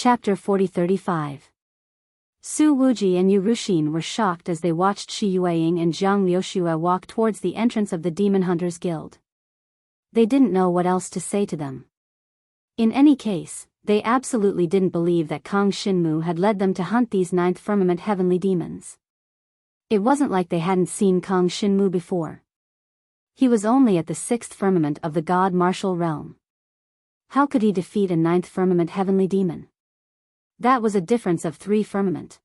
Chapter 40-35. Su Wuji and Yu Ruxin were shocked as they watched Shi Yueying and Jiang Liuxue walk towards the entrance of the Demon Hunters Guild. They didn't know what else to say to them. In any case, they absolutely didn't believe that Kang Xinmu had led them to hunt these ninth firmament heavenly demons. It wasn't like they hadn't seen Kang Xinmu before. He was only at the sixth firmament of the God Martial Realm. How could he defeat a ninth firmament heavenly demon? That was a difference of 3 firmament.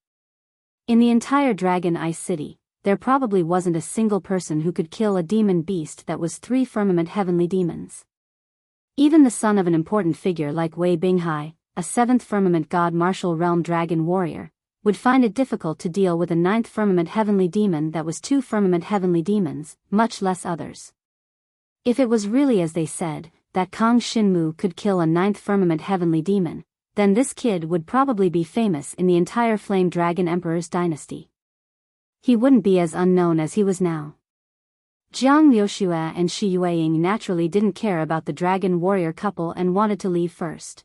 In the entire Dragon Ice City, there probably wasn't a single person who could kill a demon beast that was 3 firmament heavenly demons. Even the son of an important figure like Wei Binghai, a 7th firmament God Martial Realm dragon warrior, would find it difficult to deal with a 9th firmament heavenly demon that was 2 firmament heavenly demons, much less others. If it was really as they said, that Kang Xinmu could kill a 9th firmament heavenly demon, then this kid would probably be famous in the entire Flame Dragon Emperor's dynasty. He wouldn't be as unknown as he was now. Jiang Liuxue and Shi Yueying naturally didn't care about the dragon warrior couple and wanted to leave first.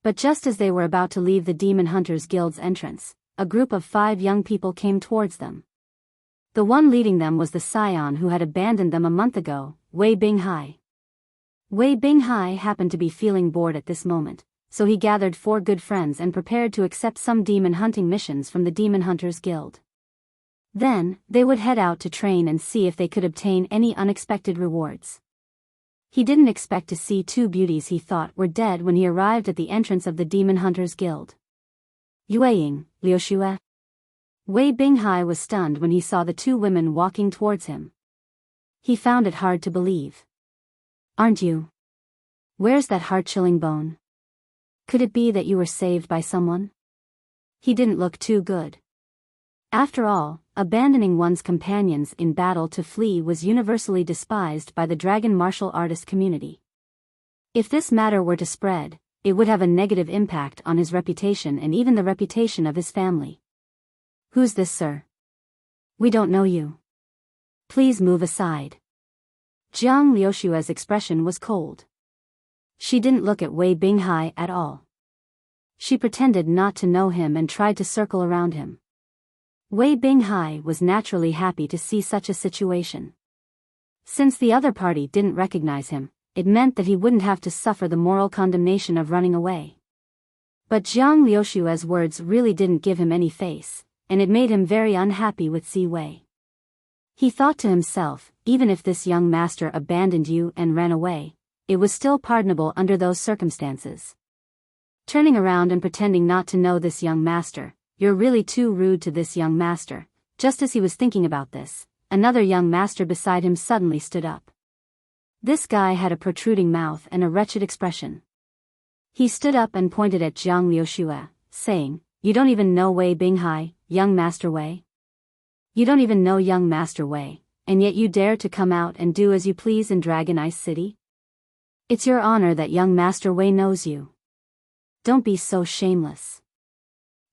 But just as they were about to leave the Demon Hunters Guild's entrance, a group of 5 young people came towards them. The one leading them was the scion who had abandoned them a month ago, Wei Binghai. Wei Binghai happened to be feeling bored at this moment, so he gathered 4 good friends and prepared to accept some demon hunting missions from the Demon Hunters Guild. Then, they would head out to train and see if they could obtain any unexpected rewards. He didn't expect to see 2 beauties he thought were dead when he arrived at the entrance of the Demon Hunters Guild. Yueying, Liuxue. Wei Binghai was stunned when he saw the 2 women walking towards him. He found it hard to believe. Aren't you? Where's that heart-chilling bone? Could it be that you were saved by someone? He didn't look too good. After all, abandoning one's companions in battle to flee was universally despised by the dragon martial artist community. If this matter were to spread, it would have a negative impact on his reputation and even the reputation of his family. Who's this, sir? We don't know you. Please move aside. Jiang Liuxue's expression was cold. She didn't look at Wei Binghai at all. She pretended not to know him and tried to circle around him. Wei Binghai was naturally happy to see such a situation. Since the other party didn't recognize him, it meant that he wouldn't have to suffer the moral condemnation of running away. But Jiang Liuxue's words really didn't give him any face, and it made him very unhappy with Si Wei. He thought to himself, even if this young master abandoned you and ran away, it was still pardonable under those circumstances. Turning around and pretending not to know this young master, you're really too rude to this young master. Just as he was thinking about this, another young master beside him suddenly stood up. This guy had a protruding mouth and a wretched expression. He stood up and pointed at Jiang Liuxue, saying, "You don't even know Wei Binghai, young Master Wei? You don't even know young Master Wei, and yet you dare to come out and do as you please in Dragon Ice City? It's your honor that young Master Wei knows you. Don't be so shameless."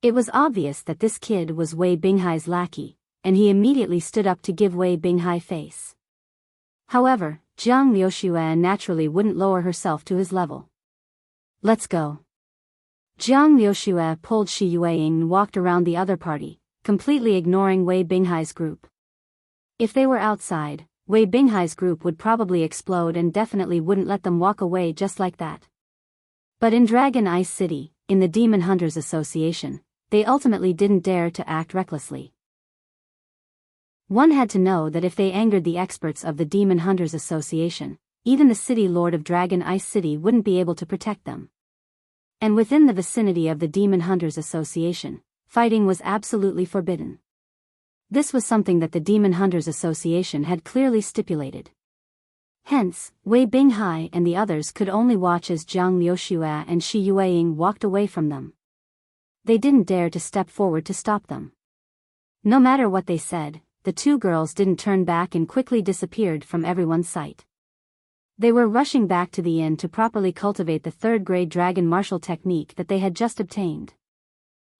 It was obvious that this kid was Wei Binghai's lackey, and he immediately stood up to give Wei Binghai face. However, Jiang Liuxue naturally wouldn't lower herself to his level. "Let's go." Jiang Liuxue pulled Shi Yueying and walked around the other party, completely ignoring Wei Binghai's group. If they were outside, Wei Binghai's group would probably explode and definitely wouldn't let them walk away just like that. But in Dragon Ice City, in the Demon Hunters Association, they ultimately didn't dare to act recklessly. One had to know that if they angered the experts of the Demon Hunters Association, even the City Lord of Dragon Ice City wouldn't be able to protect them. And within the vicinity of the Demon Hunters Association, fighting was absolutely forbidden. This was something that the Demon Hunters Association had clearly stipulated. Hence, Wei Binghai and the others could only watch as Jiang Liuxue and Shi Yueying walked away from them. They didn't dare to step forward to stop them. No matter what they said, the 2 girls didn't turn back and quickly disappeared from everyone's sight. They were rushing back to the inn to properly cultivate the 3rd-grade dragon martial technique that they had just obtained.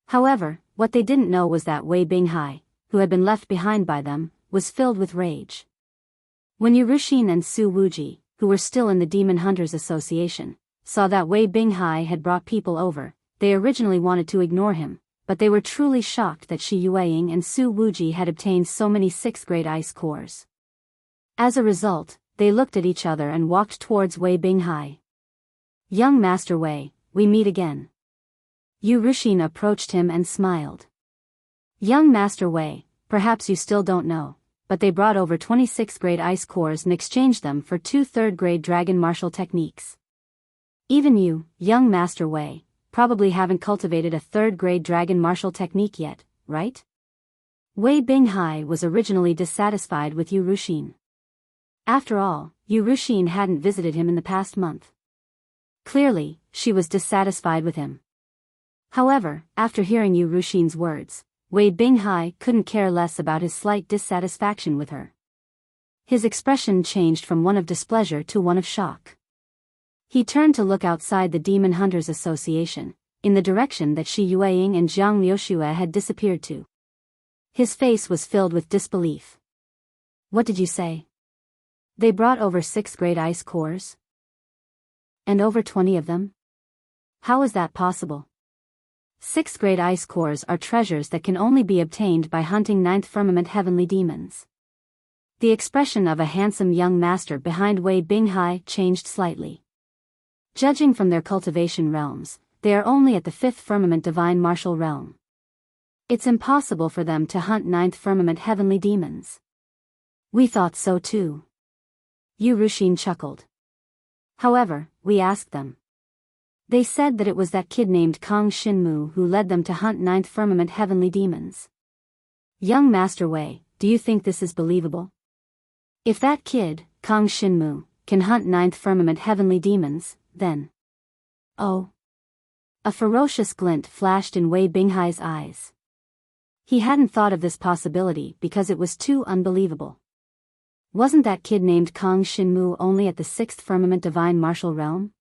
However, what they didn't know was that Wei Binghai, who had been left behind by them, was filled with rage. When Yu Ruxin and Su Wuji, who were still in the Demon Hunters Association, saw that Wei Binghai had brought people over, they originally wanted to ignore him, but they were truly shocked that Shi Yueying and Su Wuji had obtained so many 6th grade ice cores. As a result, they looked at each other and walked towards Wei Binghai. "Young Master Wei, we meet again." Yu Ruxin approached him and smiled. "Young Master Wei, perhaps you still don't know, but they brought over 26th grade ice cores and exchanged them for 2 3rd grade dragon martial techniques. Even you, young Master Wei, probably haven't cultivated a 3rd grade dragon martial technique yet, right?" Wei Binghai was originally dissatisfied with Yu Ruxin. After all, Yu Ruxin hadn't visited him in the past month. Clearly, she was dissatisfied with him. However, after hearing Yu Ruxin's words, Wei Binghai couldn't care less about his slight dissatisfaction with her. His expression changed from one of displeasure to one of shock. He turned to look outside the Demon Hunters Association, in the direction that Shi Yueying and Zhang Liuxue had disappeared to. His face was filled with disbelief. "What did you say? They brought over 6th grade ice cores? And over 20 of them? How is that possible? 6th grade ice cores are treasures that can only be obtained by hunting 9th firmament heavenly demons." The expression of a handsome young master behind Wei Binghai changed slightly. Judging from their cultivation realms, they are only at the 5th firmament divine martial realm. It's impossible for them to hunt 9th firmament heavenly demons. "We thought so too." Yu Ruxin chuckled. "However, we asked them. They said that it was that kid named Kang Shinmu who led them to hunt 9th firmament heavenly demons." "Young Master Wei, do you think this is believable? If that kid, Kang Shinmu, can hunt 9th firmament heavenly demons, then..." "Oh." A ferocious glint flashed in Wei Binghai's eyes. He hadn't thought of this possibility because it was too unbelievable. Wasn't that kid named Kang Shinmu only at the 6th firmament divine martial realm?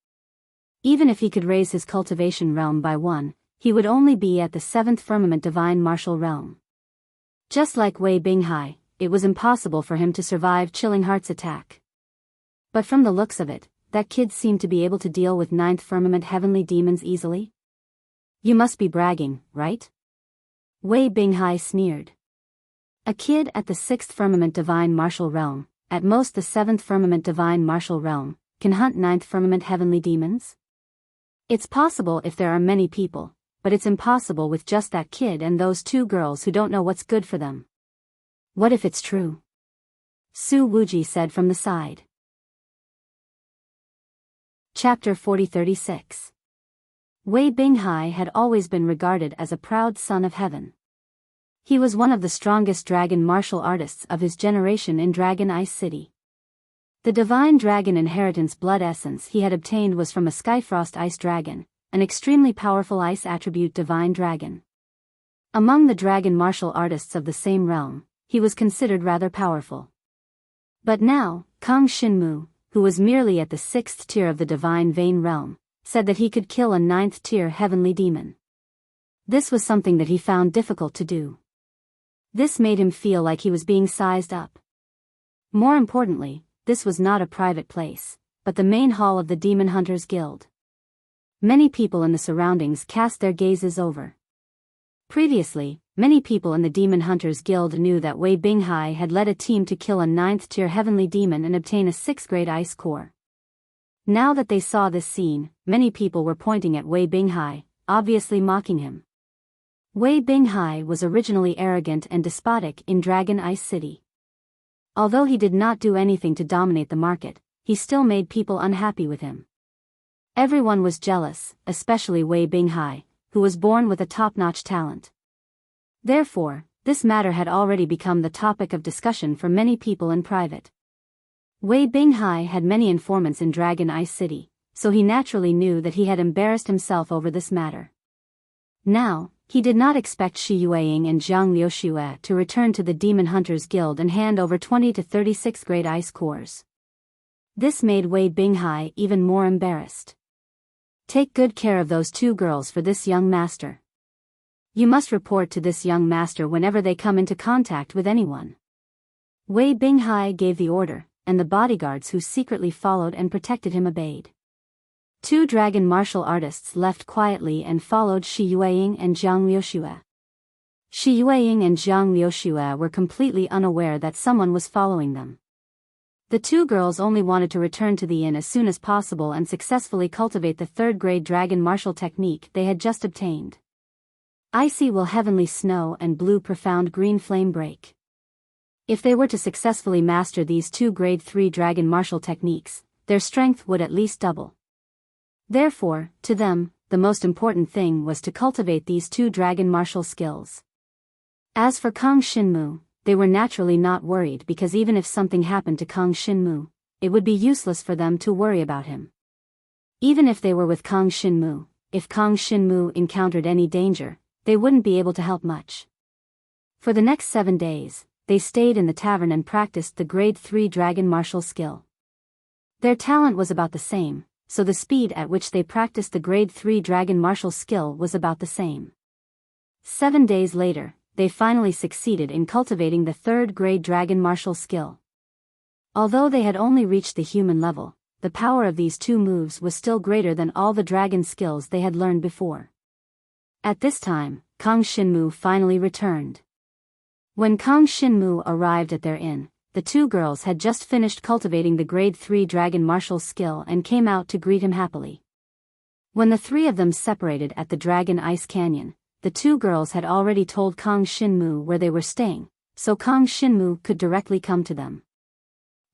Even if he could raise his cultivation realm by 1, he would only be at the 7th firmament divine martial realm. Just like Wei Binghai, it was impossible for him to survive Chilling Heart's attack. But from the looks of it, that kid seemed to be able to deal with 9th firmament heavenly demons easily. "You must be bragging, right?" Wei Binghai sneered. "A kid at the 6th firmament divine martial realm, at most the 7th firmament divine martial realm, can hunt 9th firmament heavenly demons? It's possible if there are many people, but it's impossible with just that kid and those 2 girls who don't know what's good for them." "What if it's true?" Su Wuji said from the side. Chapter 40-36. Wei Binghai had always been regarded as a proud son of heaven. He was one of the strongest dragon martial artists of his generation in Dragon Ice City. The divine dragon inheritance blood essence he had obtained was from a Skyfrost ice dragon, an extremely powerful ice attribute divine dragon. Among the dragon martial artists of the same realm, he was considered rather powerful. But now, Kang Shinmu, who was merely at the 6th tier of the divine vein realm, said that he could kill a 9th tier heavenly demon. This was something that he found difficult to do. This made him feel like he was being sized up. More importantly, this was not a private place, but the main hall of the Demon Hunters Guild. Many people in the surroundings cast their gazes over. Previously, many people in the Demon Hunters Guild knew that Wei Binghai had led a team to kill a 9th tier heavenly demon and obtain a 6th grade ice core. Now that they saw this scene, many people were pointing at Wei Binghai, obviously mocking him. Wei Binghai was originally arrogant and despotic in Dragon Ice City. Although he did not do anything to dominate the market, he still made people unhappy with him. Everyone was jealous, especially Wei Binghai, who was born with a top-notch talent. Therefore, this matter had already become the topic of discussion for many people in private. Wei Binghai had many informants in Dragon Ice City, so he naturally knew that he had embarrassed himself over this matter. Now, he did not expect Shi Yueying and Zhang Liuxue to return to the Demon Hunters Guild and hand over 20 to 36 grade ice cores. This made Wei Binghai even more embarrassed. "Take good care of those 2 girls for this young master. You must report to this young master whenever they come into contact with anyone." Wei Binghai gave the order, and the bodyguards who secretly followed and protected him obeyed. Two dragon martial artists left quietly and followed Shi Yueying and Jiang Liuxue. Shi Yueying and Jiang Liuxue were completely unaware that someone was following them. The two girls only wanted to return to the inn as soon as possible and successfully cultivate the third-grade dragon martial technique they had just obtained. Icy will heavenly snow and blue profound green flame break. If they were to successfully master these two grade 3 dragon martial techniques, their strength would at least double. Therefore, to them, the most important thing was to cultivate these two dragon martial skills. As for Kang Shinmu, they were naturally not worried because even if something happened to Kang Shinmu, it would be useless for them to worry about him. Even if they were with Kang Shinmu, if Kang Shinmu encountered any danger, they wouldn't be able to help much. For the next 7 days, they stayed in the tavern and practiced the grade 3 dragon martial skill. Their talent was about the same, so the speed at which they practiced the grade 3 dragon martial skill was about the same. 7 days later, they finally succeeded in cultivating the third-grade dragon martial skill. Although they had only reached the human level, the power of these two moves was still greater than all the dragon skills they had learned before. At this time, Kang Shinmu finally returned. When Kang Shinmu arrived at their inn, the two girls had just finished cultivating the grade 3 dragon martial skill and came out to greet him happily. When the three of them separated at the Dragon Ice Canyon, the two girls had already told Kang Shinmu where they were staying, so Kang Shinmu could directly come to them.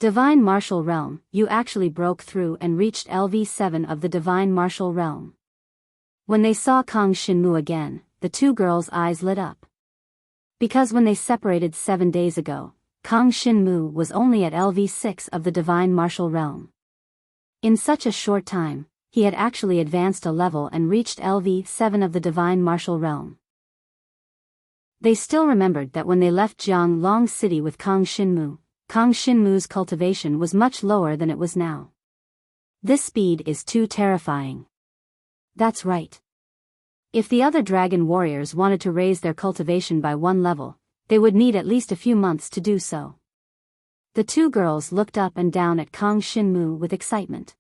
Divine Martial Realm, you actually broke through and reached LV7 of the Divine Martial Realm. When they saw Kang Shinmu again, the two girls' eyes lit up. Because when they separated 7 days ago, Kang Shinmu was only at LV6 of the Divine Martial Realm. In such a short time, he had actually advanced a level and reached LV7 of the Divine Martial Realm. They still remembered that when they left Jianglong City with Kang Shinmu's cultivation was much lower than it was now. This speed is too terrifying. That's right. If the other dragon warriors wanted to raise their cultivation by 1 level, they would need at least a few months to do so. The two girls looked up and down at Kang Shinmu with excitement.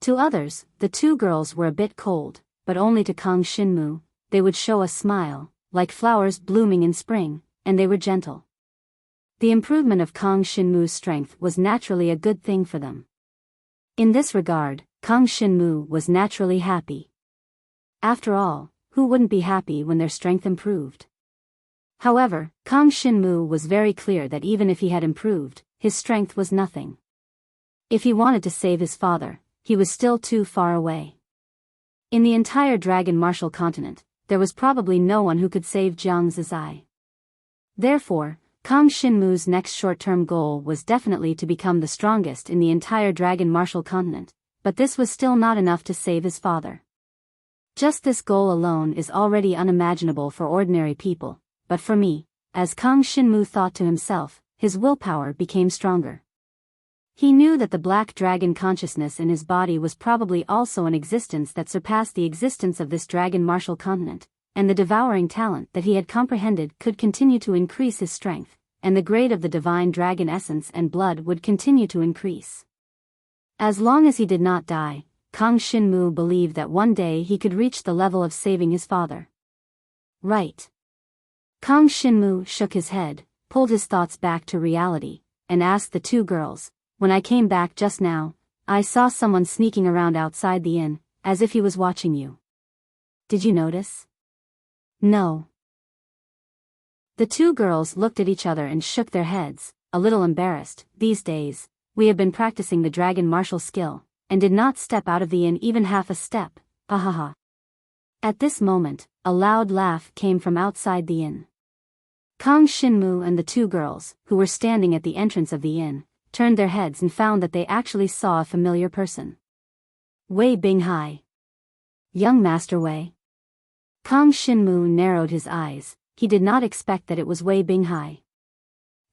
To others, the two girls were a bit cold, but only to Kang Shinmu, they would show a smile, like flowers blooming in spring, and they were gentle. The improvement of Kang Shinmu's strength was naturally a good thing for them. In this regard, Kang Shinmu was naturally happy. After all, who wouldn't be happy when their strength improved? However, Kang Shinmu was very clear that even if he had improved, his strength was nothing. If he wanted to save his father, he was still too far away. In the entire dragon martial continent, there was probably no one who could save Jiang Zizai. Therefore, Kang Shinmu's next short-term goal was definitely to become the strongest in the entire dragon martial continent, but this was still not enough to save his father. Just this goal alone is already unimaginable for ordinary people, but for me, as Kang Shinmu thought to himself, his willpower became stronger. He knew that the black dragon consciousness in his body was probably also an existence that surpassed the existence of this dragon martial continent, and the devouring talent that he had comprehended could continue to increase his strength, and the grade of the divine dragon essence and blood would continue to increase. As long as he did not die, Kang Shinmu believed that one day he could reach the level of saving his father. Right. Kang Shinmu shook his head, pulled his thoughts back to reality, and asked the two girls, "When I came back just now, I saw someone sneaking around outside the inn, as if he was watching you. Did you notice?" "No." The two girls looked at each other and shook their heads, a little embarrassed. These days, we have been practicing the dragon martial skill, and did not step out of the inn even half a step, ha ha ha. At this moment, a loud laugh came from outside the inn. Kang Shinmu and the two girls, who were standing at the entrance of the inn, turned their heads and found that they actually saw a familiar person. Wei Binghai. Young Master Wei. Kang Shinmu narrowed his eyes. He did not expect that it was Wei Binghai.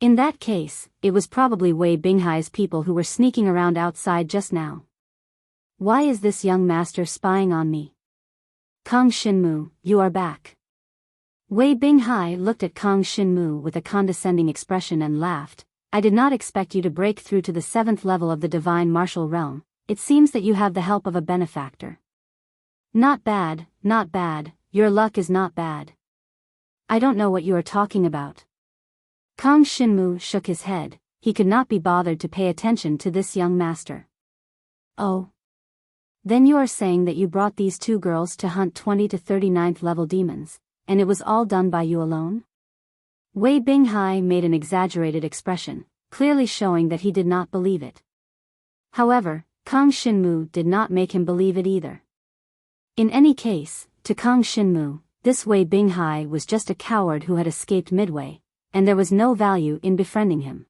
In that case, it was probably Wei Binghai's people who were sneaking around outside just now. Why is this young master spying on me? Kang Shinmu, you are back. Wei Binghai looked at Kang Shinmu with a condescending expression and laughed. I did not expect you to break through to the 7th level of the Divine Martial Realm. it seems that you have the help of a benefactor. Not bad, not bad, your luck is not bad. I don't know what you are talking about. Kang Shinmu shook his head. He could not be bothered to pay attention to this young master. Oh. Then you are saying that you brought these two girls to hunt 20 to 39th level demons, and it was all done by you alone? Wei Binghai made an exaggerated expression, clearly showing that he did not believe it. However, Kang Shinmu did not make him believe it either. In any case, to Kang Shinmu, this Wei Binghai was just a coward who had escaped midway, and there was no value in befriending him.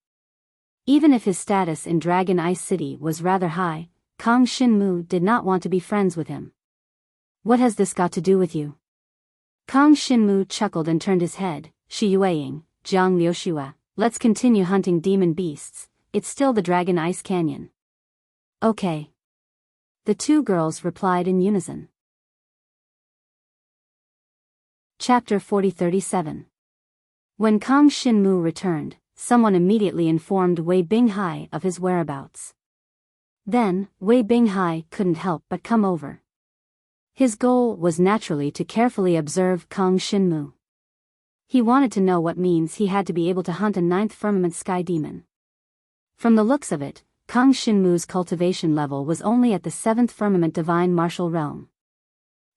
Even if his status in Dragon Ice City was rather high, Kang Shinmu did not want to be friends with him. What has this got to do with you? Kang Shinmu chuckled and turned his head. Shi Yueying, Jiang Liushua, let's continue hunting demon beasts, it's still the Dragon Ice Canyon. Okay. The two girls replied in unison. Chapter 40-37. When Kang Shinmu returned, someone immediately informed Wei Binghai of his whereabouts. Then, Wei Binghai couldn't help but come over. His goal was naturally to carefully observe Kang Shinmu. He wanted to know what means he had to be able to hunt a 9th firmament sky demon. From the looks of it, Kang Shinmu's cultivation level was only at the 7th firmament divine martial realm.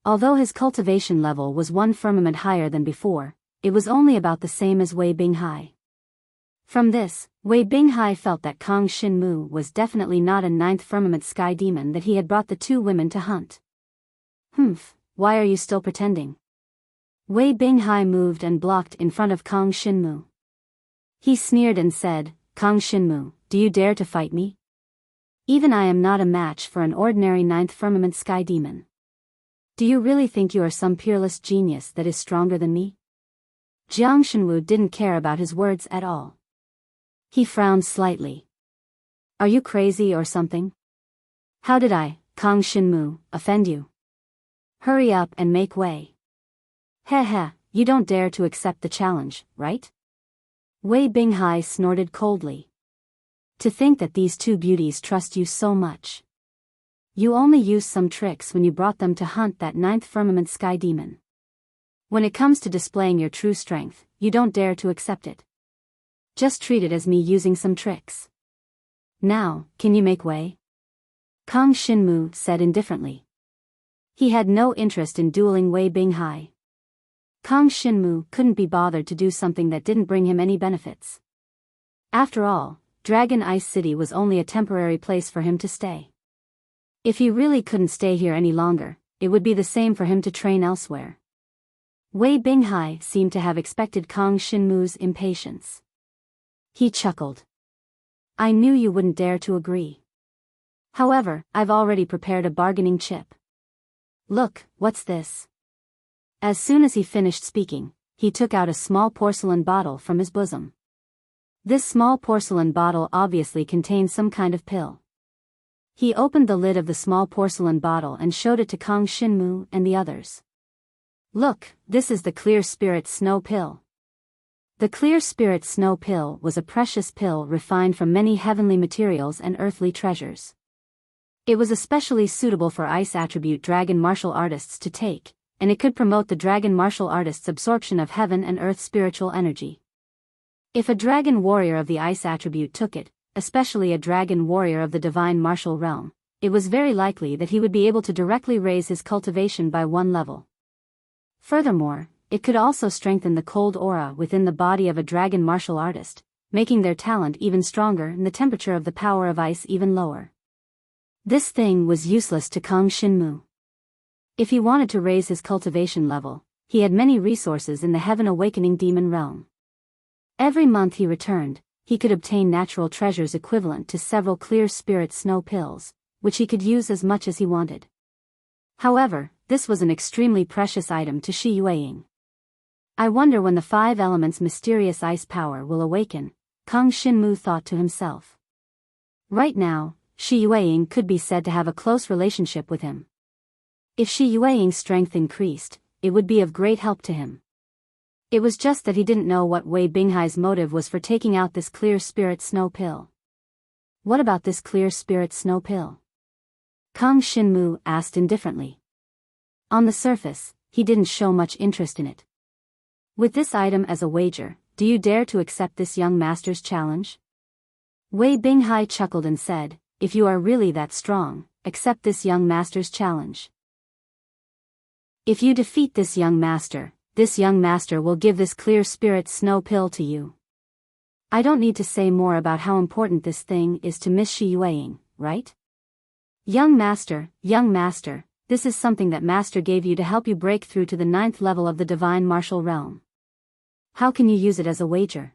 Although his cultivation level was 1 firmament higher than before, it was only about the same as Wei Binghai. From this, Wei Binghai felt that Kang Shinmu was definitely not a 9th firmament sky demon that he had brought the two women to hunt. Humph, why are you still pretending? Wei Binghai moved and blocked in front of Kang Shinmu. He sneered and said, Kang Shinmu, do you dare to fight me? Even I am not a match for an ordinary 9th firmament sky demon. Do you really think you are some peerless genius that is stronger than me? Jiang Shenwu didn't care about his words at all. He frowned slightly. Are you crazy or something? How did I, Kang Shinmu, offend you? Hurry up and make way. Heh, you don't dare to accept the challenge, right? Wei Binghai snorted coldly. To think that these two beauties trust you so much. You only used some tricks when you brought them to hunt that 9th firmament sky demon. When it comes to displaying your true strength, you don't dare to accept it. Just treat it as me using some tricks. Now, can you make way? Kang Shinmu said indifferently. He had no interest in dueling Wei Binghai. Kang Shinmu couldn't be bothered to do something that didn't bring him any benefits. After all, Dragon Ice City was only a temporary place for him to stay. If he really couldn't stay here any longer, it would be the same for him to train elsewhere. Wei Binghai seemed to have expected Kang Shinmu's impatience. He chuckled. I knew you wouldn't dare to agree. However, I've already prepared a bargaining chip. Look, what's this? As soon as he finished speaking, he took out a small porcelain bottle from his bosom. This small porcelain bottle obviously contained some kind of pill. He opened the lid of the small porcelain bottle and showed it to Kang Shinmu and the others. Look, this is the Clear Spirit Snow Pill. The Clear Spirit Snow Pill was a precious pill refined from many heavenly materials and earthly treasures. It was especially suitable for ice attribute dragon martial artists to take, and it could promote the dragon martial artist's absorption of heaven and earth spiritual energy. If a dragon warrior of the ice attribute took it, especially a dragon warrior of the divine martial realm, it was very likely that he would be able to directly raise his cultivation by 1 level. Furthermore, it could also strengthen the cold aura within the body of a dragon martial artist, making their talent even stronger and the temperature of the power of ice even lower. This thing was useless to Kang Shinmu. If he wanted to raise his cultivation level, he had many resources in the Heaven Awakening Demon realm. Every month he returned, he could obtain natural treasures equivalent to several Clear Spirit Snow Pills, which he could use as much as he wanted. However, this was an extremely precious item to Shi Yueying. I wonder when the 5 elements' mysterious ice power will awaken, Kang Shinmu thought to himself. Right now, Shi Yueying could be said to have a close relationship with him. If Shi Yueying's strength increased, it would be of great help to him. It was just that he didn't know what Wei Binghai's motive was for taking out this Clear Spirit Snow Pill. What about this Clear Spirit Snow Pill? Kang Shinmu asked indifferently. On the surface, he didn't show much interest in it. With this item as a wager, do you dare to accept this young master's challenge? Wei Binghai chuckled and said, if you are really that strong, accept this young master's challenge. If you defeat this young master will give this clear spirit snow pill to you. I don't need to say more about how important this thing is to Miss Shi Yueying, right? Young master, this is something that master gave you to help you break through to the 9th level of the divine martial realm. How can you use it as a wager?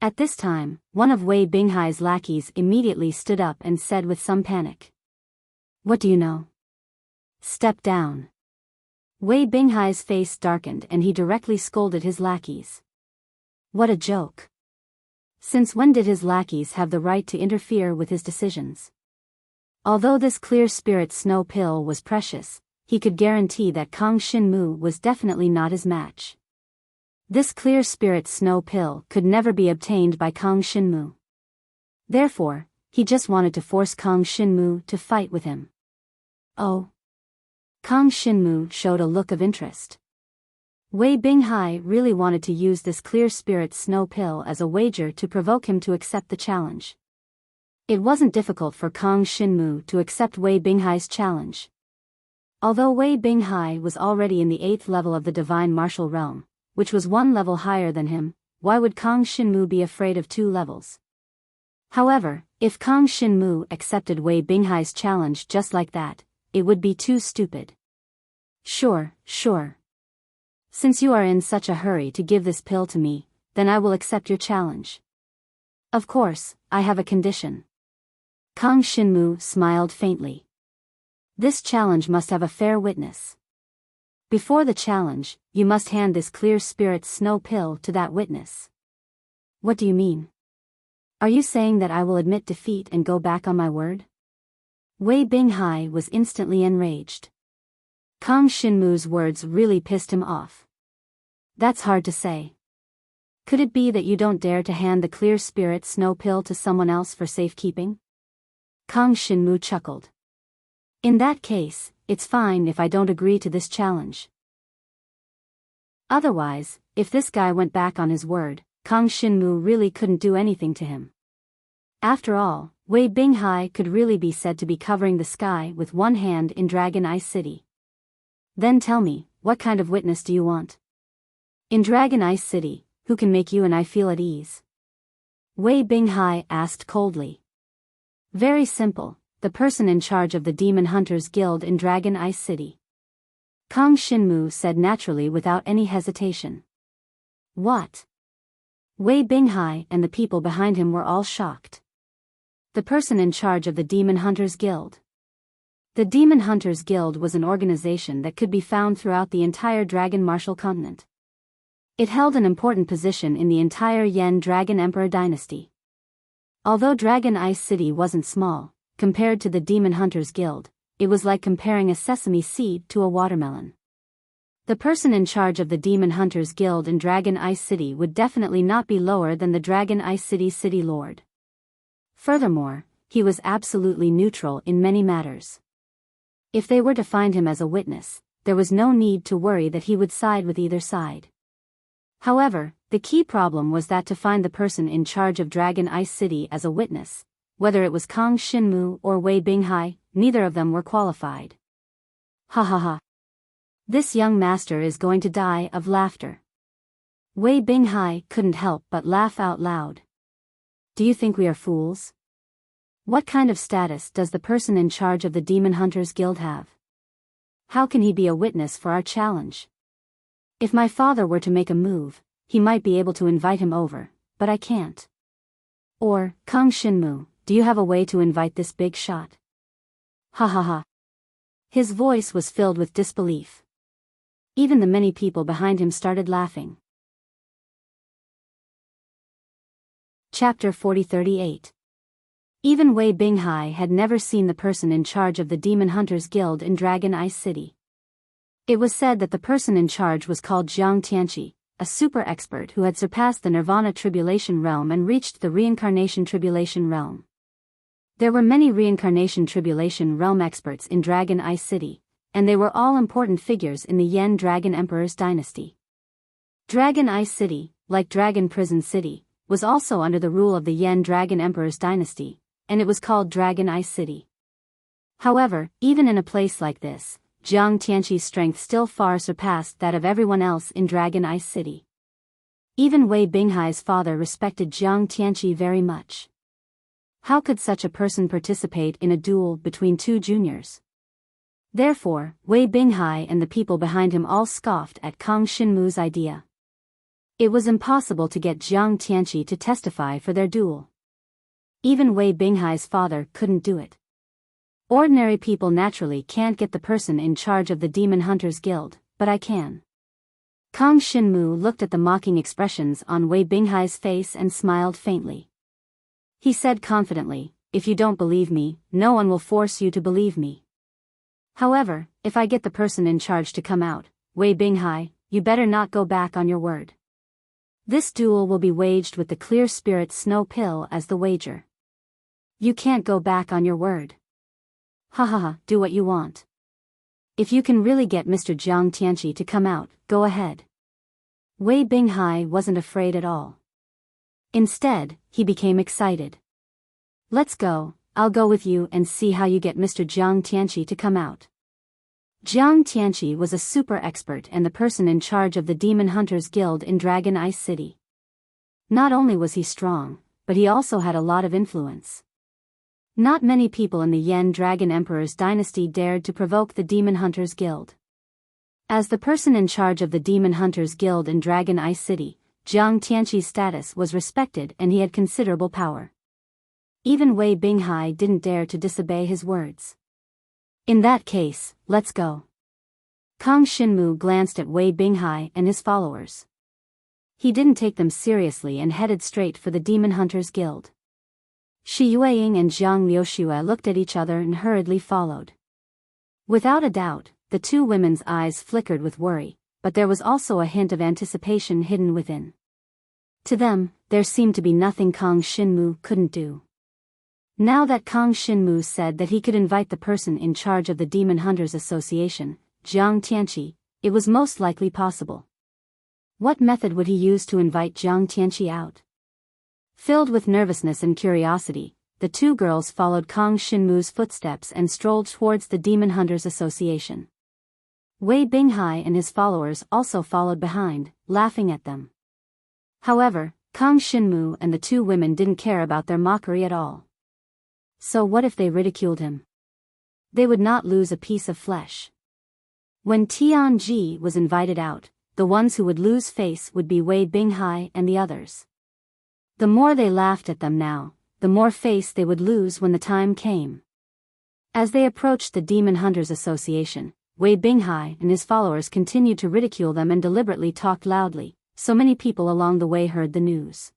At this time, one of Wei Binghai's lackeys immediately stood up and said with some panic. What do you know? Step down. Wei Binghai's face darkened and he directly scolded his lackeys. What a joke. Since when did his lackeys have the right to interfere with his decisions? Although this clear spirit snow pill was precious, he could guarantee that Kang Shinmu was definitely not his match. This clear spirit snow pill could never be obtained by Kang Shinmu. Therefore, he just wanted to force Kang Shinmu to fight with him. Oh. Kang Shinmu showed a look of interest. Wei Binghai really wanted to use this clear spirit snow pill as a wager to provoke him to accept the challenge. It wasn't difficult for Kang Shinmu to accept Wei Binghai's challenge. Although Wei Binghai was already in the 8th level of the divine martial realm, which was 1 level higher than him, why would Kang Shinmu be afraid of 2 levels? However, if Kang Shinmu accepted Wei Binghai's challenge just like that, it would be too stupid. Sure. Since you are in such a hurry to give this pill to me, then I will accept your challenge. Of course, I have a condition. Kang Shinmu smiled faintly. This challenge must have a fair witness. Before the challenge, you must hand this clear spirit snow pill to that witness. What do you mean? Are you saying that I will admit defeat and go back on my word? Wei Binghai was instantly enraged. Kang Shinmu's words really pissed him off. That's hard to say. Could it be that you don't dare to hand the clear spirit snow pill to someone else for safekeeping? Kang Shinmu chuckled. In that case, it's fine if I don't agree to this challenge. Otherwise, if this guy went back on his word, Kang Shinmu really couldn't do anything to him. After all, Wei Binghai could really be said to be covering the sky with one hand in Dragon Ice City. Then tell me, what kind of witness do you want? In Dragon Ice City, who can make you and I feel at ease? Wei Binghai asked coldly. Very simple, the person in charge of the Demon Hunters Guild in Dragon Ice City. Kang Shinmu said naturally without any hesitation. What? Wei Binghai and the people behind him were all shocked. The person in charge of the Demon Hunters Guild. The Demon Hunters Guild was an organization that could be found throughout the entire Dragon Martial continent. It held an important position in the entire Yen Dragon Emperor dynasty. Although Dragon Ice City wasn't small, compared to the Demon Hunters Guild, it was like comparing a sesame seed to a watermelon. The person in charge of the Demon Hunters Guild in Dragon Ice City would definitely not be lower than the Dragon Ice City City Lord. Furthermore, he was absolutely neutral in many matters. If they were to find him as a witness, there was no need to worry that he would side with either side. However, the key problem was that to find the person in charge of Dragon Ice City as a witness, whether it was Kang Shinmu or Wei Binghai, neither of them were qualified. Ha ha ha. This young master is going to die of laughter. Wei Binghai couldn't help but laugh out loud. Do you think we are fools? What kind of status does the person in charge of the Demon Hunters Guild have? How can he be a witness for our challenge? If my father were to make a move, he might be able to invite him over, but I can't. Or, Kang Shinmu, do you have a way to invite this big shot? Ha ha ha. His voice was filled with disbelief. Even the many people behind him started laughing. Chapter 4038. Even Wei Binghai had never seen the person in charge of the Demon Hunters Guild in Dragon Ice City. It was said that the person in charge was called Jiang Tianqi, a super expert who had surpassed the Nirvana Tribulation Realm and reached the Reincarnation Tribulation Realm. There were many reincarnation tribulation realm experts in Dragon Ice City, and they were all important figures in the Yen Dragon Emperor's dynasty. Dragon Ice City, like Dragon Prison City, was also under the rule of the Yen Dragon Emperor's dynasty, and it was called Dragon Ice City. However, even in a place like this, Jiang Tianqi's strength still far surpassed that of everyone else in Dragon Ice City. Even Wei Binghai's father respected Jiang Tianqi very much. How could such a person participate in a duel between two juniors? Therefore, Wei Binghai and the people behind him all scoffed at Kang Xinmu's idea. It was impossible to get Jiang Tianqi to testify for their duel. Even Wei Binghai's father couldn't do it. Ordinary people naturally can't get the person in charge of the Demon Hunters Guild, but I can. Kang Xinmu looked at the mocking expressions on Wei Binghai's face and smiled faintly. He said confidently, "If you don't believe me, no one will force you to believe me. However, if I get the person in charge to come out, Wei Binghai, you better not go back on your word. This duel will be waged with the clear spirit snow pill as the wager. You can't go back on your word. Ha ha ha, do what you want. If you can really get Mr. Jiang Tianqi to come out, go ahead." Wei Binghai wasn't afraid at all. Instead, he became excited. "Let's go, I'll go with you and see how you get Mr. Jiang Tianqi to come out." Jiang Tianqi was a super expert and the person in charge of the Demon Hunters Guild in Dragon Ice City. Not only was he strong, but he also had a lot of influence. Not many people in the Yen Dragon Emperor's dynasty dared to provoke the Demon Hunters Guild. As the person in charge of the Demon Hunters Guild in Dragon Ice City, Jiang Tianqi's status was respected and he had considerable power. Even Wei Binghai didn't dare to disobey his words. "In that case, let's go." Kang Xinmu glanced at Wei Binghai and his followers. He didn't take them seriously and headed straight for the Demon Hunters Guild. Shi Yueying and Zhang Liuxue looked at each other and hurriedly followed. Without a doubt, the two women's eyes flickered with worry, but there was also a hint of anticipation hidden within. To them, there seemed to be nothing Kang Xinmu couldn't do. Now that Kang Xinmu said that he could invite the person in charge of the Demon Hunters Association, Jiang Tianqi, it was most likely possible. What method would he use to invite Jiang Tianqi out? Filled with nervousness and curiosity, the two girls followed Kang Xinmu's footsteps and strolled towards the Demon Hunters Association. Wei Binghai and his followers also followed behind, laughing at them. However, Kang Xinmu and the two women didn't care about their mockery at all. So what if they ridiculed him? They would not lose a piece of flesh. When Tianji was invited out, the ones who would lose face would be Wei Binghai and the others. The more they laughed at them now, the more face they would lose when the time came. As they approached the Demon Hunters Association, Wei Binghai and his followers continued to ridicule them and deliberately talked loudly, so many people along the way heard the news.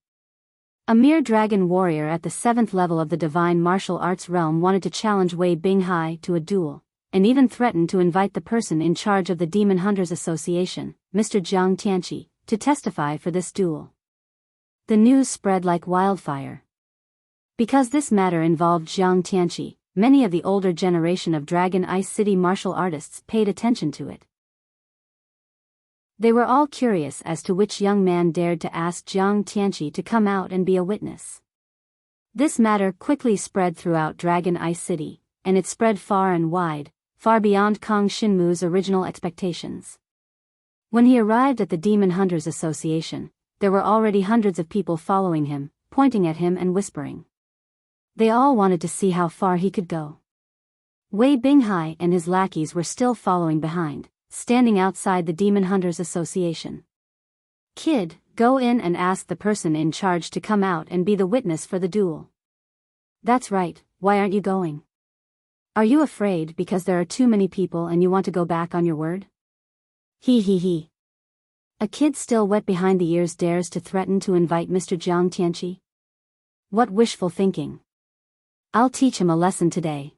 A mere dragon warrior at the 7th level of the divine martial arts realm wanted to challenge Wei Binghai to a duel, and even threatened to invite the person in charge of the Demon Hunters Association, Mr. Jiang Tianqi, to testify for this duel. The news spread like wildfire. Because this matter involved Jiang Tianqi, many of the older generation of Dragon Ice City martial artists paid attention to it. They were all curious as to which young man dared to ask Jiang Tianqi to come out and be a witness. This matter quickly spread throughout Dragon Ice City, and it spread far and wide, far beyond Kang Xinmu's original expectations. When he arrived at the Demon Hunters Association, there were already hundreds of people following him, pointing at him and whispering. They all wanted to see how far he could go. Wei Binghai and his lackeys were still following behind, standing outside the Demon Hunters Association. "Kid, go in and ask the person in charge to come out and be the witness for the duel." "That's right, why aren't you going? Are you afraid because there are too many people and you want to go back on your word?" He. A kid still wet behind the ears dares to threaten to invite Mr. Jiang Tianqi? What wishful thinking. I'll teach him a lesson today.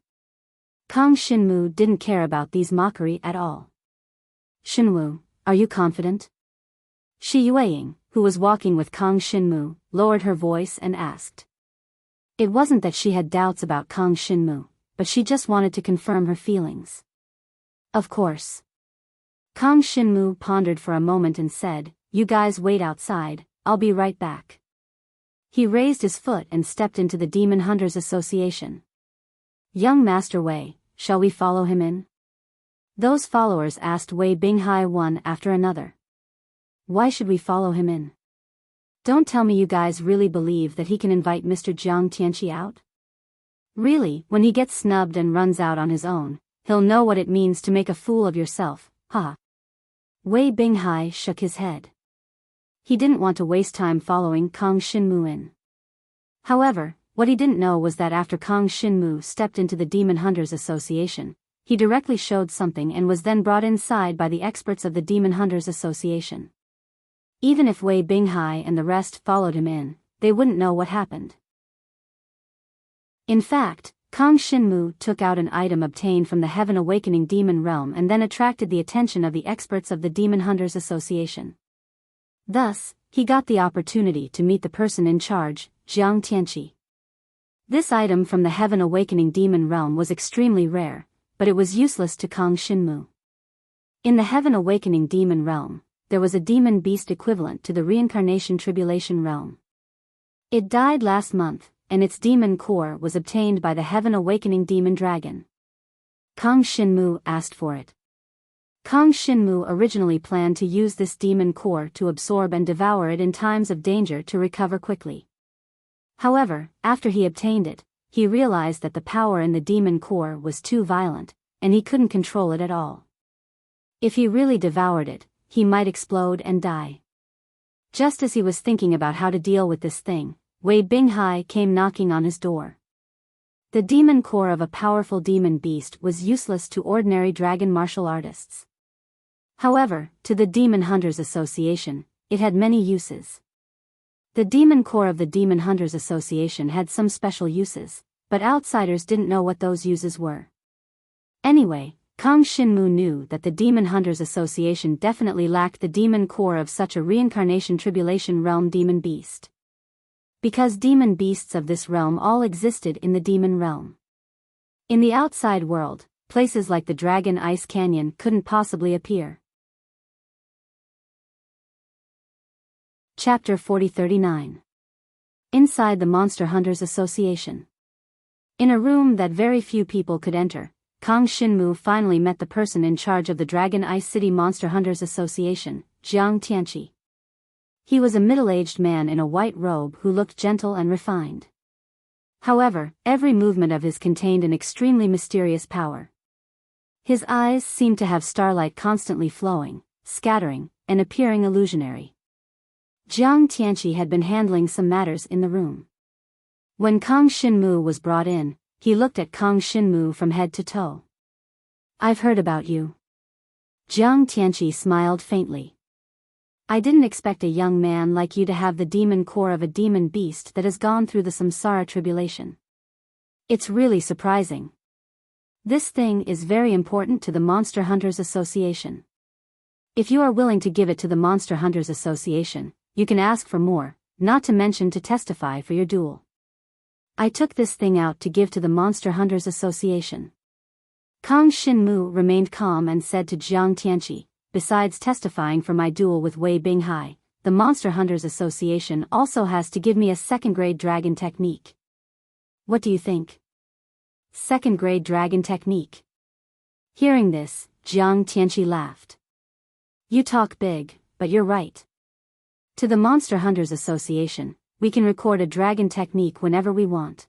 Kang Xinmu didn't care about these mockery at all. "Xinwu, are you confident?" Shi Yueying, who was walking with Kang Xinmu, lowered her voice and asked. It wasn't that she had doubts about Kang Shinmu, but she just wanted to confirm her feelings. Of course. Kang Shinmu pondered for a moment and said, "You guys wait outside, I'll be right back." He raised his foot and stepped into the Demon Hunters Association. "Young Master Wei, shall we follow him in?" Those followers asked Wei Binghai one after another. "Why should we follow him in? Don't tell me you guys really believe that he can invite Mr. Jiang Tianqi out? Really, when he gets snubbed and runs out on his own, he'll know what it means to make a fool of yourself, haha." Wei Binghai shook his head. He didn't want to waste time following Kang Shinmu in. However, what he didn't know was that after Kang Shinmu stepped into the Demon Hunters Association, he directly showed something and was then brought inside by the experts of the Demon Hunters Association. Even if Wei Binghai and the rest followed him in, they wouldn't know what happened. In fact, Kang Shinmu took out an item obtained from the Heaven Awakening Demon Realm and then attracted the attention of the experts of the Demon Hunters Association. Thus, he got the opportunity to meet the person in charge, Jiang Tianqi. This item from the Heaven Awakening Demon Realm was extremely rare, but it was useless to Kang Shinmu. In the Heaven Awakening Demon Realm, there was a demon beast equivalent to the Reincarnation Tribulation Realm. It died last month, and its demon core was obtained by the Heaven Awakening Demon Dragon. Kang Shinmu asked for it. Kang Shinmu originally planned to use this demon core to absorb and devour it in times of danger to recover quickly. However, after he obtained it, he realized that the power in the demon core was too violent, and he couldn't control it at all. If he really devoured it, he might explode and die. Just as he was thinking about how to deal with this thing, Wei Binghai came knocking on his door. The demon core of a powerful demon beast was useless to ordinary dragon martial artists. However, to the Demon Hunters Association, it had many uses. The demon core of the Demon Hunters Association had some special uses, but outsiders didn't know what those uses were. Anyway, Kang Shinmu knew that the Demon Hunters Association definitely lacked the demon core of such a Reincarnation Tribulation Realm demon beast. Because demon beasts of this realm all existed in the demon realm. In the outside world, places like the Dragon Ice Canyon couldn't possibly appear. Chapter 4039. Inside the Monster Hunters Association. In a room that very few people could enter, Kang Shinmu finally met the person in charge of the Dragon Ice City Monster Hunters Association, Jiang Tianqi. He was a middle-aged man in a white robe who looked gentle and refined. However, every movement of his contained an extremely mysterious power. His eyes seemed to have starlight constantly flowing, scattering, and appearing illusionary. Jiang Tianqi had been handling some matters in the room. When Kang Shinmu was brought in, he looked at Kang Shinmu from head to toe. "I've heard about you." Jiang Tianqi smiled faintly. "I didn't expect a young man like you to have the demon core of a demon beast that has gone through the samsara tribulation. It's really surprising. This thing is very important to the Monster Hunters Association. If you are willing to give it to the Monster Hunters Association, you can ask for more, not to mention to testify for your duel. I took this thing out to give to the Monster Hunters Association." Kang Shinmu remained calm and said to Jiang Tianqi, "Besides testifying for my duel with Wei Binghai, the Monster Hunters Association also has to give me a second-grade dragon technique. What do you think?" Second-grade dragon technique. Hearing this, Jiang Tianqi laughed. "You talk big, but you're right. To the Monster Hunters Association, we can record a dragon technique whenever we want.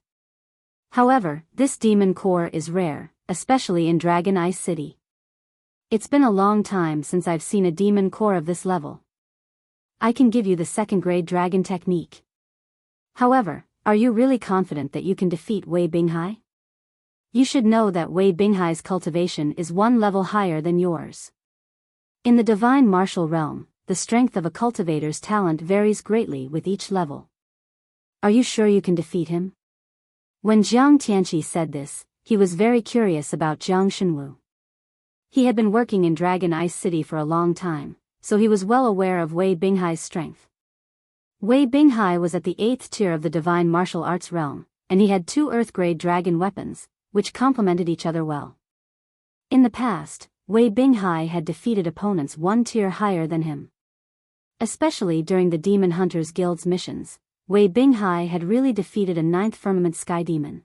However, this demon core is rare, especially in Dragon Ice City. It's been a long time since I've seen a demon core of this level. I can give you the second-grade dragon technique. However, are you really confident that you can defeat Wei Binghai? You should know that Wei Binghai's cultivation is one level higher than yours. In the divine martial realm, the strength of a cultivator's talent varies greatly with each level. Are you sure you can defeat him?" When Jiang Tianqi said this, he was very curious about Jiang Shinwu. He had been working in Dragon Ice City for a long time, so he was well aware of Wei Binghai's strength. Wei Binghai was at the 8th tier of the divine martial arts realm, and he had 2 Earth-grade dragon weapons, which complemented each other well. In the past, Wei Binghai had defeated opponents 1 tier higher than him. Especially during the Demon Hunters Guild's missions, Wei Binghai had really defeated a 9th Firmament Sky Demon.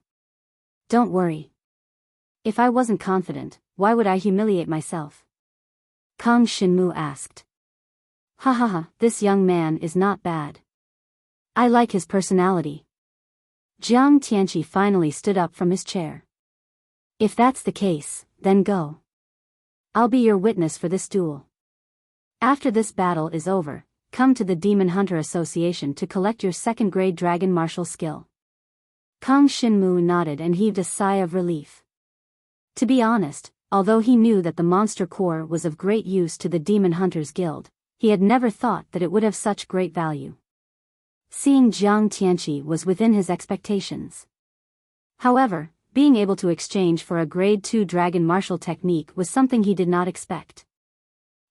Don't worry. If I wasn't confident, why would I humiliate myself? Kang Shinmu asked. Ha ha ha, this young man is not bad. I like his personality. Jiang Tianqi finally stood up from his chair. If that's the case, then go. I'll be your witness for this duel. After this battle is over, come to the Demon Hunter Association to collect your 2nd grade dragon martial skill. Kang Shinmu nodded and heaved a sigh of relief. To be honest, although he knew that the monster core was of great use to the Demon Hunters Guild, he had never thought that it would have such great value. Seeing Jiang Tianqi was within his expectations. However, being able to exchange for a grade 2 dragon martial technique was something he did not expect.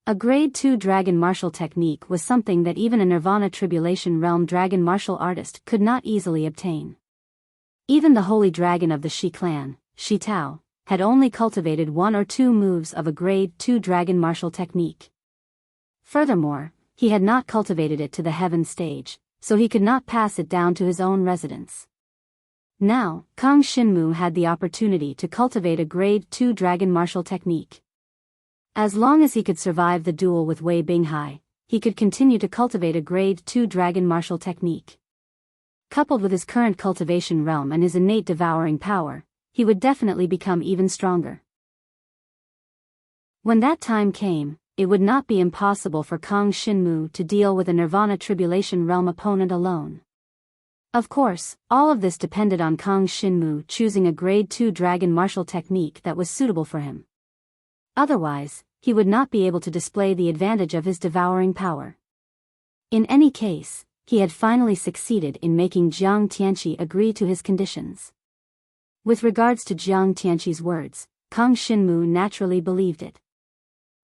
A grade 2 dragon martial technique was something that even a Nirvana Tribulation Realm dragon martial artist could not easily obtain. Even the holy dragon of the Shi clan, Shi Tao, had only cultivated 1 or 2 moves of a grade 2 dragon martial technique. Furthermore, he had not cultivated it to the heaven stage, so he could not pass it down to his own residence. Now, Kang Shinmu had the opportunity to cultivate a grade 2 dragon martial technique. As long as he could survive the duel with Wei Binghai, he could continue to cultivate a grade 2 dragon martial technique. Coupled with his current cultivation realm and his innate devouring power, he would definitely become even stronger. When that time came, it would not be impossible for Kang Shinmu to deal with a Nirvana Tribulation Realm opponent alone. Of course, all of this depended on Kang Shinmu choosing a grade 2 dragon martial technique that was suitable for him. Otherwise, he would not be able to display the advantage of his devouring power. In any case, he had finally succeeded in making Jiang Tianqi agree to his conditions. With regards to Jiang Tianqi's words, Kang Shinmu naturally believed it.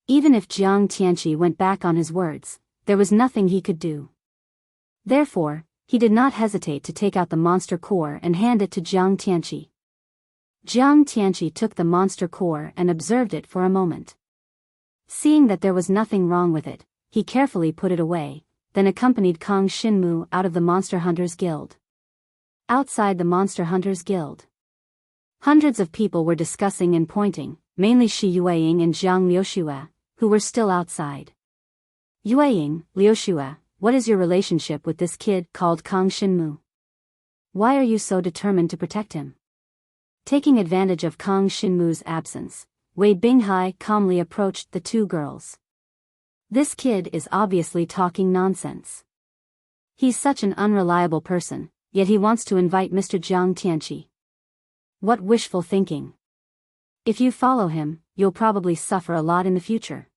Even if Jiang Tianqi went back on his words, there was nothing he could do. Therefore, he did not hesitate to take out the monster core and hand it to Jiang Tianqi. Jiang Tianqi took the monster core and observed it for a moment. Seeing that there was nothing wrong with it, he carefully put it away, then accompanied Kang Shinmu out of the Monster Hunters Guild. Outside the Monster Hunters Guild, hundreds of people were discussing and pointing, mainly Shi Yueying and Zhang Liuxue, who were still outside. Yueying, Liuxue, what is your relationship with this kid called Kang Shinmu? Why are you so determined to protect him? Taking advantage of Kang Shinmu's absence, Wei Binghai calmly approached the 2 girls. This kid is obviously talking nonsense. He's such an unreliable person, yet he wants to invite Mr. Jiang Tianqi. What wishful thinking. If you follow him, you'll probably suffer a lot in the future.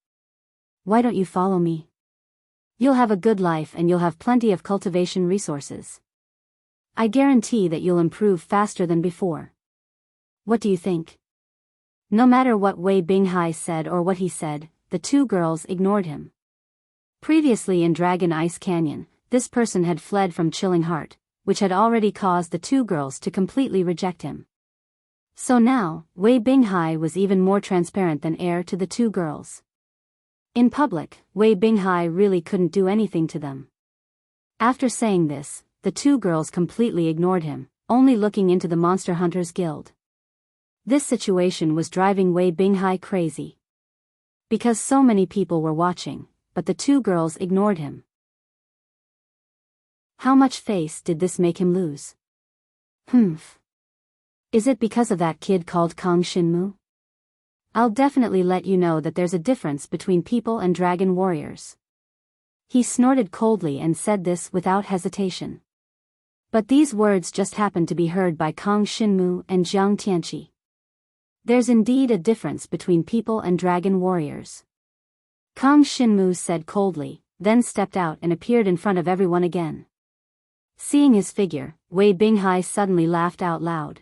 Why don't you follow me? You'll have a good life and you'll have plenty of cultivation resources. I guarantee that you'll improve faster than before. What do you think? No matter what Wei Binghai said or what he said, the 2 girls ignored him. Previously in Dragon Ice Canyon, this person had fled from Chilling Heart, which had already caused the 2 girls to completely reject him. So now, Wei Binghai was even more transparent than air to the 2 girls. In public, Wei Binghai really couldn't do anything to them. After saying this, the 2 girls completely ignored him, only looking into the Monster Hunters Guild. This situation was driving Wei Binghai crazy. Because so many people were watching, but the 2 girls ignored him. How much face did this make him lose? Is it because of that kid called Kang Shinmu? I'll definitely let you know that there's a difference between people and dragon warriors. He snorted coldly and said this without hesitation. But these words just happened to be heard by Kang Shinmu and Jiang Tianqi. There's indeed a difference between people and dragon warriors. Kang Shinmu said coldly, then stepped out and appeared in front of everyone again. Seeing his figure, Wei Binghai suddenly laughed out loud.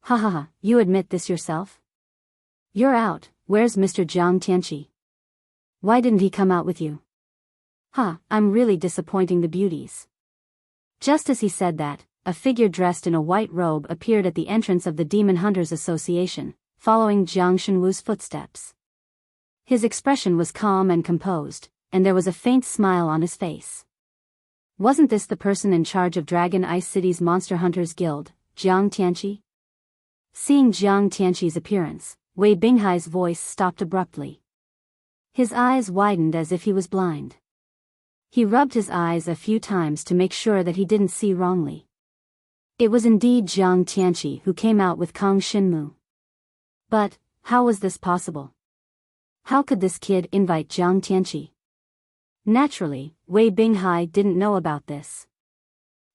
Ha ha ha, you admit this yourself? You're out. Where's Mr. Jiang Tianqi? Why didn't he come out with you? I'm really disappointing the beauties. Just as he said that, a figure dressed in a white robe appeared at the entrance of the Demon Hunters Association, following Jiang Shenwu's footsteps. His expression was calm and composed, and there was a faint smile on his face. Wasn't this the person in charge of Dragon Ice City's Monster Hunters Guild, Jiang Tianqi? Seeing Jiang Tianqi's appearance, Wei Binghai's voice stopped abruptly. His eyes widened as if he was blind. He rubbed his eyes a few times to make sure that he didn't see wrongly. It was indeed Jiang Tianqi who came out with Kang Shinmu. But, how was this possible? How could this kid invite Jiang Tianqi? Naturally, Wei Binghai didn't know about this.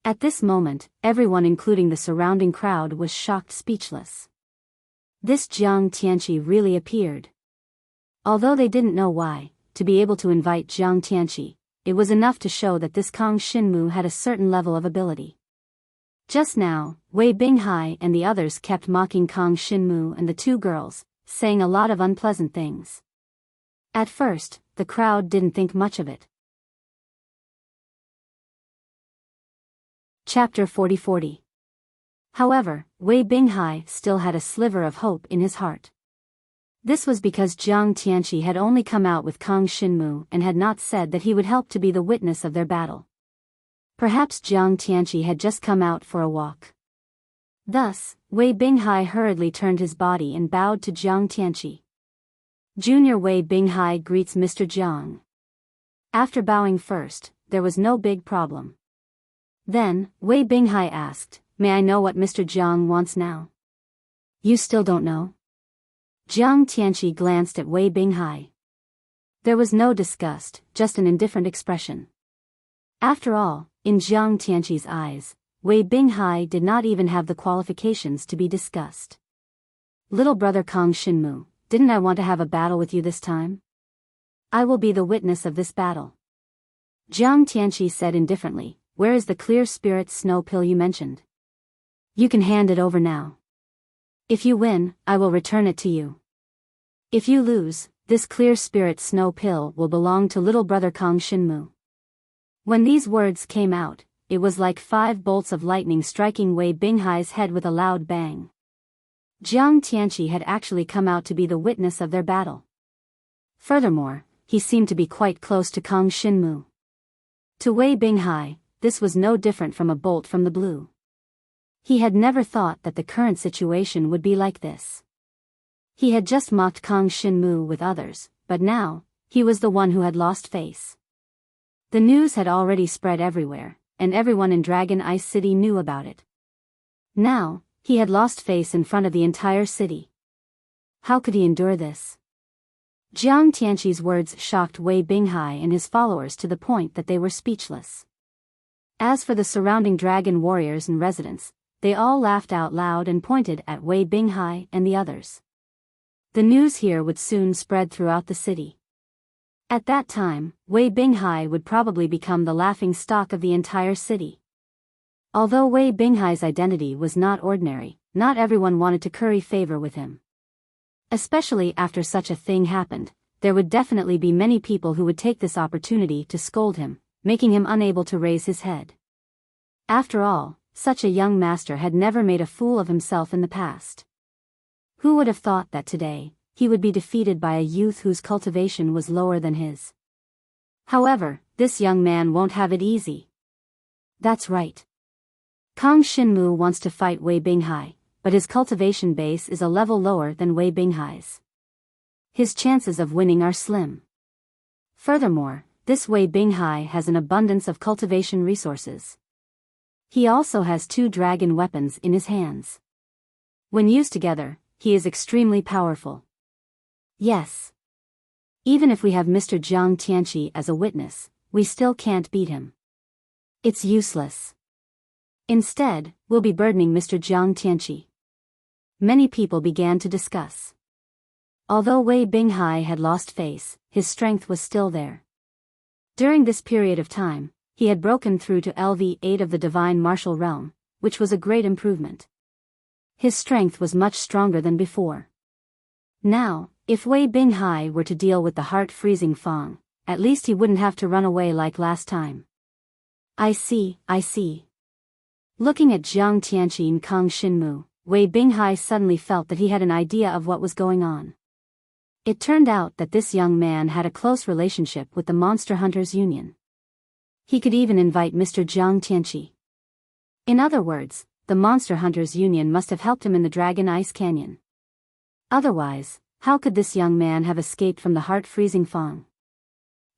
At this moment, everyone including the surrounding crowd was shocked speechless. This Jiang Tianqi really appeared. Although they didn't know why, to be able to invite Jiang Tianqi, it was enough to show that this Kang Shinmu had a certain level of ability. Just now, Wei Binghai and the others kept mocking Kang Shinmu and the two girls, saying a lot of unpleasant things. At first, the crowd didn't think much of it. Chapter 40. However, Wei Binghai still had a sliver of hope in his heart. This was because Jiang Tianqi had only come out with Kang Shinmu and had not said that he would help to be the witness of their battle. Perhaps Jiang Tianqi had just come out for a walk. Thus, Wei Binghai hurriedly turned his body and bowed to Jiang Tianqi. Junior Wei Binghai greets Mr. Jiang. After bowing first, there was no big problem. Then, Wei Binghai asked, "May I know what Mr. Jiang wants now?" "You still don't know?" Jiang Tianqi glanced at Wei Binghai. There was no disgust, just an indifferent expression. After all, in Jiang Tianqi's eyes, Wei Binghai did not even have the qualifications to be discussed. "Little brother Kang Shinmu, didn't I want to have a battle with you this time? I will be the witness of this battle." Jiang Tianqi said indifferently, "Where is the clear spirit snow pill you mentioned? You can hand it over now. If you win, I will return it to you. If you lose, this clear spirit snow pill will belong to little brother Kang Shinmu." When these words came out, it was like 5 bolts of lightning striking Wei Binghai's head with a loud bang. Jiang Tianqi had actually come out to be the witness of their battle. Furthermore, he seemed to be quite close to Kang Shinmu. To Wei Binghai, this was no different from a bolt from the blue. He had never thought that the current situation would be like this. He had just mocked Kang Shinmu with others, but now, he was the one who had lost face. The news had already spread everywhere, and everyone in Dragon Ice City knew about it. Now, he had lost face in front of the entire city. How could he endure this? Jiang Tianqi's words shocked Wei Binghai and his followers to the point that they were speechless. As for the surrounding dragon warriors and residents, they all laughed out loud and pointed at Wei Binghai and the others. The news here would soon spread throughout the city. At that time, Wei Binghai would probably become the laughing stock of the entire city. Although Wei Binghai's identity was not ordinary, not everyone wanted to curry favor with him. Especially after such a thing happened, there would definitely be many people who would take this opportunity to scold him, making him unable to raise his head. After all, such a young master had never made a fool of himself in the past. Who would have thought that today, he would be defeated by a youth whose cultivation was lower than his? However, this young man won't have it easy. That's right. Kang Shinmu wants to fight Wei Binghai, but his cultivation base is a level lower than Wei Binghai's. His chances of winning are slim. Furthermore, this Wei Binghai has an abundance of cultivation resources. He also has 2 dragon weapons in his hands. When used together, he is extremely powerful. Yes. Even if we have Mr. Jiang Tianqi as a witness, we still can't beat him. It's useless. Instead, we'll be burdening Mr. Jiang Tianqi. Many people began to discuss. Although Wei Binghai had lost face, his strength was still there. During this period of time, he had broken through to LV8 of the Divine Martial Realm, which was a great improvement. His strength was much stronger than before. Now, if Wei Binghai were to deal with the heart-freezing Fang, at least he wouldn't have to run away like last time. I see. Looking at Jiang Tianqi and Kang Xinmu, Wei Binghai suddenly felt that he had an idea of what was going on. It turned out that this young man had a close relationship with the Monster Hunters Union. He could even invite Mr. Jiang Tianqi. In other words, the Monster Hunters Union must have helped him in the Dragon Ice Canyon. Otherwise, how could this young man have escaped from the heart-freezing Fang?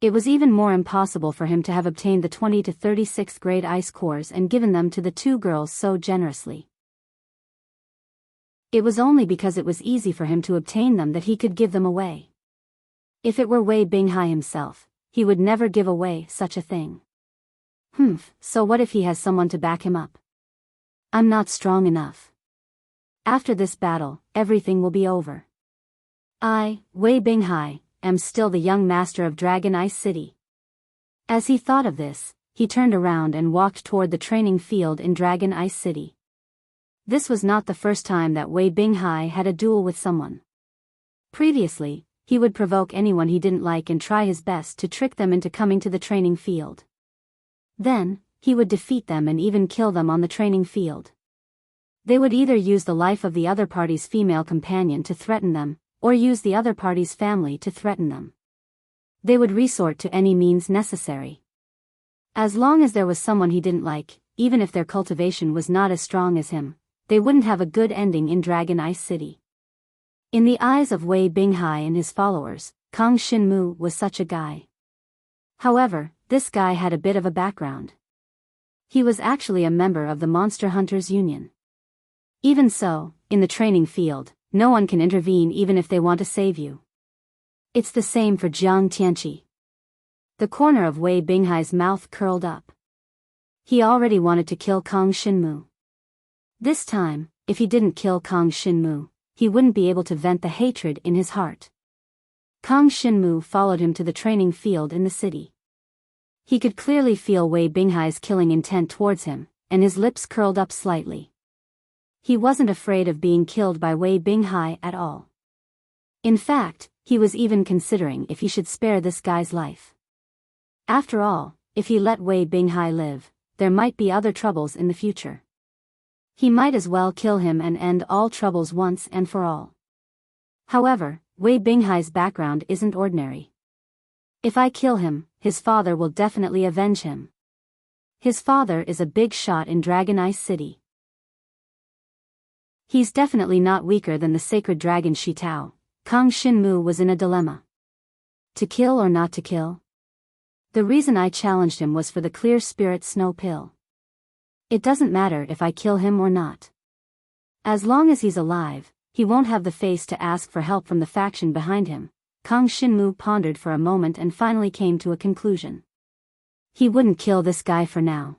It was even more impossible for him to have obtained the 20 to 36th grade ice cores and given them to the two girls so generously. It was only because it was easy for him to obtain them that he could give them away. If it were Wei Binghai himself, he would never give away such a thing. So what if he has someone to back him up? I'm not strong enough. After this battle, everything will be over. I, Wei Binghai, am still the young master of Dragon Ice City. As he thought of this, he turned around and walked toward the training field in Dragon Ice City. This was not the first time that Wei Binghai had a duel with someone. Previously, he would provoke anyone he didn't like and try his best to trick them into coming to the training field. Then, he would defeat them and even kill them on the training field. They would either use the life of the other party's female companion to threaten them, or use the other party's family to threaten them. They would resort to any means necessary. As long as there was someone he didn't like, even if their cultivation was not as strong as him, they wouldn't have a good ending in Dragon Ice City. In the eyes of Wei Binghai and his followers, Kang Xinmu was such a guy. However, this guy had a bit of a background. He was actually a member of the Monster Hunters Union. Even so, in the training field, no one can intervene even if they want to save you. It's the same for Jiang Tianqi. The corner of Wei Binghai's mouth curled up. He already wanted to kill Kang Xinmu. This time, if he didn't kill Kang Xinmu, he wouldn't be able to vent the hatred in his heart. Kang Xinmu followed him to the training field in the city. He could clearly feel Wei Binghai's killing intent towards him, and his lips curled up slightly. He wasn't afraid of being killed by Wei Binghai at all. In fact, he was even considering if he should spare this guy's life. After all, if he let Wei Binghai live, there might be other troubles in the future. He might as well kill him and end all troubles once and for all. However, Wei Binghai's background isn't ordinary. If I kill him, his father will definitely avenge him. His father is a big shot in Dragon Ice City. He's definitely not weaker than the sacred dragon Shitao. Kang Xinmu was in a dilemma. To kill or not to kill? The reason I challenged him was for the clear spirit snow pill. It doesn't matter if I kill him or not. As long as he's alive, he won't have the face to ask for help from the faction behind him. Kang Xinmu pondered for a moment and finally came to a conclusion. He wouldn't kill this guy for now.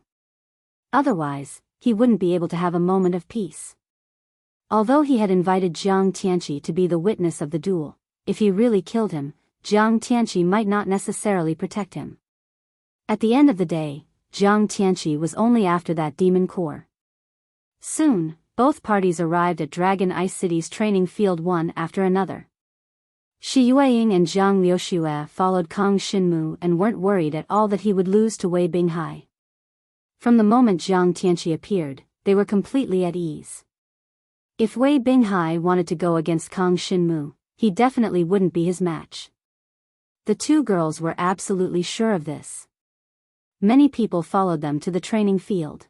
Otherwise, he wouldn't be able to have a moment of peace. Although he had invited Jiang Tianqi to be the witness of the duel, if he really killed him, Jiang Tianqi might not necessarily protect him. At the end of the day, Jiang Tianqi was only after that demon core. Soon, both parties arrived at Dragon Ice City's training field one after another. Shi Yueying and Zhang Liuxue followed Kang Xinmu and weren't worried at all that he would lose to Wei Binghai. From the moment Jiang Tianqi appeared, they were completely at ease. If Wei Binghai wanted to go against Kang Xinmu, he definitely wouldn't be his match. The two girls were absolutely sure of this. Many people followed them to the training field.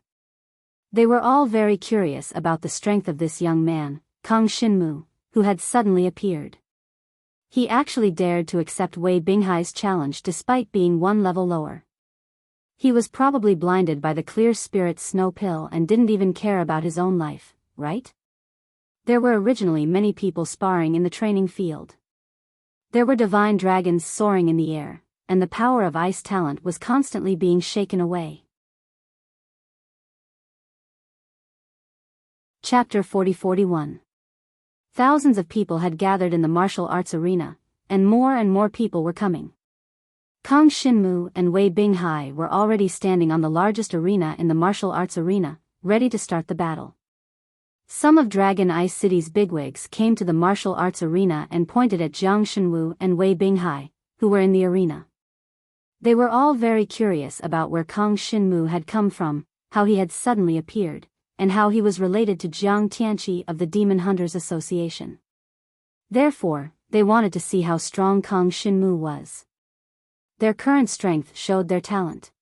They were all very curious about the strength of this young man, Kang Xinmu, who had suddenly appeared. He actually dared to accept Wei Binghai's challenge despite being one level lower. He was probably blinded by the clear spirit snow pill and didn't even care about his own life, right? There were originally many people sparring in the training field. There were divine dragons soaring in the air, and the power of ice talent was constantly being shaken away. Chapter 40-41. Thousands of people had gathered in the martial arts arena, and more people were coming. Kang Xinmu and Wei Binghai were already standing on the largest arena in the martial arts arena, ready to start the battle. Some of Dragon Ice City's bigwigs came to the martial arts arena and pointed at Jiang Xinwu and Wei Binghai, who were in the arena. They were all very curious about where Kang Xinmu had come from, how he had suddenly appeared, and how he was related to Jiang Tianqi of the Demon Hunters Association. Therefore, they wanted to see how strong Kang Shinmu was. Their current strength showed their talent.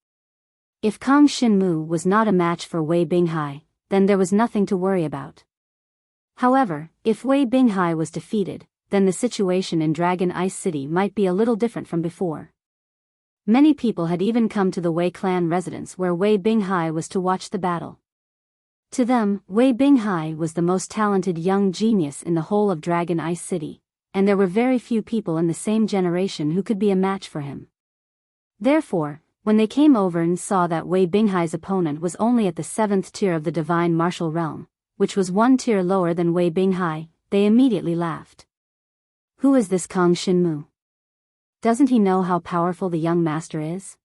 If Kang Shinmu was not a match for Wei Binghai, then there was nothing to worry about. However, if Wei Binghai was defeated, then the situation in Dragon Ice City might be a little different from before. Many people had even come to the Wei clan residence where Wei Binghai was to watch the battle. To them, Wei Binghai was the most talented young genius in the whole of Dragon Ice City, and there were very few people in the same generation who could be a match for him. Therefore, when they came over and saw that Wei Binghai's opponent was only at the 7th tier of the divine martial realm, which was one tier lower than Wei Binghai, they immediately laughed. Who is this Kang Shinmu? Doesn't he know how powerful the young master is?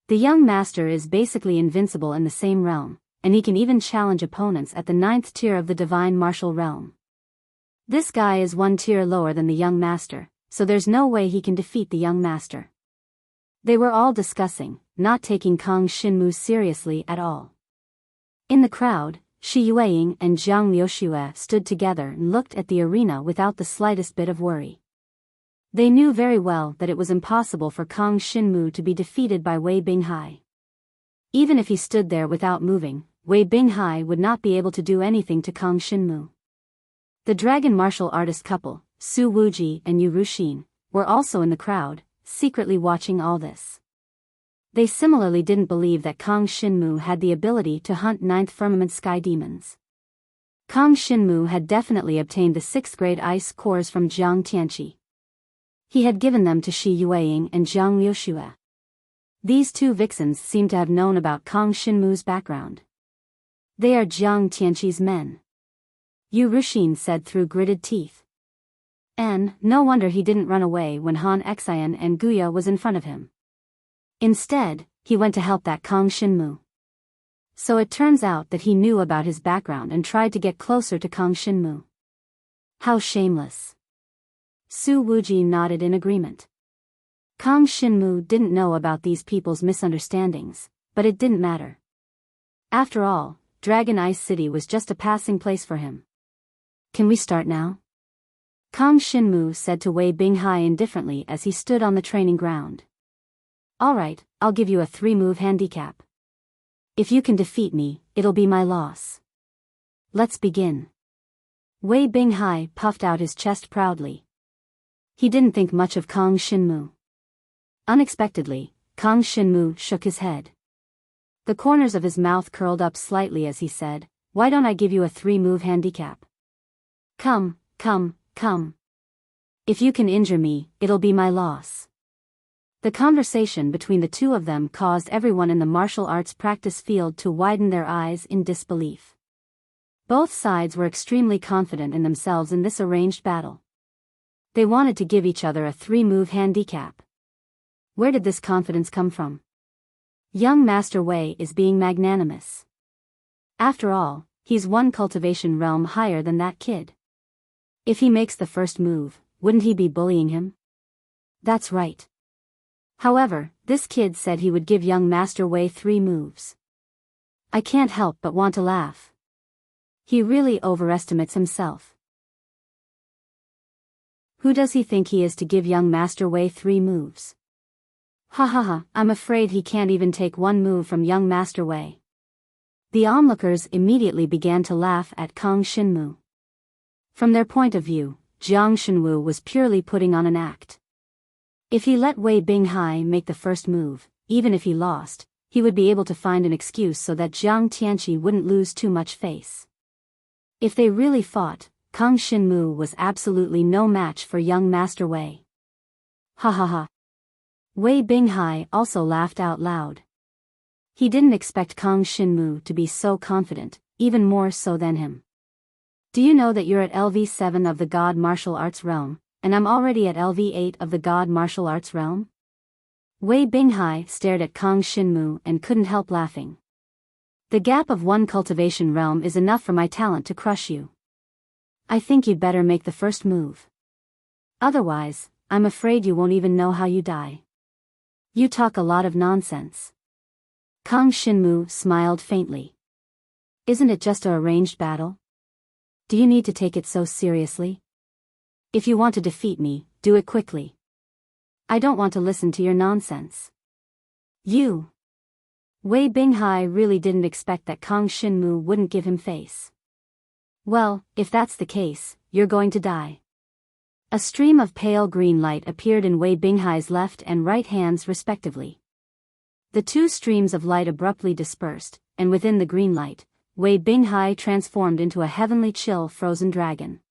The young master is basically invincible in the same realm, and he can even challenge opponents at the 9th tier of the divine martial realm. This guy is one tier lower than the young master, so there's no way he can defeat the young master. They were all discussing, not taking Kang Shinmu seriously at all. In the crowd, Shi Yueying and Zhang Liuxue stood together and looked at the arena without the slightest bit of worry. They knew very well that it was impossible for Kang Shinmu to be defeated by Wei Binghai. Even if he stood there without moving, Wei Binghai would not be able to do anything to Kang Shinmu. The dragon martial artist couple, Su Wuji and Yu Ruxin, were also in the crowd, secretly watching all this. They similarly didn't believe that Kang Shinmu had the ability to hunt 9th firmament sky demons. Kang Shinmu had definitely obtained the 6th grade ice cores from Jiang Tianqi. He had given them to Shi Yueying and Zhang Liuxue. These two vixens seemed to have known about Kang Shinmu's background. They are Jiang Tianqi's men. Yu Ruxin said through gritted teeth. And no wonder he didn't run away when Han Xian and Guya was in front of him. Instead, he went to help that Kang Shinmu. So it turns out that he knew about his background and tried to get closer to Kang Shinmu. How shameless. Su Wuji nodded in agreement. Kang Shinmu didn't know about these people's misunderstandings, but it didn't matter. After all, Dragon Ice City was just a passing place for him. Can we start now? Kang Shinmu said to Wei Binghai indifferently as he stood on the training ground. Alright, I'll give you a 3-move handicap. If you can defeat me, it'll be my loss. Let's begin. Wei Binghai puffed out his chest proudly. He didn't think much of Kang Shinmu. Unexpectedly, Kang Shinmu shook his head. The corners of his mouth curled up slightly as he said, "Why don't I give you a 3-move handicap? Come. If you can injure me, it'll be my loss." The conversation between the two of them caused everyone in the martial arts practice field to widen their eyes in disbelief. Both sides were extremely confident in themselves in this arranged battle. They wanted to give each other a 3-move handicap. Where did this confidence come from? Young Master Wei is being magnanimous. After all, he's one cultivation realm higher than that kid. If he makes the first move, wouldn't he be bullying him? That's right. However, this kid said he would give young Master Wei 3 moves. I can't help but want to laugh. He really overestimates himself. Who does he think he is to give young Master Wei 3 moves? I'm afraid he can't even take 1 move from young Master Wei. The onlookers immediately began to laugh at Kang Shinmu. From their point of view, Jiang Shinwu was purely putting on an act. If he let Wei Binghai make the first move, even if he lost, he would be able to find an excuse so that Jiang Tianqi wouldn't lose too much face. If they really fought, Kang Shinmu was absolutely no match for young Master Wei. Wei Binghai also laughed out loud. He didn't expect Kang Shinmu to be so confident, even more so than him. Do you know that you're at LV7 of the God Martial Arts Realm, and I'm already at LV8 of the God Martial Arts Realm? Wei Binghai stared at Kang Shinmu and couldn't help laughing. The gap of 1 cultivation realm is enough for my talent to crush you. I think you'd better make the first move. Otherwise, I'm afraid you won't even know how you die. You talk a lot of nonsense. Kang Shinmu smiled faintly. Isn't it just a arranged battle? Do you need to take it so seriously? If you want to defeat me, do it quickly. I don't want to listen to your nonsense. You. Wei Binghai really didn't expect that Kang Shinmu wouldn't give him face. Well, if that's the case, you're going to die. A stream of pale green light appeared in Wei Binghai's left and right hands respectively. The two streams of light abruptly dispersed, and within the green light, Wei Binghai transformed into a heavenly chill frozen dragon.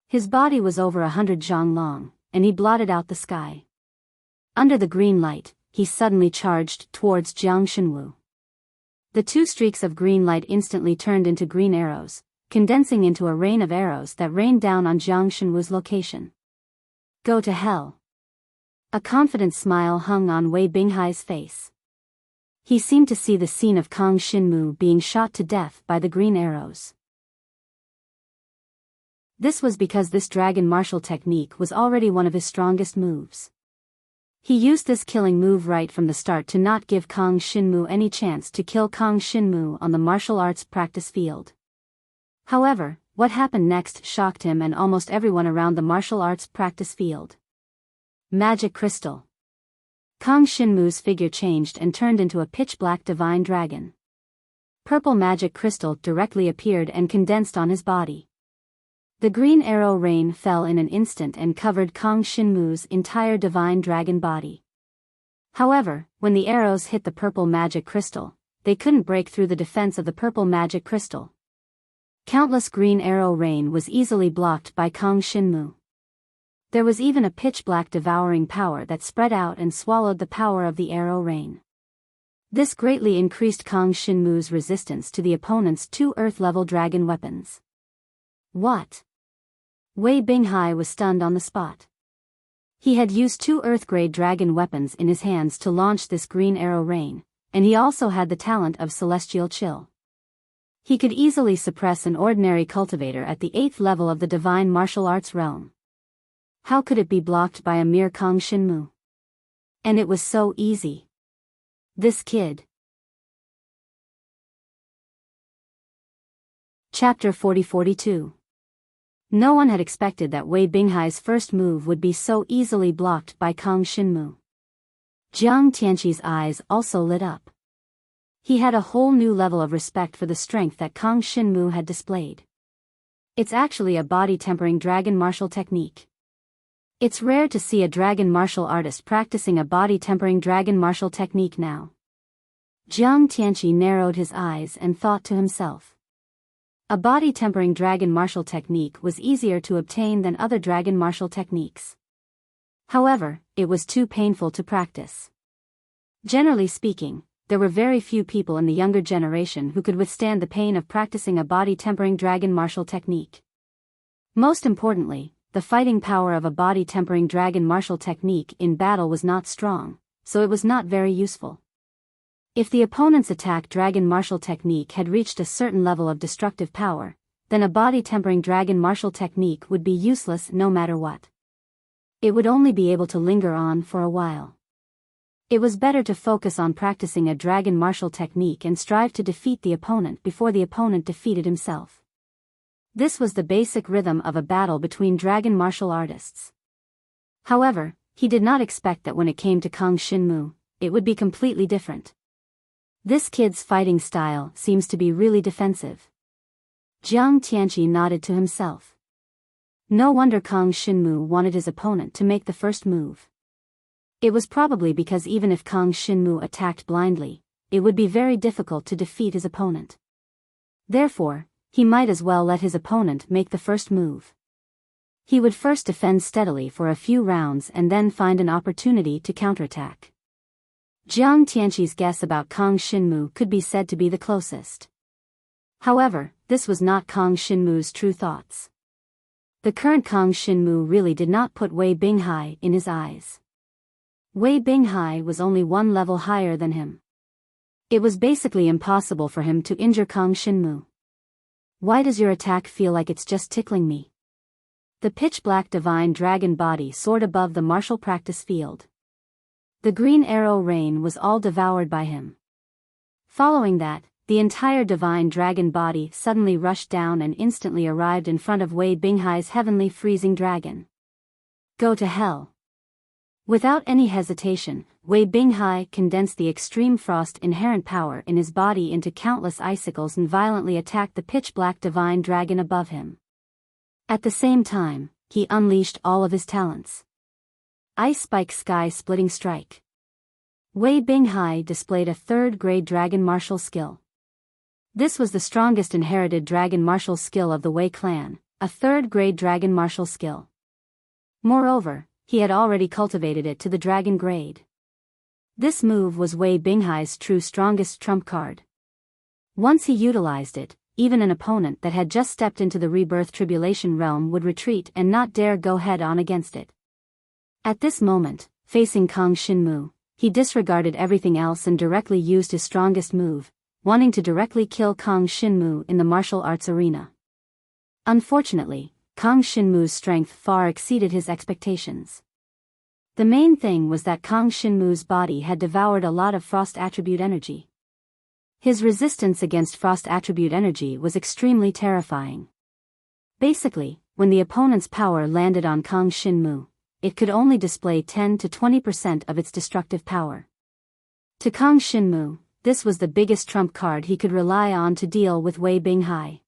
His body was over 100 zhang long, and he blotted out the sky. Under the green light, he suddenly charged towards Jiang Shenwu. The two streaks of green light instantly turned into green arrows, condensing into a rain of arrows that rained down on Jiang Shenwu's location. Go to hell. A confident smile hung on Wei Binghai's face. He seemed to see the scene of Kang Shinmu being shot to death by the green arrows. This was because this dragon martial technique was already one of his strongest moves. He used this killing move right from the start to not give Kang Shinmu any chance to kill Kang Shinmu on the martial arts practice field. However, what happened next shocked him and almost everyone around the martial arts practice field. Magic crystal. Kang Shinmu's figure changed and turned into a pitch-black divine dragon. Purple magic crystal directly appeared and condensed on his body. The green arrow rain fell in an instant and covered Kang Shinmu's entire divine dragon body. However, when the arrows hit the purple magic crystal, they couldn't break through the defense of the purple magic crystal. Countless green arrow rain was easily blocked by Kang Shinmu. There was even a pitch-black devouring power that spread out and swallowed the power of the arrow rain. This greatly increased Kang Shinmu's resistance to the opponent's two earth-level dragon weapons. What? Wei Binghai was stunned on the spot. He had used two earth-grade dragon weapons in his hands to launch this green arrow rain, and he also had the talent of celestial chill. He could easily suppress an ordinary cultivator at the 8th level of the divine martial arts realm. How could it be blocked by a mere Kang Shinmu? And it was so easy. This kid. Chapter 40-42. No one had expected that Wei Binghai's first move would be so easily blocked by Kang Shinmu. Jiang Tianqi's eyes also lit up. He had a whole new level of respect for the strength that Kang Shinmu had displayed. It's actually a body-tempering dragon martial technique. It's rare to see a dragon martial artist practicing a body-tempering dragon martial technique now. Jiang Tianqi narrowed his eyes and thought to himself. A body-tempering dragon martial technique was easier to obtain than other dragon martial techniques. However, it was too painful to practice. Generally speaking, there were very few people in the younger generation who could withstand the pain of practicing a body-tempering dragon martial technique. Most importantly, the fighting power of a body-tempering dragon martial technique in battle was not strong, so it was not very useful. If the opponent's attack dragon martial technique had reached a certain level of destructive power, then a body-tempering dragon martial technique would be useless no matter what. It would only be able to linger on for a while. It was better to focus on practicing a dragon martial technique and strive to defeat the opponent before the opponent defeated himself. This was the basic rhythm of a battle between dragon martial artists. However, he did not expect that when it came to Kang Shinmu, it would be completely different. This kid's fighting style seems to be really defensive. Jiang Tianqi nodded to himself. No wonder Kang Shinmu wanted his opponent to make the first move. It was probably because even if Kang Shinmu attacked blindly, it would be very difficult to defeat his opponent. Therefore, he might as well let his opponent make the first move. He would first defend steadily for a few rounds and then find an opportunity to counterattack. Jiang Tianqi's guess about Kang Shinmu could be said to be the closest. However, this was not Kang Shinmu's true thoughts. The current Kang Shinmu really did not put Wei Binghai in his eyes. Wei Binghai was only one level higher than him. It was basically impossible for him to injure Kang Shinmu. Why does your attack feel like it's just tickling me? The pitch-black divine dragon body soared above the martial practice field. The green arrow rain was all devoured by him. Following that, the entire divine dragon body suddenly rushed down and instantly arrived in front of Wei Binghai's heavenly freezing dragon. Go to hell. Without any hesitation, Wei Binghai condensed the extreme frost inherent power in his body into countless icicles and violently attacked the pitch-black divine dragon above him. At the same time, he unleashed all of his talents. Ice Spike Sky Splitting Strike. Wei Binghai displayed a third-grade dragon martial skill. This was the strongest inherited dragon martial skill of the Wei clan, a third-grade dragon martial skill. Moreover, he had already cultivated it to the dragon grade. This move was Wei Binghai's true strongest trump card. Once he utilized it, even an opponent that had just stepped into the rebirth tribulation realm would retreat and not dare go head-on against it. At this moment, facing Kang Shinmu, he disregarded everything else and directly used his strongest move, wanting to directly kill Kang Shinmu in the martial arts arena. Unfortunately, Kang Shinmu's strength far exceeded his expectations. The main thing was that Kang Shinmu's body had devoured a lot of frost attribute energy. His resistance against frost attribute energy was extremely terrifying. Basically, when the opponent's power landed on Kang Shinmu, it could only display 10 to 20% of its destructive power. To Kang Shinmu, this was the biggest trump card he could rely on to deal with Wei Binghai.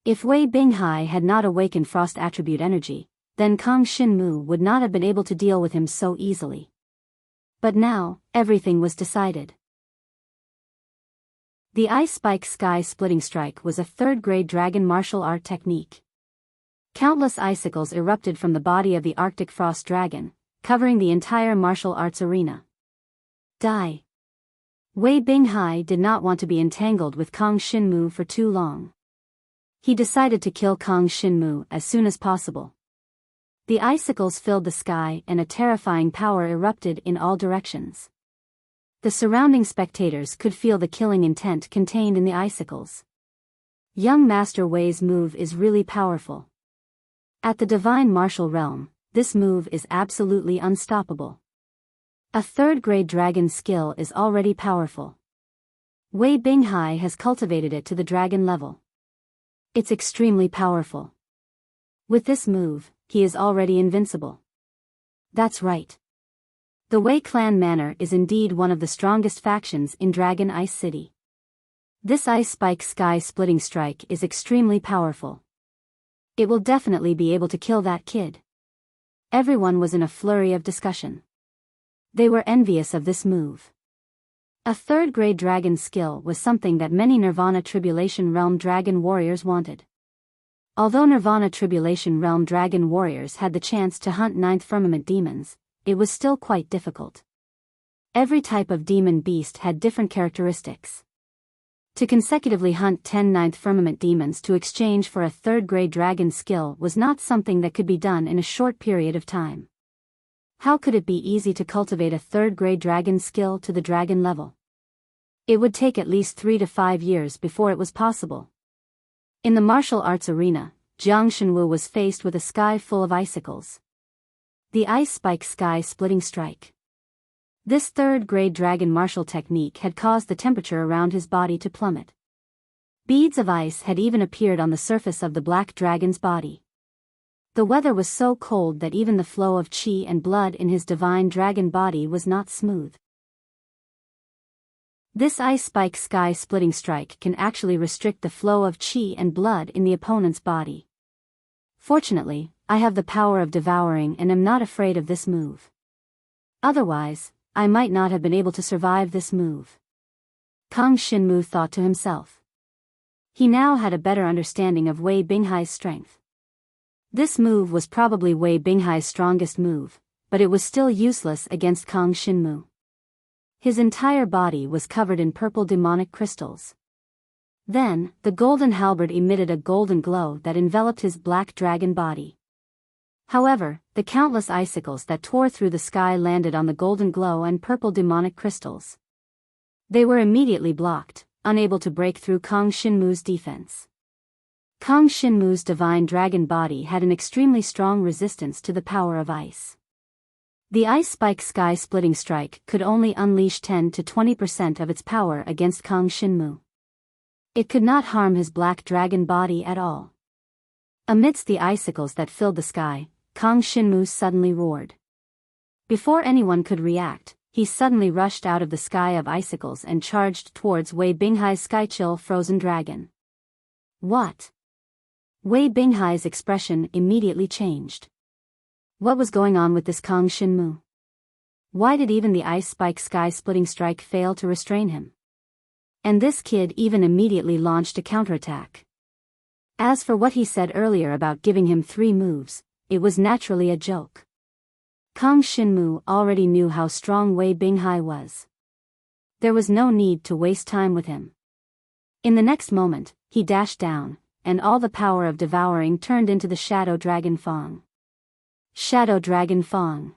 If Wei Binghai had not awakened frost attribute energy, then Kang Shinmu would not have been able to deal with him so easily. But now, everything was decided. The Ice Spike Sky Splitting Strike was a third-grade dragon martial art technique. Countless icicles erupted from the body of the Arctic Frost Dragon, covering the entire martial arts arena. Die. Wei Binghai did not want to be entangled with Kang Shinmu for too long. He decided to kill Kang Shinmu as soon as possible. The icicles filled the sky and a terrifying power erupted in all directions. The surrounding spectators could feel the killing intent contained in the icicles. Young Master Wei's move is really powerful. At the Divine Martial Realm, this move is absolutely unstoppable. A third-grade dragon skill is already powerful. Wei Binghai has cultivated it to the dragon level. It's extremely powerful. With this move, he is already invincible. That's right. The Wei clan manor is indeed one of the strongest factions in Dragon Ice City. This Ice Spike Sky Splitting Strike is extremely powerful. It will definitely be able to kill that kid. Everyone was in a flurry of discussion. They were envious of this move. A third-grade dragon skill was something that many Nirvana Tribulation Realm Dragon Warriors wanted. Although Nirvana Tribulation Realm Dragon Warriors had the chance to hunt Ninth Firmament demons, it was still quite difficult. Every type of demon beast had different characteristics. To consecutively hunt 10 Ninth Firmament demons to exchange for a third-grade dragon skill was not something that could be done in a short period of time. How could it be easy to cultivate a third-grade dragon skill to the dragon level? It would take at least 3 to 5 years before it was possible. In the martial arts arena, Jiang Shenwu was faced with a sky full of icicles. The Ice Spike Sky Splitting Strike. This third-grade dragon martial technique had caused the temperature around his body to plummet. Beads of ice had even appeared on the surface of the black dragon's body. The weather was so cold that even the flow of qi and blood in his divine dragon body was not smooth. This Ice Spike Sky Splitting Strike can actually restrict the flow of qi and blood in the opponent's body. Fortunately, I have the power of devouring and am not afraid of this move. Otherwise, I might not have been able to survive this move. Kang Shinmu thought to himself. He now had a better understanding of Wei Binghai's strength. This move was probably Wei Binghai's strongest move, but it was still useless against Kang Shinmu. His entire body was covered in purple demonic crystals. Then, the golden halberd emitted a golden glow that enveloped his black dragon body. However, the countless icicles that tore through the sky landed on the golden glow and purple demonic crystals. They were immediately blocked, unable to break through Kang Shinmu's defense. Kang Shinmu's divine dragon body had an extremely strong resistance to the power of ice. The Ice Spike Sky-Splitting Strike could only unleash 10 to 20% of its power against Kang Shinmu. It could not harm his black dragon body at all. Amidst the icicles that filled the sky, Kang Shinmu suddenly roared. Before anyone could react, he suddenly rushed out of the sky of icicles and charged towards Wei Binghai's Sky-Chill Frozen Dragon. What? Wei Binghai's expression immediately changed. What was going on with this Kang Shinmu? Why did even the Ice Spike Sky-Splitting Strike fail to restrain him? And this kid even immediately launched a counterattack. As for what he said earlier about giving him 3 moves, it was naturally a joke. Kang Shinmu already knew how strong Wei Binghai was. There was no need to waste time with him. In the next moment, he dashed down, and all the power of devouring turned into the Shadow Dragon Fang. Shadow Dragon Fang.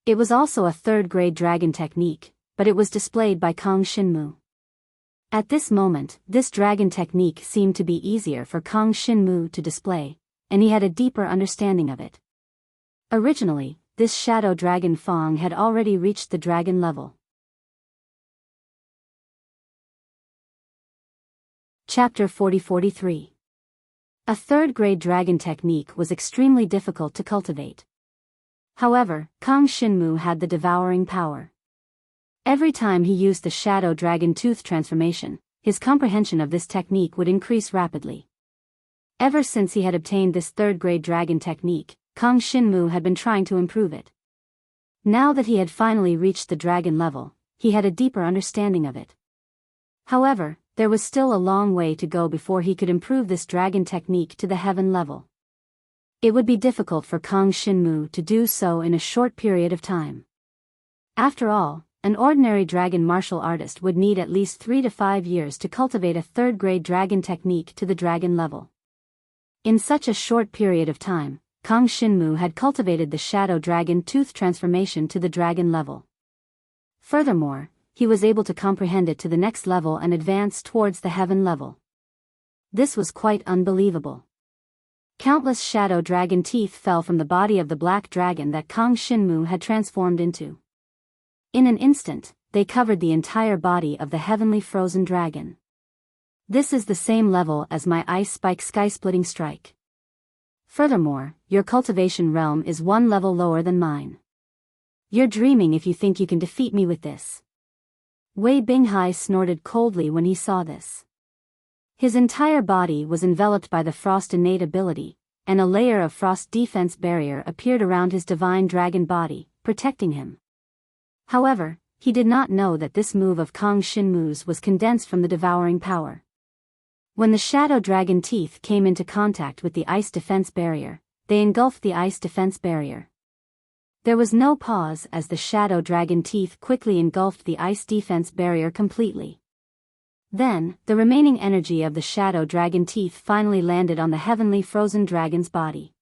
It was also a third-grade dragon technique, but it was displayed by Kang Shinmu. At this moment, this dragon technique seemed to be easier for Kang Shinmu to display, and he had a deeper understanding of it. Originally, this Shadow Dragon Fang had already reached the dragon level. Chapter 40-43. A third-grade dragon technique was extremely difficult to cultivate. However, Kang Shinmu had the devouring power. Every time he used the Shadow Dragon Tooth transformation, his comprehension of this technique would increase rapidly. Ever since he had obtained this third-grade dragon technique, Kang Shinmu had been trying to improve it. Now that he had finally reached the dragon level, he had a deeper understanding of it. However, there was still a long way to go before he could improve this dragon technique to the heaven level. It would be difficult for Kang Shinmu to do so in a short period of time. After all, an ordinary dragon martial artist would need at least 3 to 5 years to cultivate a third-grade dragon technique to the dragon level. In such a short period of time, Kang Shinmu had cultivated the Shadow Dragon Tooth transformation to the dragon level. Furthermore, he was able to comprehend it to the next level and advance towards the heaven level. This was quite unbelievable. Countless Shadow Dragon teeth fell from the body of the black dragon that Kang Shinmu had transformed into. In an instant, they covered the entire body of the heavenly frozen dragon. This is the same level as my Ice Spike Sky-Splitting Strike. Furthermore, your cultivation realm is 1 level lower than mine. You're dreaming if you think you can defeat me with this. Wei Binghai snorted coldly when he saw this. His entire body was enveloped by the Frost innate ability, and a layer of Frost defense barrier appeared around his divine dragon body, protecting him. However, he did not know that this move of Kang Shinmu's was condensed from the devouring power. When the Shadow Dragon teeth came into contact with the ice defense barrier, they engulfed the ice defense barrier. There was no pause as the Shadow Dragon teeth quickly engulfed the ice defense barrier completely. Then, the remaining energy of the Shadow Dragon teeth finally landed on the heavenly frozen dragon's body.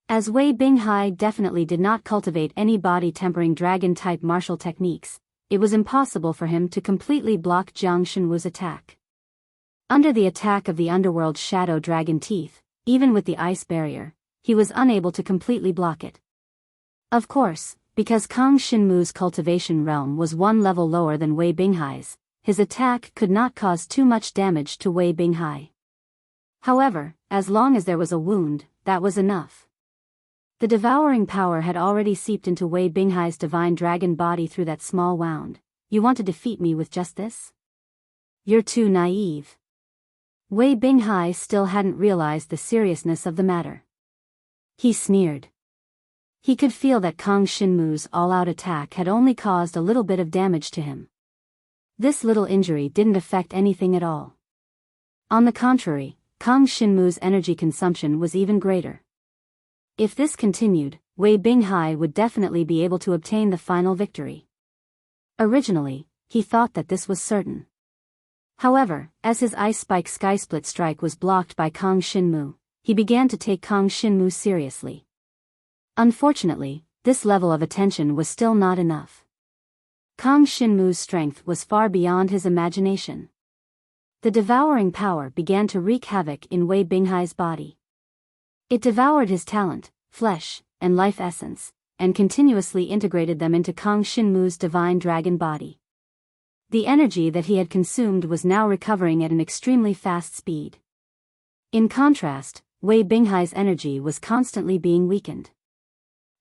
As Wei Binghai definitely did not cultivate any body-tempering dragon-type martial techniques, it was impossible for him to completely block Jiang Shenwu's attack. Under the attack of the underworld's Shadow Dragon teeth, even with the ice barrier, he was unable to completely block it. Of course, because Kang Shinmu's cultivation realm was 1 level lower than Wei Binghai's, his attack could not cause too much damage to Wei Binghai. However, as long as there was a wound, that was enough. The devouring power had already seeped into Wei Binghai's divine dragon body through that small wound. You want to defeat me with just this? You're too naive. Wei Binghai still hadn't realized the seriousness of the matter. He sneered. He could feel that Kang Shinmu's all-out attack had only caused a little bit of damage to him. This little injury didn't affect anything at all. On the contrary, Kang Shinmu's energy consumption was even greater. If this continued, Wei Binghai would definitely be able to obtain the final victory. Originally, he thought that this was certain. However, as his Ice Spike Sky-Split strike was blocked by Kang Shinmu, he began to take Kang Shinmu seriously. Unfortunately, this level of attention was still not enough. Kang Shinmu's strength was far beyond his imagination. The devouring power began to wreak havoc in Wei Binghai's body. It devoured his talent, flesh, and life essence, and continuously integrated them into Kang Shinmu's divine dragon body. The energy that he had consumed was now recovering at an extremely fast speed. In contrast, Wei Binghai's energy was constantly being weakened.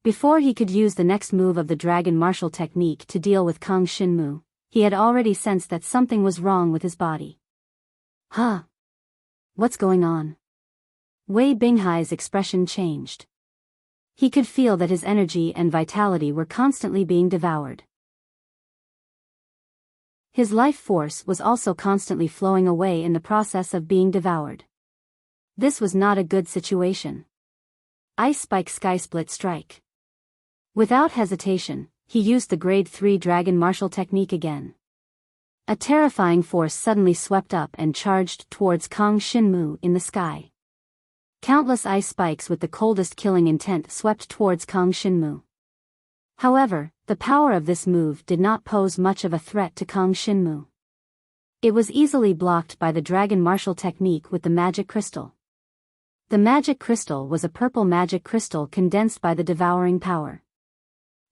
Before he could use the next move of the dragon martial technique to deal with Kang Shinmu, he had already sensed that something was wrong with his body. Huh? What's going on? Wei Binghai's expression changed. He could feel that his energy and vitality were constantly being devoured. His life force was also constantly flowing away in the process of being devoured. This was not a good situation. Ice Spike Sky Split Strike. Without hesitation, he used the grade 3 dragon martial technique again. A terrifying force suddenly swept up and charged towards Kang Shinmu in the sky. Countless ice spikes with the coldest killing intent swept towards Kang Shinmu. However, the power of this move did not pose much of a threat to Kang Shinmu. It was easily blocked by the dragon martial technique with the magic crystal. The magic crystal was a purple magic crystal condensed by the devouring power.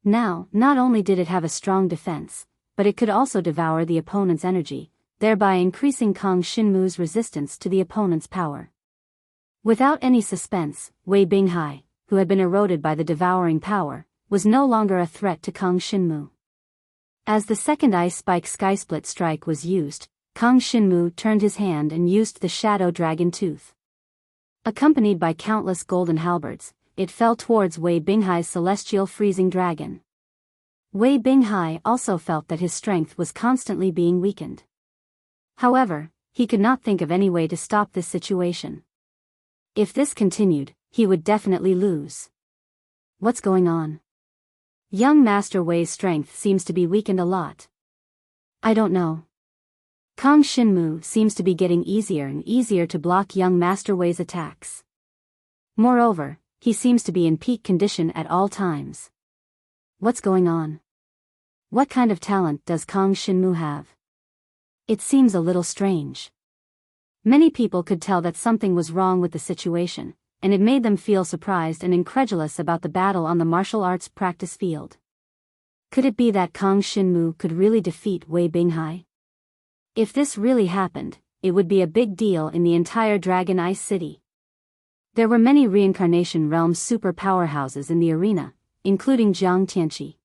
Now, not only did it have a strong defense, but it could also devour the opponent's energy, thereby increasing Kang Shinmu's resistance to the opponent's power. Without any suspense, Wei Binghai, who had been eroded by the devouring power, was no longer a threat to Kang Shinmu. As the second Ice Spike Sky Split Strike was used, Kang Shinmu turned his hand and used the Shadow Dragon Tooth. Accompanied by countless golden halberds, it fell towards Wei Binghai's celestial freezing dragon. Wei Binghai also felt that his strength was constantly being weakened. However, he could not think of any way to stop this situation. If this continued, he would definitely lose. What's going on? Young Master Wei's strength seems to be weakened a lot. I don't know. Kang Shinmu seems to be getting easier and easier to block young Master Wei's attacks. Moreover, he seems to be in peak condition at all times. What's going on? What kind of talent does Kang Shinmu have? It seems a little strange. Many people could tell that something was wrong with the situation, and it made them feel surprised and incredulous about the battle on the martial arts practice field. Could it be that Kang Shinmu could really defeat Wei Binghai? If this really happened, it would be a big deal in the entire Dragon Ice City. There were many reincarnation realm super powerhouses in the arena, including Jiang Tianqi.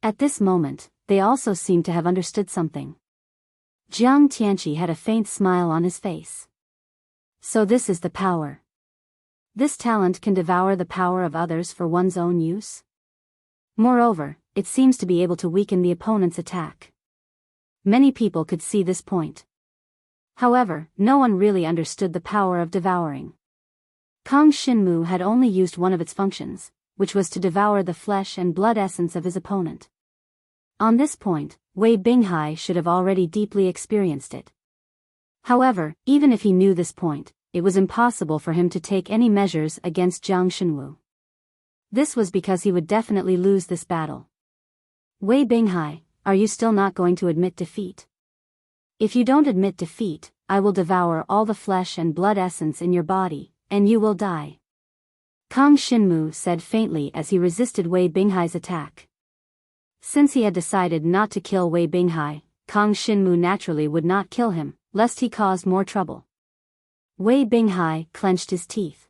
At this moment, they also seemed to have understood something. Jiang Tianqi had a faint smile on his face. So this is the power. This talent can devour the power of others for one's own use. Moreover, it seems to be able to weaken the opponent's attack. Many people could see this point. However, no one really understood the power of devouring. Kang Shinmu had only used one of its functions, which was to devour the flesh and blood essence of his opponent. On this point, Wei Binghai should have already deeply experienced it. However, even if he knew this point, it was impossible for him to take any measures against Jiang Shinwu. This was because he would definitely lose this battle. Wei Binghai, are you still not going to admit defeat? If you don't admit defeat, I will devour all the flesh and blood essence in your body, and you will die. Kang Shinmu said faintly as he resisted Wei Binghai's attack. Since he had decided not to kill Wei Binghai, Kang Shinmu naturally would not kill him, lest he caused more trouble. Wei Binghai clenched his teeth.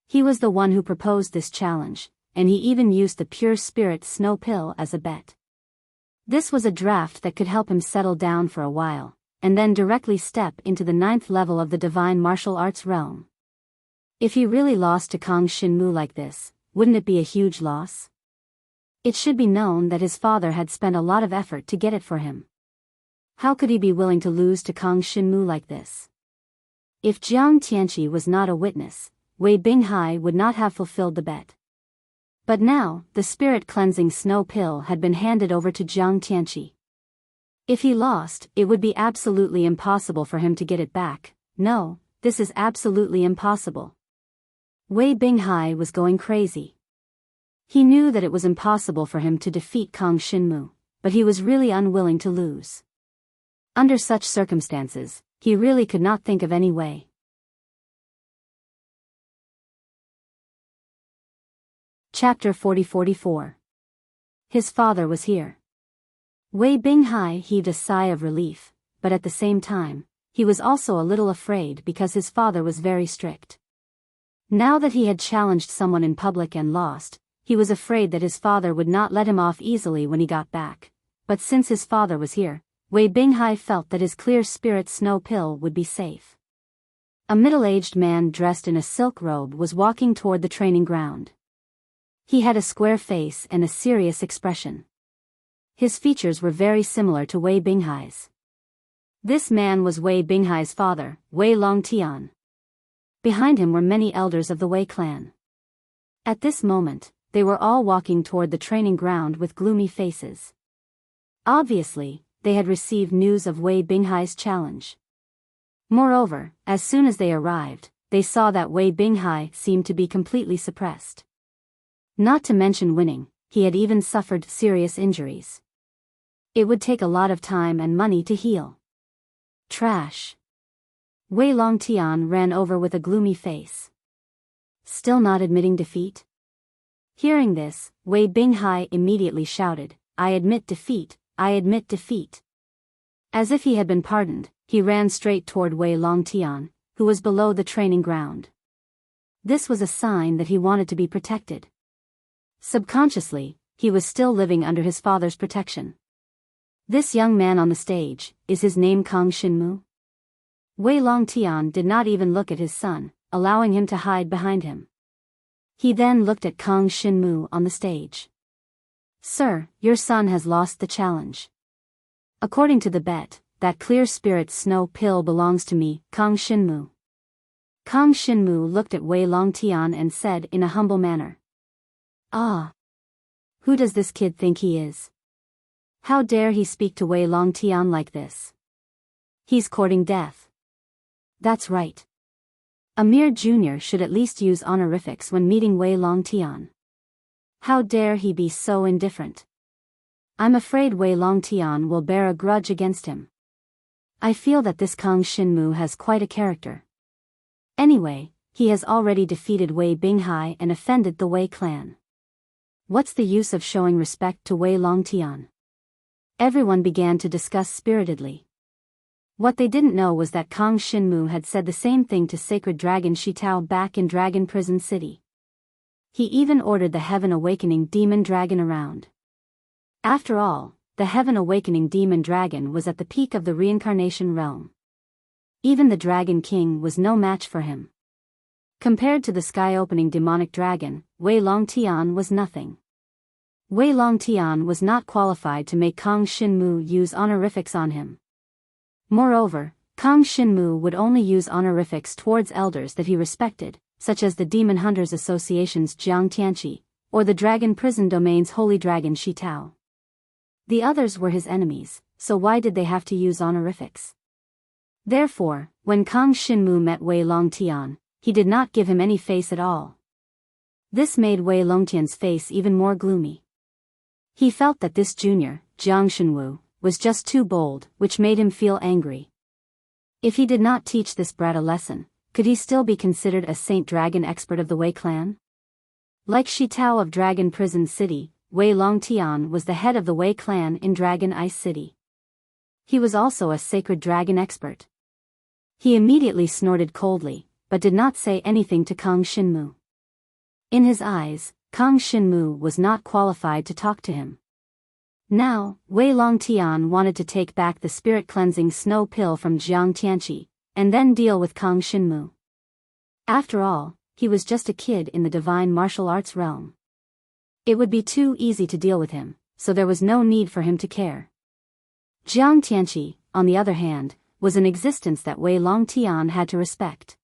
He was the one who proposed this challenge, and he even used the pure spirit snow pill as a bet. This was a draft that could help him settle down for a while, and then directly step into the 9th level of the divine martial arts realm. If he really lost to Kang Shinmu like this, wouldn't it be a huge loss? It should be known that his father had spent a lot of effort to get it for him. How could he be willing to lose to Kang Shinmu like this? If Jiang Tianqi was not a witness, Wei Binghai would not have fulfilled the bet. But now, the spirit-cleansing snow pill had been handed over to Jiang Tianqi. If he lost, it would be absolutely impossible for him to get it back. No, this is absolutely impossible. Wei Binghai was going crazy. He knew that it was impossible for him to defeat Kang Shinmu, but he was really unwilling to lose. Under such circumstances, he really could not think of any way. Chapter 40-44. His father was here. Wei Binghai heaved a sigh of relief, but at the same time, he was also a little afraid because his father was very strict. Now that he had challenged someone in public and lost, he was afraid that his father would not let him off easily when he got back. But since his father was here, Wei Binghai felt that his clear spirit snow pill would be safe. A middle-aged man dressed in a silk robe was walking toward the training ground. He had a square face and a serious expression. His features were very similar to Wei Binghai's. This man was Wei Binghai's father, Wei Longtian. Behind him were many elders of the Wei clan. At this moment, they were all walking toward the training ground with gloomy faces. Obviously, they had received news of Wei Binghai's challenge. Moreover, as soon as they arrived, they saw that Wei Binghai seemed to be completely suppressed. Not to mention winning, he had even suffered serious injuries. It would take a lot of time and money to heal. Trash. Wei Longtian ran over with a gloomy face. Still not admitting defeat? Hearing this, Wei Binghai immediately shouted, "I admit defeat, I admit defeat." As if he had been pardoned, he ran straight toward Wei Longtian, who was below the training ground. This was a sign that he wanted to be protected. Subconsciously, he was still living under his father's protection. This young man on the stage, is his name Kang Shinmu? Wei Longtian did not even look at his son, allowing him to hide behind him. He then looked at Kang Shinmu on the stage. "Sir, your son has lost the challenge. According to the bet, that clear spirit snow pill belongs to me, Kang Shinmu." Kang Shinmu looked at Wei Longtian and said in a humble manner, "Ah. Who does this kid think he is? How dare he speak to Wei Longtian like this? He's courting death. That's right. A mere junior should at least use honorifics when meeting Wei Longtian. How dare he be so indifferent? I'm afraid Wei Longtian will bear a grudge against him. I feel that this Kang Shinmu has quite a character. Anyway, he has already defeated Wei Binghai and offended the Wei clan. What's the use of showing respect to Wei Longtian?" Everyone began to discuss spiritedly. What they didn't know was that Kang Shinmu had said the same thing to Sacred Dragon Shitao back in Dragon Prison City. He even ordered the Heaven Awakening Demon Dragon around. After all, the Heaven Awakening Demon Dragon was at the peak of the reincarnation realm. Even the Dragon King was no match for him. Compared to the sky-opening demonic dragon, Wei Longtian was nothing. Wei Longtian was not qualified to make Kang Shinmu use honorifics on him. Moreover, Kang Shinmu would only use honorifics towards elders that he respected, such as the Demon Hunters Association's Jiang Tianqi, or the Dragon Prison Domain's Holy Dragon Shitao. The others were his enemies, so why did they have to use honorifics? Therefore, when Kang Shinmu met Wei Longtian, he did not give him any face at all. This made Wei Longtian's face even more gloomy. He felt that this junior, Jiang Shenwu, was just too bold, which made him feel angry. If he did not teach this brat a lesson, could he still be considered a Saint Dragon expert of the Wei clan? Like Shitao of Dragon Prison City, Wei Longtian was the head of the Wei clan in Dragon Ice City. He was also a sacred dragon expert. He immediately snorted coldly, but did not say anything to Kang Shinmu. In his eyes, Kang Shinmu was not qualified to talk to him. Now, Wei Longtian wanted to take back the spirit-cleansing snow pill from Jiang Tianqi, and then deal with Kang Shinmu. After all, he was just a kid in the divine martial arts realm. It would be too easy to deal with him, so there was no need for him to care. Jiang Tianqi, on the other hand, was an existence that Wei Longtian had to respect.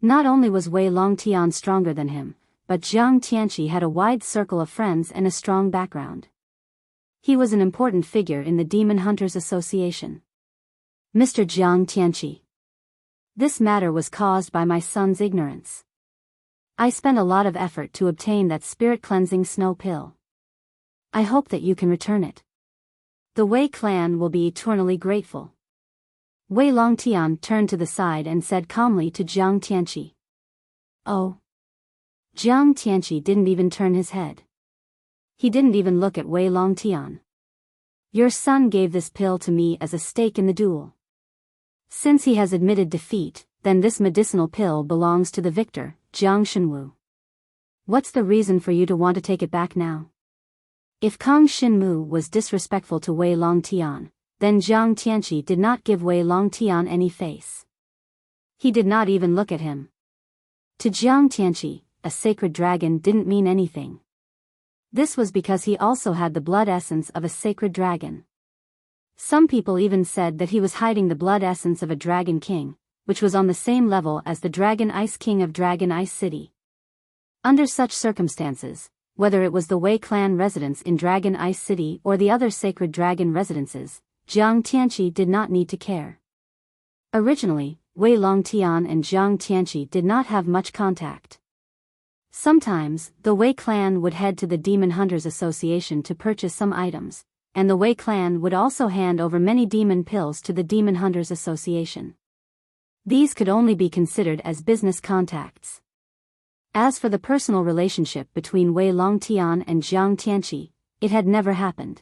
Not only was Wei Longtian stronger than him, but Jiang Tianqi had a wide circle of friends and a strong background. He was an important figure in the Demon Hunters Association. "Mr. Jiang Tianqi. This matter was caused by my son's ignorance. I spent a lot of effort to obtain that spirit-cleansing snow pill. I hope that you can return it. The Wei clan will be eternally grateful." Wei Longtian turned to the side and said calmly to Jiang Tianqi, "Oh. Jiang Tianqi didn't even turn his head. He didn't even look at Wei Longtian. Your son gave this pill to me as a stake in the duel. Since he has admitted defeat, then this medicinal pill belongs to the victor, Jiang Shenwu. What's the reason for you to want to take it back now? If Kang Shenmu was disrespectful to Wei Longtian, then Jiang Tianqi did not give Wei Longtian any face. He did not even look at him. To Jiang Tianqi, a sacred dragon didn't mean anything. This was because he also had the blood essence of a sacred dragon. Some people even said that he was hiding the blood essence of a dragon king, which was on the same level as the Dragon Ice King of Dragon Ice City. Under such circumstances, whether it was the Wei clan residence in Dragon Ice City or the other sacred dragon residences, Jiang Tianqi did not need to care. Originally, Wei Longtian and Jiang Tianqi did not have much contact. Sometimes, the Wei clan would head to the Demon Hunters Association to purchase some items, and the Wei clan would also hand over many demon pills to the Demon Hunters Association. These could only be considered as business contacts. As for the personal relationship between Wei Longtian and Jiang Tianqi, it had never happened.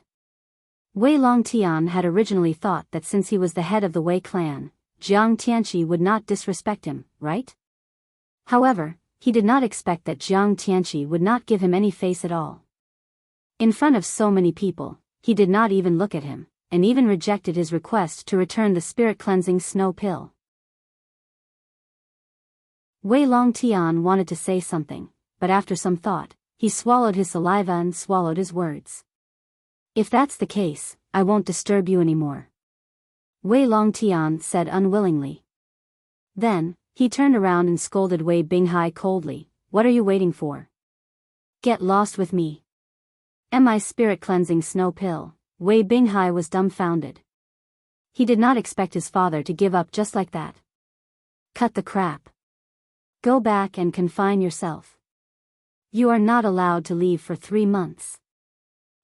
Wei Longtian had originally thought that since he was the head of the Wei clan, Jiang Tianqi would not disrespect him, right? However, he did not expect that Jiang Tianqi would not give him any face at all. In front of so many people, he did not even look at him, and even rejected his request to return the spirit-cleansing snow pill. Wei Longtian wanted to say something, but after some thought, he swallowed his saliva and swallowed his words. If that's the case, I won't disturb you anymore. Wei Longtian said unwillingly. Then, he turned around and scolded Wei Binghai coldly. What are you waiting for? Get lost with me. Am I spirit-cleansing snow pill? Wei Binghai was dumbfounded. He did not expect his father to give up just like that. Cut the crap. Go back and confine yourself. You are not allowed to leave for 3 months.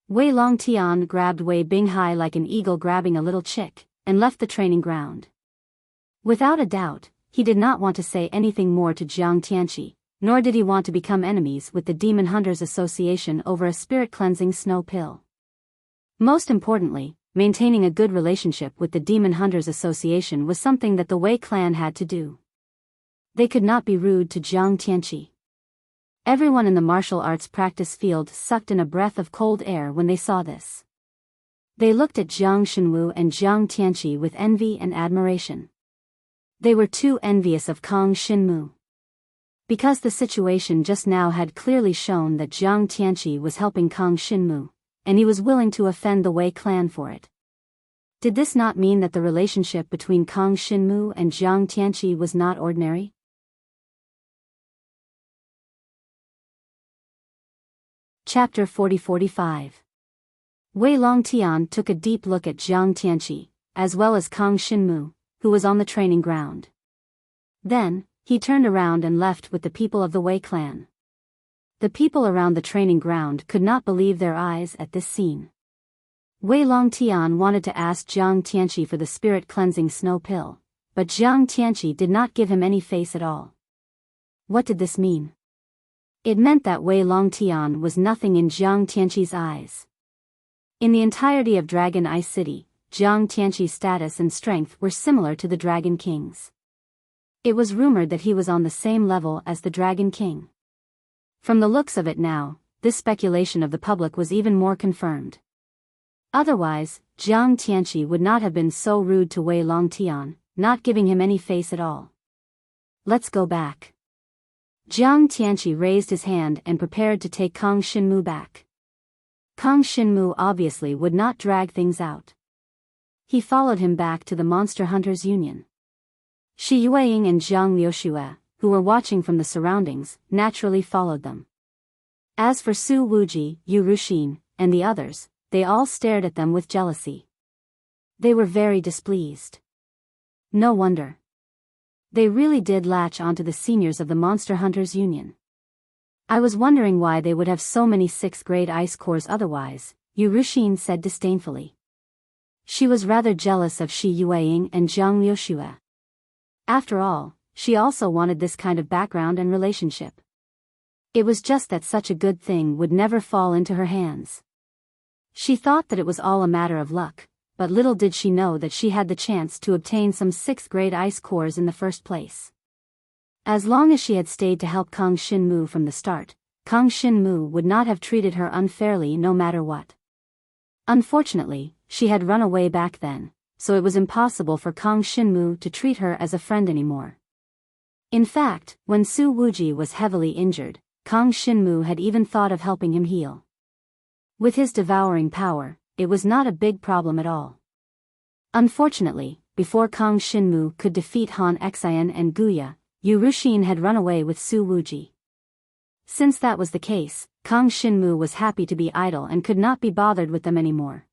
Wei Longtian grabbed Wei Binghai like an eagle grabbing a little chick, and left the training ground. Without a doubt, he did not want to say anything more to Jiang Tianqi, nor did he want to become enemies with the Demon Hunters Association over a spirit-cleansing snow pill. Most importantly, maintaining a good relationship with the Demon Hunters Association was something that the Wei clan had to do. They could not be rude to Jiang Tianqi. Everyone in the martial arts practice field sucked in a breath of cold air when they saw this. They looked at Jiang Shenwu and Jiang Tianqi with envy and admiration. They were too envious of Kang Shenmu. Because the situation just now had clearly shown that Jiang Tianqi was helping Kang Shenmu, and he was willing to offend the Wei clan for it. Did this not mean that the relationship between Kang Shenmu and Jiang Tianqi was not ordinary? Chapter 40-45. Wei Longtian took a deep look at Jiang Tianqi, as well as Kang Shenmu, who was on the training ground. Then, he turned around and left with the people of the Wei clan. The people around the training ground could not believe their eyes at this scene. Wei Longtian wanted to ask Jiang Tianqi for the spirit-cleansing snow pill, but Jiang Tianqi did not give him any face at all. What did this mean? It meant that Wei Longtian was nothing in Jiang Tianqi's eyes. In the entirety of Dragon Ice City, Jiang Tianqi's status and strength were similar to the Dragon King's. It was rumored that he was on the same level as the Dragon King. From the looks of it now, this speculation of the public was even more confirmed. Otherwise, Jiang Tianqi would not have been so rude to Wei Longtian, not giving him any face at all. Let's go back. Jiang Tianqi raised his hand and prepared to take Kang Shenmu back. Kang Shenmu obviously would not drag things out. He followed him back to the Monster Hunters Union. Shi Yueying and Zhang Liuxue, who were watching from the surroundings, naturally followed them. As for Su Wuji, Yu Ruxin, and the others, they all stared at them with jealousy. They were very displeased. No wonder. They really did latch onto the seniors of the Monster Hunters Union. I was wondering why they would have so many 6th grade ice cores otherwise, Yu Ruxin said disdainfully. She was rather jealous of Shi Yueying and Zhang Liuxue. After all, she also wanted this kind of background and relationship. It was just that such a good thing would never fall into her hands. She thought that it was all a matter of luck, but little did she know that she had the chance to obtain some 6th grade ice cores in the first place. As long as she had stayed to help Kang Shinmu from the start, Kang Shinmu would not have treated her unfairly no matter what. Unfortunately, she had run away back then, so it was impossible for Kang Shinmu to treat her as a friend anymore. In fact, when Su Wuji was heavily injured, Kang Shinmu had even thought of helping him heal. With his devouring power, it was not a big problem at all. Unfortunately, before Kang Shinmu could defeat Han Xian and Guya, Yu Ruxin had run away with Su Wuji. Since that was the case, Kang Shinmu was happy to be idle and could not be bothered with them anymore.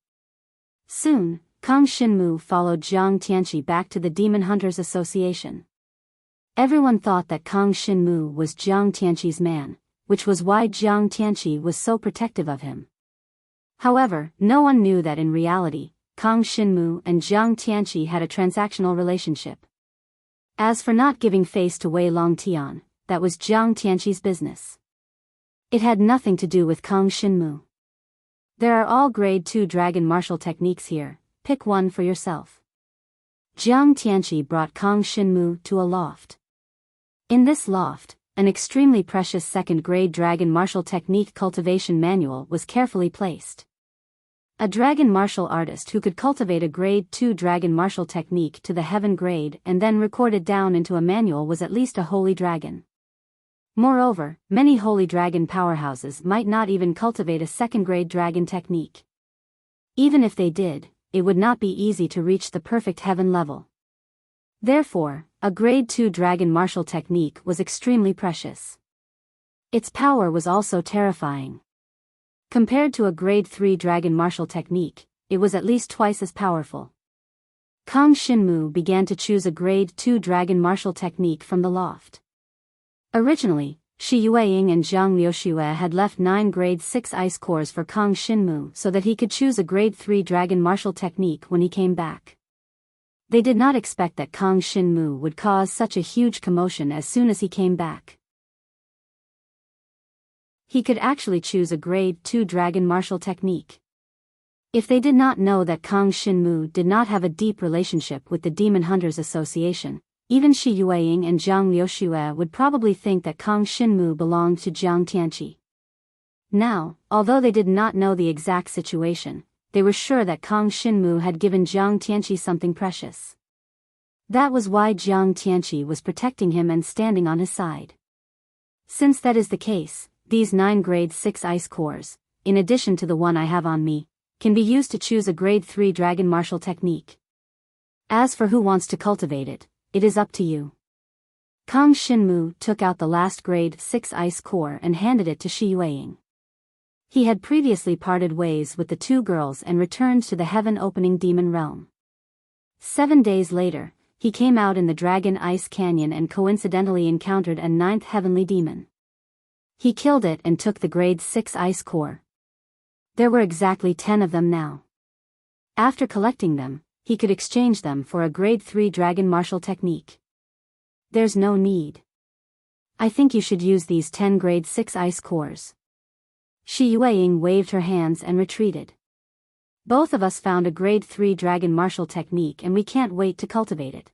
Soon, Kang Shinmu followed Jiang Tianqi back to the Demon Hunters Association. Everyone thought that Kang Shinmu was Jiang Tianqi's man, which was why Jiang Tianqi was so protective of him. However, no one knew that in reality, Kang Shinmu and Jiang Tianqi had a transactional relationship. As for not giving face to Wei Longtian, that was Jiang Tianqi's business. It had nothing to do with Kang Shinmu. There are all grade 2 dragon martial techniques here, pick one for yourself. Jiang Tianqi brought Kang Shinmu to a loft. In this loft, an extremely precious 2nd grade dragon martial technique cultivation manual was carefully placed. A dragon martial artist who could cultivate a grade 2 dragon martial technique to the heaven grade and then record it down into a manual was at least a holy dragon. Moreover, many holy dragon powerhouses might not even cultivate a 2nd grade dragon technique. Even if they did, it would not be easy to reach the perfect heaven level. Therefore, a grade 2 dragon martial technique was extremely precious. Its power was also terrifying. Compared to a grade 3 dragon martial technique, it was at least twice as powerful. Kang Shinmu began to choose a grade 2 dragon martial technique from the loft. Originally, Shi Yueying and Zhang Liuxue had left 9 grade 6 ice cores for Kang Shinmu so that he could choose a grade 3 dragon martial technique when he came back. They did not expect that Kang Shinmu would cause such a huge commotion as soon as he came back. He could actually choose a grade 2 dragon martial technique. If they did not know that Kang Shinmu did not have a deep relationship with the Demon Hunters Association, even Shi Yueying and Zhang Liuxue would probably think that Kang Shinmu belonged to Jiang Tianqi. Now, although they did not know the exact situation, they were sure that Kang Shinmu had given Jiang Tianqi something precious. That was why Jiang Tianqi was protecting him and standing on his side. Since that is the case, these 9 grade 6 ice cores, in addition to the one I have on me, can be used to choose a grade 3 dragon martial technique. As for who wants to cultivate it, it is up to you. Kang Shinmu took out the last grade 6 ice core and handed it to Shi Yueying. He had previously parted ways with the 2 girls and returned to the heaven-opening demon realm. 7 days later, he came out in the Dragon Ice Canyon and coincidentally encountered a 9th heavenly demon. He killed it and took the grade 6 ice core. There were exactly 10 of them now. After collecting them, he could exchange them for a grade 3 dragon martial technique. There's no need. I think you should use these 10 grade 6 ice cores. Shi Yueying waved her hands and retreated. Both of us found a grade 3 dragon martial technique and we can't wait to cultivate it.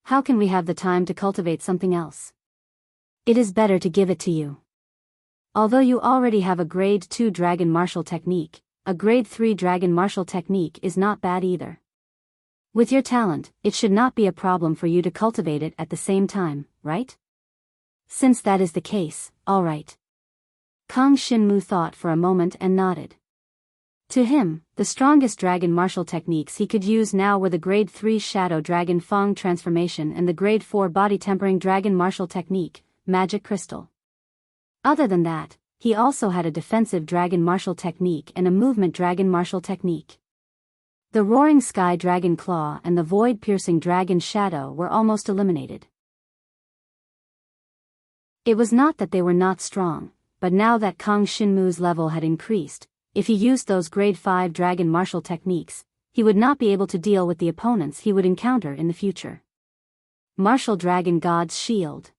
How can we have the time to cultivate something else? It is better to give it to you. Although you already have a grade 2 dragon martial technique, a grade 3 dragon martial technique is not bad either. With your talent, it should not be a problem for you to cultivate it at the same time, right? Since that is the case, all right. Kang Shinmu thought for a moment and nodded. To him, the strongest dragon martial techniques he could use now were the grade 3 Shadow Dragon Fang transformation and the grade 4 body tempering dragon martial technique, Magic Crystal. Other than that, he also had a defensive dragon martial technique and a movement dragon martial technique. The Roaring Sky Dragon Claw and the Void-Piercing Dragon Shadow were almost eliminated. It was not that they were not strong, but now that Kang Shinmu's level had increased, if he used those grade 5 dragon martial techniques, he would not be able to deal with the opponents he would encounter in the future. Martial Dragon God's Shield.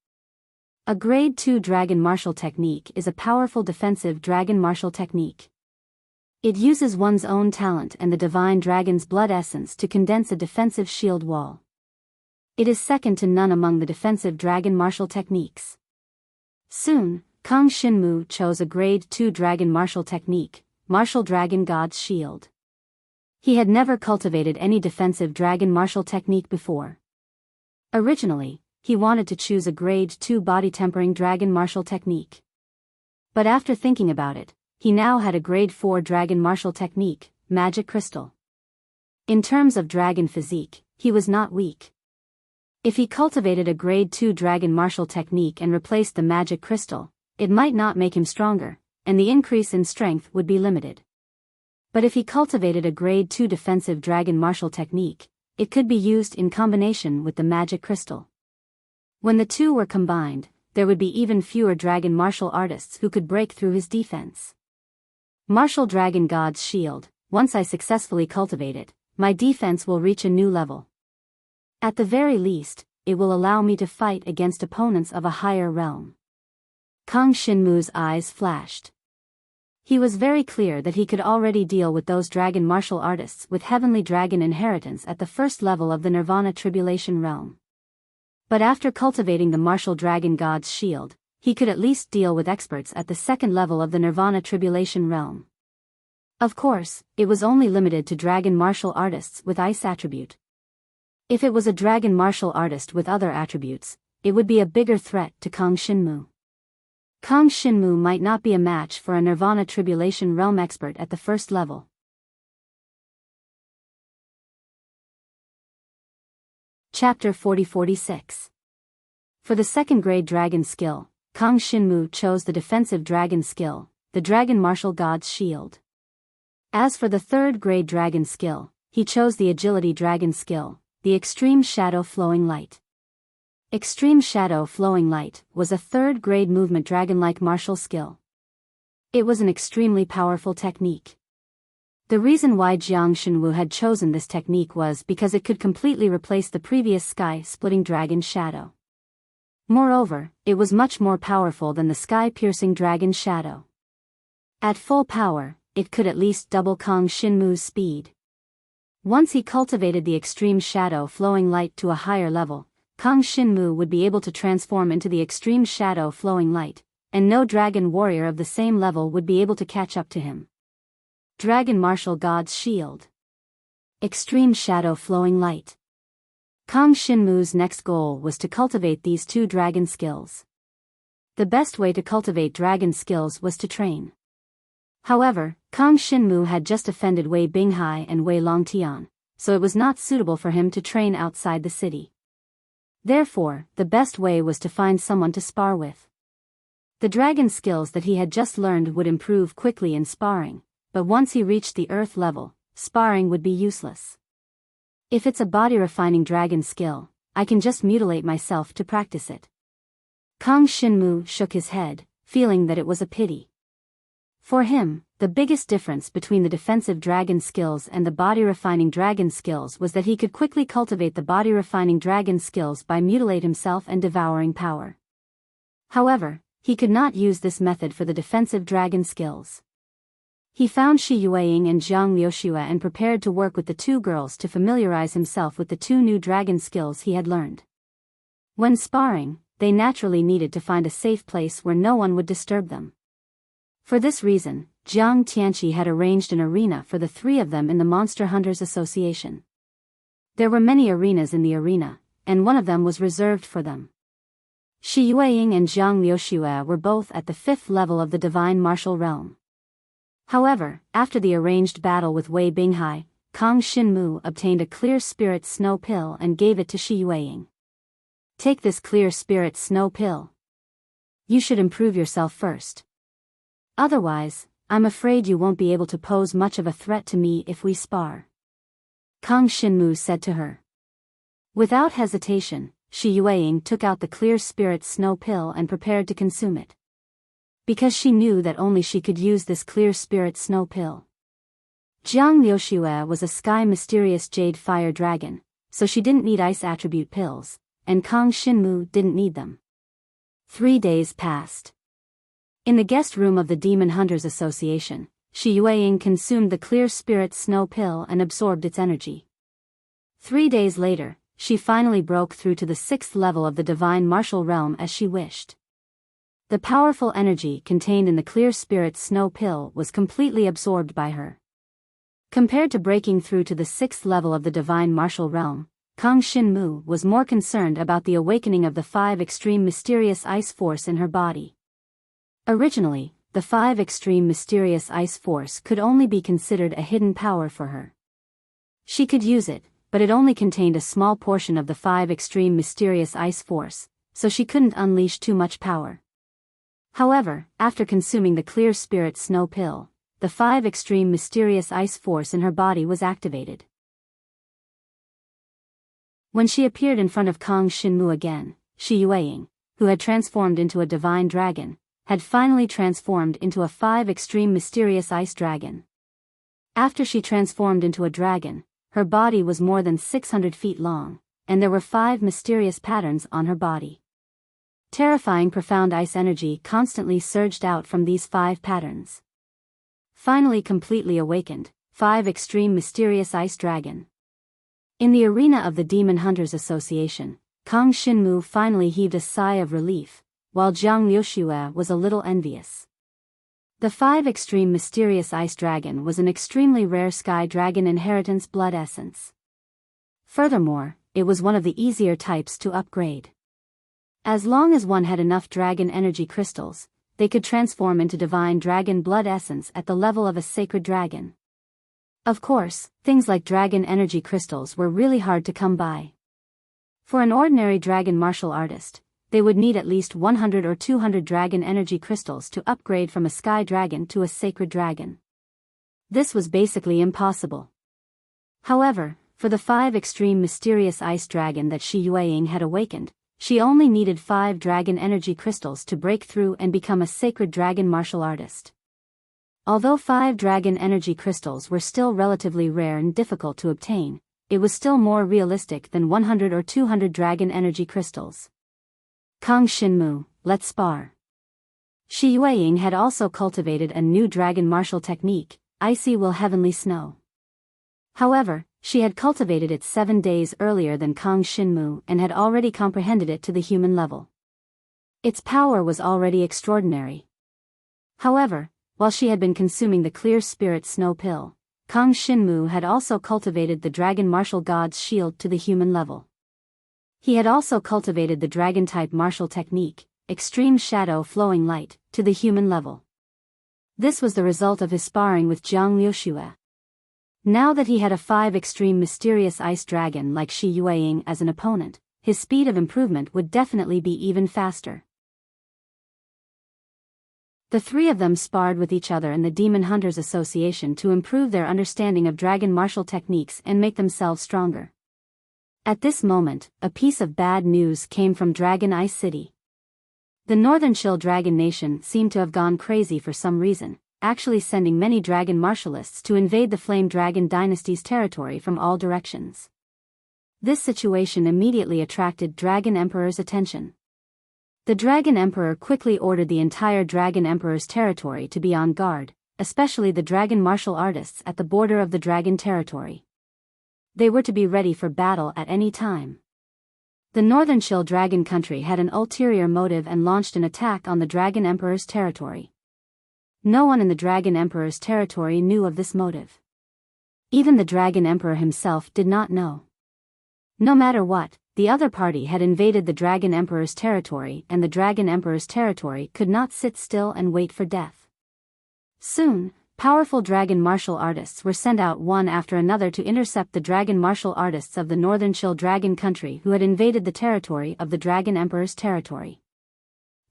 A Grade 2 Dragon Martial Technique is a powerful defensive dragon martial technique. It uses one's own talent and the divine dragon's blood essence to condense a defensive shield wall. It is second to none among the defensive dragon martial techniques. Soon, Kang Shinmu chose a Grade 2 Dragon Martial Technique, Martial Dragon God's Shield. He had never cultivated any defensive dragon martial technique before. Originally, he wanted to choose a Grade 2 Body Tempering Dragon Martial Technique. But after thinking about it, he now had a Grade 4 Dragon Martial Technique, Magic Crystal. In terms of dragon physique, he was not weak. If he cultivated a Grade 2 Dragon Martial Technique and replaced the Magic Crystal, it might not make him stronger, and the increase in strength would be limited. But if he cultivated a Grade 2 Defensive Dragon Martial Technique, it could be used in combination with the Magic Crystal. When the two were combined, there would be even fewer dragon martial artists who could break through his defense. Martial Dragon God's Shield, once I successfully cultivate it, my defense will reach a new level. At the very least, it will allow me to fight against opponents of a higher realm. Kang Shinmu's eyes flashed. He was very clear that he could already deal with those dragon martial artists with heavenly dragon inheritance at the first level of the Nirvana Tribulation realm. But after cultivating the Martial Dragon God's Shield, he could at least deal with experts at the second level of the Nirvana Tribulation realm. Of course, it was only limited to dragon martial artists with ice attribute. If it was a dragon martial artist with other attributes, it would be a bigger threat to Kang Shinmu. Kang Shinmu might not be a match for a Nirvana Tribulation realm expert at the first level. Chapter 40-46. For the second grade dragon skill, Kang Shinmu chose the defensive dragon skill, the Dragon Martial God's Shield. As for the third grade dragon skill, he chose the agility dragon skill, the Extreme Shadow Flowing Light. Extreme Shadow Flowing Light was a third grade movement dragon-like martial skill. It was an extremely powerful technique. The reason why Jiang Shenwu had chosen this technique was because it could completely replace the previous sky-splitting dragon shadow. Moreover, it was much more powerful than the sky-piercing dragon shadow. At full power, it could at least double Kang Shinmu's speed. Once he cultivated the Extreme Shadow Flowing Light to a higher level, Kang Shinmu would be able to transform into the Extreme Shadow Flowing Light, and no dragon warrior of the same level would be able to catch up to him. Dragon Martial God's Shield. Extreme Shadow Flowing Light. Kang Shinmu's next goal was to cultivate these two dragon skills. The best way to cultivate dragon skills was to train. However, Kang Shinmu had just offended Wei Binghai and Wei Longtian, so it was not suitable for him to train outside the city. Therefore, the best way was to find someone to spar with. The dragon skills that he had just learned would improve quickly in sparring, but once he reached the earth level, sparring would be useless. If it's a body-refining dragon skill, I can just mutilate myself to practice it. Kang Shinmu shook his head, feeling that it was a pity. For him, the biggest difference between the defensive dragon skills and the body-refining dragon skills was that he could quickly cultivate the body-refining dragon skills by mutilate himself and devouring power. However, he could not use this method for the defensive dragon skills. He found Shi Yueying and Zhang Liuxue and prepared to work with the two girls to familiarize himself with the two new dragon skills he had learned. When sparring, they naturally needed to find a safe place where no one would disturb them. For this reason, Jiang Tianqi had arranged an arena for the three of them in the Monster Hunters Association. There were many arenas in the arena, and one of them was reserved for them. Shi Yueying and Zhang Liuxue were both at the 5th level of the Divine Martial Realm. However, after the arranged battle with Wei Binghai, Kang Shinmu obtained a Clear Spirit Snow Pill and gave it to Shi Yueying. Take this Clear Spirit Snow Pill. You should improve yourself first. Otherwise, I'm afraid you won't be able to pose much of a threat to me if we spar. Kang Shinmu said to her. Without hesitation, Shi Yueying took out the Clear Spirit Snow Pill and prepared to consume it. Because she knew that only she could use this Clear Spirit Snow Pill. Jiang Liuxue was a sky mysterious jade fire dragon, so she didn't need ice attribute pills, and Kang Shinmu didn't need them. 3 days passed. In the guest room of the Demon Hunters Association, Shi Yueying consumed the clear spirit snow pill and absorbed its energy. 3 days later, she finally broke through to the 6th level of the divine martial realm as she wished. The powerful energy contained in the clear spirit snow pill was completely absorbed by her. Compared to breaking through to the 6th level of the divine martial realm, Kang Shinmu was more concerned about the awakening of the 5 extreme mysterious ice force in her body. Originally, the 5 extreme mysterious ice force could only be considered a hidden power for her. She could use it, but it only contained a small portion of the 5 extreme mysterious ice force, so she couldn't unleash too much power. However, after consuming the clear spirit snow pill, the 5 extreme mysterious ice force in her body was activated. When she appeared in front of Kang Shinmu again, Shi Yueying, who had transformed into a divine dragon, had finally transformed into a 5 extreme mysterious ice dragon. After she transformed into a dragon, her body was more than 600 feet long, and there were 5 mysterious patterns on her body. Terrifying profound ice energy constantly surged out from these 5 patterns. Finally completely awakened, 5 extreme mysterious ice dragon. In the arena of the Demon Hunters Association, Kang Shinmu finally heaved a sigh of relief, while Zhang Liuxue was a little envious. The 5 extreme mysterious ice dragon was an extremely rare sky dragon inheritance blood essence. Furthermore, it was one of the easier types to upgrade. As long as one had enough dragon energy crystals, they could transform into divine dragon blood essence at the level of a sacred dragon. Of course, things like dragon energy crystals were really hard to come by. For an ordinary dragon martial artist, they would need at least 100 or 200 dragon energy crystals to upgrade from a sky dragon to a sacred dragon. This was basically impossible. However, for the 5 extreme mysterious ice dragon that Shi Yueying had awakened, she only needed 5 dragon energy crystals to break through and become a sacred dragon martial artist. Although 5 dragon energy crystals were still relatively rare and difficult to obtain, it was still more realistic than 100 or 200 dragon energy crystals. Kang Shinmu, let's spar. Shi Yueying had also cultivated a new dragon martial technique, Icy Will Heavenly Snow. However, she had cultivated it 7 days earlier than Kang Shinmu and had already comprehended it to the human level. Its power was already extraordinary. However, while she had been consuming the clear spirit snow pill, Kang Shinmu had also cultivated the dragon martial god's shield to the human level. He had also cultivated the dragon-type martial technique, Extreme Shadow Flowing Light, to the human level. This was the result of his sparring with Zhang Liuxue. Now that he had a 5 extreme mysterious ice dragon like Shi Yueying as an opponent, his speed of improvement would definitely be even faster. The 3 of them sparred with each other in the Demon Hunters Association to improve their understanding of dragon martial techniques and make themselves stronger. At this moment, a piece of bad news came from Dragon Ice City. The Northern Chill Dragon Nation seemed to have gone crazy for some reason, actually sending many dragon martialists to invade the Flame Dragon Dynasty's territory from all directions. This situation immediately attracted Dragon Emperor's attention. The Dragon Emperor quickly ordered the entire Dragon Emperor's territory to be on guard, especially the dragon martial artists at the border of the dragon territory. They were to be ready for battle at any time. The Northern Chill Dragon Country had an ulterior motive and launched an attack on the Dragon Emperor's territory. No one in the Dragon Emperor's territory knew of this motive. Even the Dragon Emperor himself did not know. No matter what, the other party had invaded the Dragon Emperor's territory, and the Dragon Emperor's territory could not sit still and wait for death. Soon, powerful dragon martial artists were sent out one after another to intercept the dragon martial artists of the Northern Chill Dragon Country who had invaded the territory of the Dragon Emperor's territory.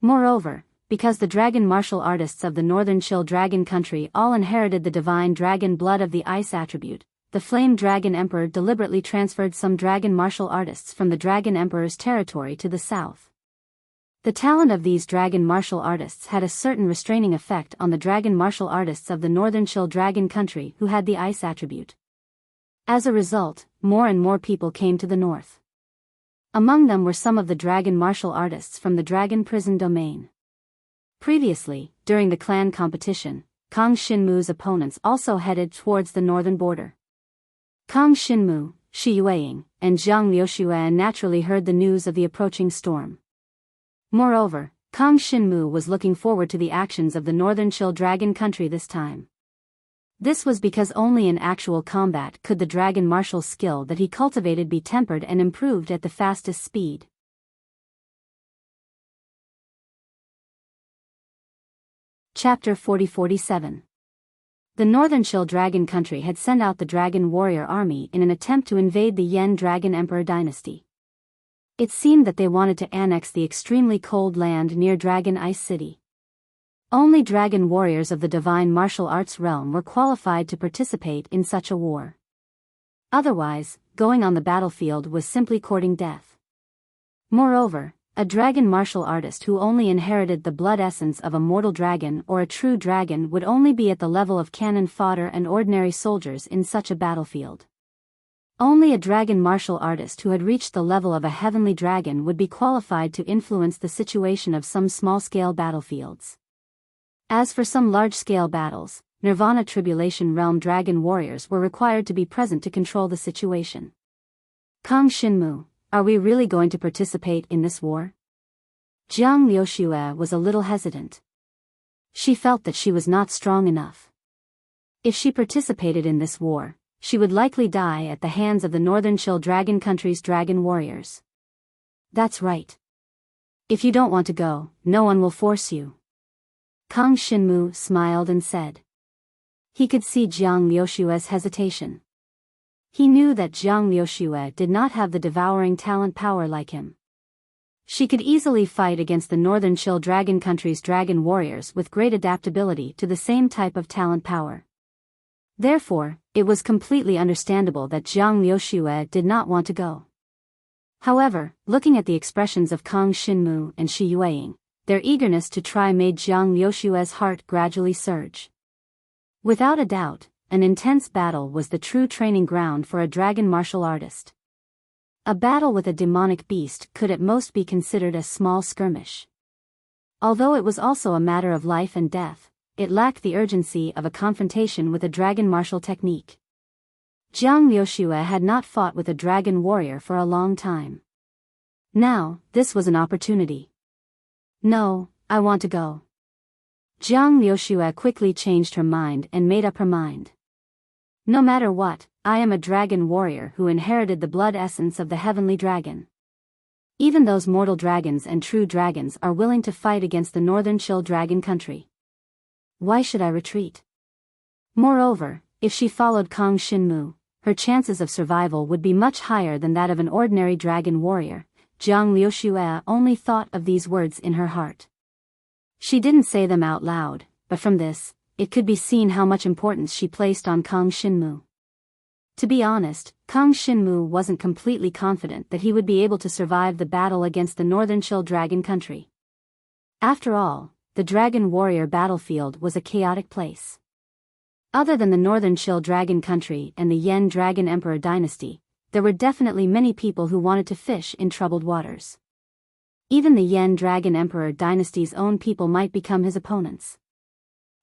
Moreover, because the dragon martial artists of the Northern Chill Dragon Country all inherited the divine dragon blood of the ice attribute, the Flame Dragon Emperor deliberately transferred some dragon martial artists from the Dragon Emperor's territory to the south. The talent of these dragon martial artists had a certain restraining effect on the dragon martial artists of the Northern Chill Dragon Country who had the ice attribute. As a result, more and more people came to the north. Among them were some of the dragon martial artists from the dragon prison domain. Previously, during the clan competition, Kang Shinmu's opponents also headed towards the northern border. Kang Shinmu, Shi Yueying, and Zhang Liuxue naturally heard the news of the approaching storm. Moreover, Kang Shinmu was looking forward to the actions of the northern Chill Dragon country this time. This was because only in actual combat could the dragon martial skill that he cultivated be tempered and improved at the fastest speed. Chapter 40-47. The northern Chill Dragon country had sent out the dragon warrior army in an attempt to invade the Yen Dragon Emperor dynasty. It seemed that they wanted to annex the extremely cold land near Dragon Ice City. Only dragon warriors of the divine martial arts realm were qualified to participate in such a war. Otherwise, going on the battlefield was simply courting death. Moreover, a dragon martial artist who only inherited the blood essence of a mortal dragon or a true dragon would only be at the level of cannon fodder and ordinary soldiers in such a battlefield. Only a dragon martial artist who had reached the level of a heavenly dragon would be qualified to influence the situation of some small-scale battlefields. As for some large-scale battles, Nirvana Tribulation Realm dragon warriors were required to be present to control the situation. Kang Shinmu, are we really going to participate in this war? Zhang Liuxue was a little hesitant. She felt that she was not strong enough. If she participated in this war, she would likely die at the hands of the Northern Chill Dragon country's dragon warriors. That's right. If you don't want to go, no one will force you. Kang Shinmu smiled and said. He could see Zhang Liuxue's hesitation. He knew that Zhang Liuxue did not have the devouring talent power like him. She could easily fight against the Northern Chill Dragon country's dragon warriors with great adaptability to the same type of talent power. Therefore, it was completely understandable that Zhang Liuxue did not want to go. However, looking at the expressions of Kang Shinmu and Shi Yueying, their eagerness to try made Zhang Liuxue's heart gradually surge. Without a doubt, an intense battle was the true training ground for a dragon martial artist. A battle with a demonic beast could at most be considered a small skirmish. Although it was also a matter of life and death, it lacked the urgency of a confrontation with a dragon martial technique. Zhang Liuxue had not fought with a dragon warrior for a long time. Now, this was an opportunity. No, I want to go. Zhang Liuxue quickly changed her mind and made up her mind. No matter what, I am a dragon warrior who inherited the blood essence of the heavenly dragon. Even those mortal dragons and true dragons are willing to fight against the Northern Chill Dragon country. Why should I retreat? Moreover, if she followed Kang Shinmu, her chances of survival would be much higher than that of an ordinary dragon warrior. Zhang Liuxue only thought of these words in her heart. She didn't say them out loud, but from this, it could be seen how much importance she placed on Kang Shinmu. To be honest, Kang Shinmu wasn't completely confident that he would be able to survive the battle against the Northern Chill Dragon country. After all, the Dragon Warrior battlefield was a chaotic place. Other than the Northern Chill Dragon country and the Yen Dragon Emperor dynasty, there were definitely many people who wanted to fish in troubled waters. Even the Yen Dragon Emperor dynasty's own people might become his opponents.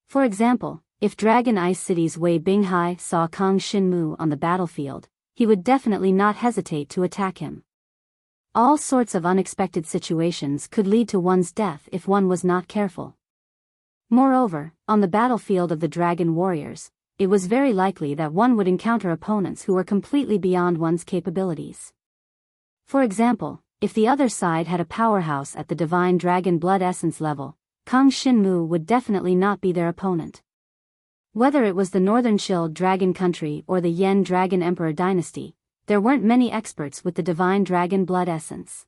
For example, if Dragon Ice City's Wei Binghai saw Kang Shinmu on the battlefield, he would definitely not hesitate to attack him. All sorts of unexpected situations could lead to one's death if one was not careful. Moreover, on the battlefield of the Dragon Warriors, it was very likely that one would encounter opponents who were completely beyond one's capabilities. For example, if the other side had a powerhouse at the Divine Dragon Blood Essence level, Kang Shinmu would definitely not be their opponent. Whether it was the Northern Chill Dragon country or the Yen Dragon Emperor dynasty, there weren't many experts with the Divine Dragon Blood Essence.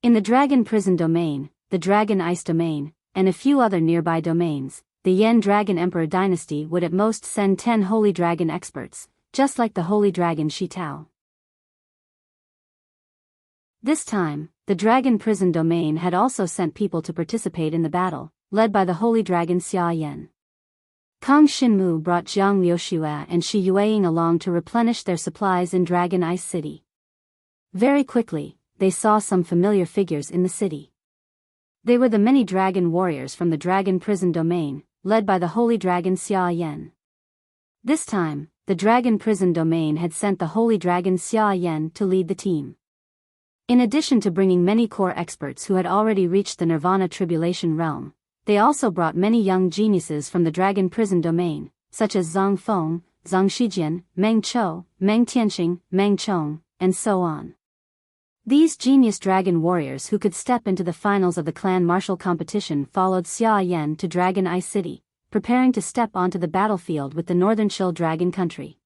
In the Dragon Prison domain, the Dragon Ice domain, and a few other nearby domains, the Yen Dragon Emperor dynasty would at most send 10 Holy Dragon experts, just like the Holy Dragon Shi Tao. This time, the Dragon Prison domain had also sent people to participate in the battle, led by the Holy Dragon Xia Yan. Kang Shinmu brought Zhang Liuxue and Shi Yueying along to replenish their supplies in Dragon Ice City. Very quickly, they saw some familiar figures in the city. They were the many dragon warriors from the dragon prison domain, led by the holy dragon Xia Yan. This time, the dragon prison domain had sent the holy dragon Xia Yan to lead the team. In addition to bringing many core experts who had already reached the Nirvana Tribulation realm, they also brought many young geniuses from the dragon prison domain, such as Zhang Feng, Zhang Shijian, Meng Chou, Meng Tianxing, Meng Chong, and so on. These genius dragon warriors who could step into the finals of the clan martial competition followed Xia Yan to Dragon Ice City, preparing to step onto the battlefield with the Northern Chill Dragon country.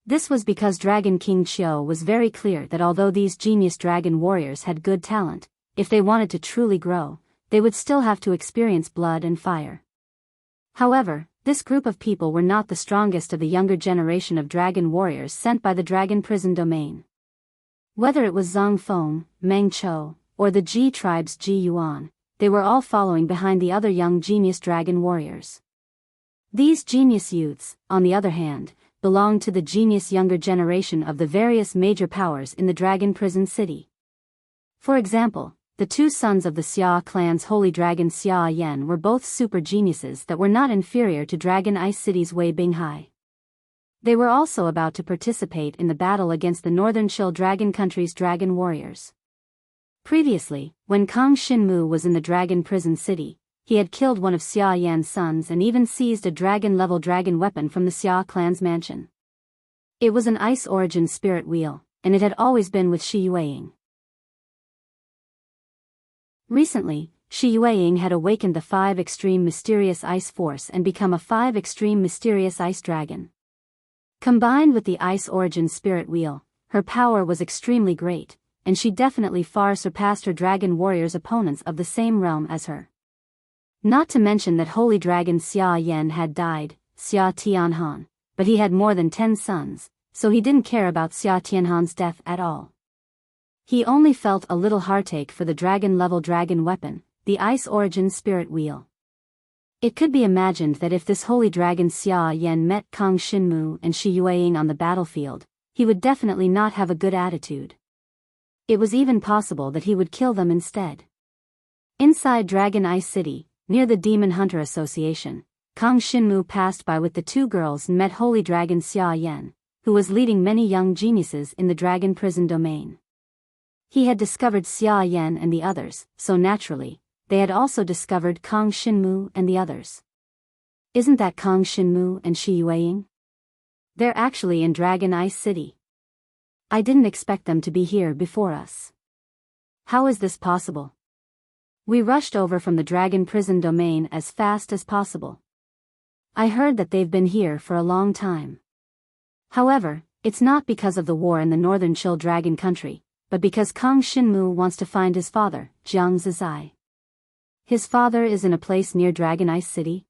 This was because Dragon King Qiu was very clear that although these genius dragon warriors had good talent, if they wanted to truly grow, they would still have to experience blood and fire. However, this group of people were not the strongest of the younger generation of dragon warriors sent by the dragon prison domain. Whether it was Zhang Feng, Meng Chou, or the Ji tribe's Ji Yuan, they were all following behind the other young genius dragon warriors. These genius youths, on the other hand, belonged to the genius younger generation of the various major powers in the dragon prison city. For example, the two sons of the Xia clan's holy dragon Xia Yan were both super geniuses that were not inferior to Dragon Ice City's Wei Binghai. They were also about to participate in the battle against the Northern Chill Dragon country's dragon warriors. Previously, when Kang Shinmu was in the dragon prison city, he had killed one of Xia Yan's sons and even seized a dragon-level dragon weapon from the Xia clan's mansion. It was an ice origin spirit wheel, and it had always been with Shi Yueying. Recently, Shi Yueying had awakened the 5 extreme mysterious ice force and become a 5 extreme mysterious ice dragon. Combined with the ice origin spirit wheel, her power was extremely great, and she definitely far surpassed her dragon warriors' opponents of the same realm as her. Not to mention that holy dragon Xia Yan had died, Xia Tianhan, but he had more than 10 sons, so he didn't care about Xia Tianhan's death at all. He only felt a little heartache for the dragon-level dragon weapon, the ice origin spirit wheel. It could be imagined that if this holy dragon Xia Yan met Kang Shinmu and Shi Yueying on the battlefield, he would definitely not have a good attitude. It was even possible that he would kill them instead. Inside Dragon Ice City, near the Demon Hunter Association, Kang Shinmu passed by with the 2 girls and met holy dragon Xia Yan, who was leading many young geniuses in the dragon prison domain. He had discovered Xia Yan and the others, so naturally, they had also discovered Kang Shinmu and the others. Isn't that Kang Shinmu and Shi Yueying? They're actually in Dragon Ice City. I didn't expect them to be here before us. How is this possible? We rushed over from the dragon prison domain as fast as possible. I heard that they've been here for a long time. However, it's not because of the war in the Northern Chill Dragon country, but because Kang Shinmu wants to find his father, Jiang Zizai. His father is in a place near Dragon Ice City?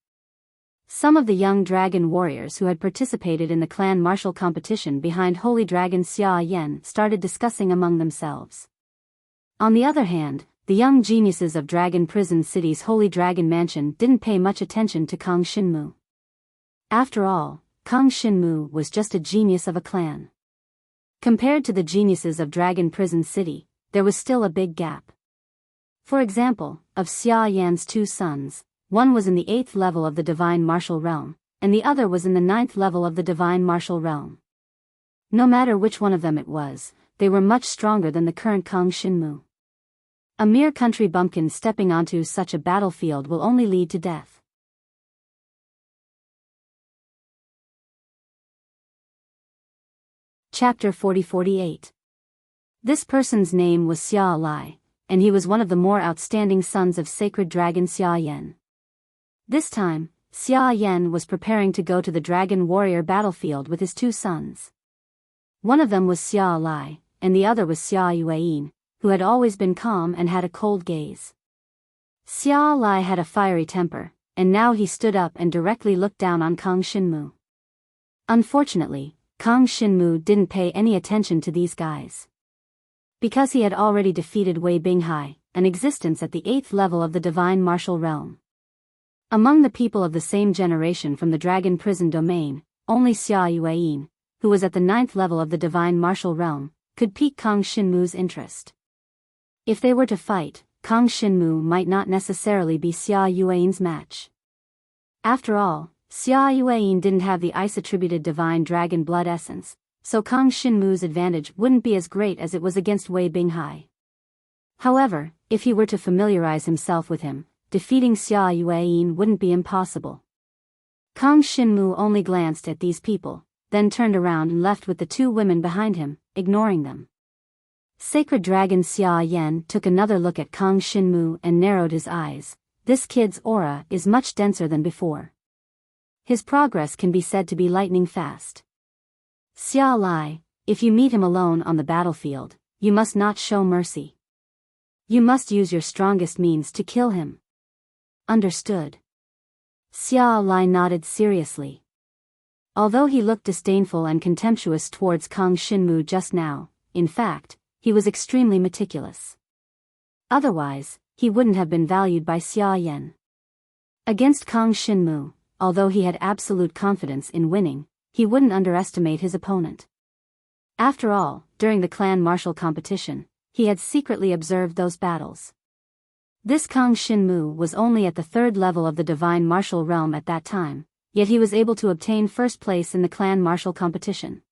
Some of the young dragon warriors who had participated in the clan martial competition behind holy dragon Xia Yan started discussing among themselves. On the other hand, the young geniuses of Dragon Prison City's holy dragon mansion didn't pay much attention to Kang Shinmu. After all, Kang Shinmu was just a genius of a clan. Compared to the geniuses of Dragon Prison City, there was still a big gap. For example, of Xia Yan's 2 sons, one was in the 8th level of the Divine Martial Realm, and the other was in the 9th level of the Divine Martial Realm. No matter which one of them it was, they were much stronger than the current Kang Shinmu. A mere country bumpkin stepping onto such a battlefield will only lead to death. Chapter 40-48. This person's name was Xia Lai, and he was one of the more outstanding sons of sacred dragon Xia Yan. This time, Xia Yan was preparing to go to the dragon warrior battlefield with his 2 sons. One of them was Xia Lai, and the other was Xia Yueying, who had always been calm and had a cold gaze. Xia Lai had a fiery temper, and now he stood up and directly looked down on Kang Shinmu. Unfortunately, Kang Shinmu didn't pay any attention to these guys. Because he had already defeated Wei Binghai, an existence at the 8th level of the Divine Martial Realm. Among the people of the same generation from the Dragon Prison Domain, only Xia Yueying, who was at the 9th level of the Divine Martial Realm, could pique Kang Shinmu's interest. If they were to fight, Kang Shinmu might not necessarily be Xia Yuan's match. After all, Xia Yuan didn't have the ice-attributed divine dragon blood essence, so Kang Shinmu's advantage wouldn't be as great as it was against Wei Binghai. However, if he were to familiarize himself with him, defeating Xia Yuan wouldn't be impossible. Kang Shinmu only glanced at these people, then turned around and left with the two women behind him, ignoring them. Sacred Dragon Xia Yan took another look at Kang Shinmu and narrowed his eyes. This kid's aura is much denser than before. His progress can be said to be lightning fast. Xia Lai, if you meet him alone on the battlefield, you must not show mercy. You must use your strongest means to kill him. Understood. Xia Lai nodded seriously. Although he looked disdainful and contemptuous towards Kang Shinmu just now, in fact, he was extremely meticulous. Otherwise, he wouldn't have been valued by Xia Yan. Against Kang Shinmu, although he had absolute confidence in winning, he wouldn't underestimate his opponent. After all, during the clan martial competition, he had secretly observed those battles. This Kang Shinmu was only at the 3rd level of the divine martial realm at that time, yet he was able to obtain first place in the clan martial competition.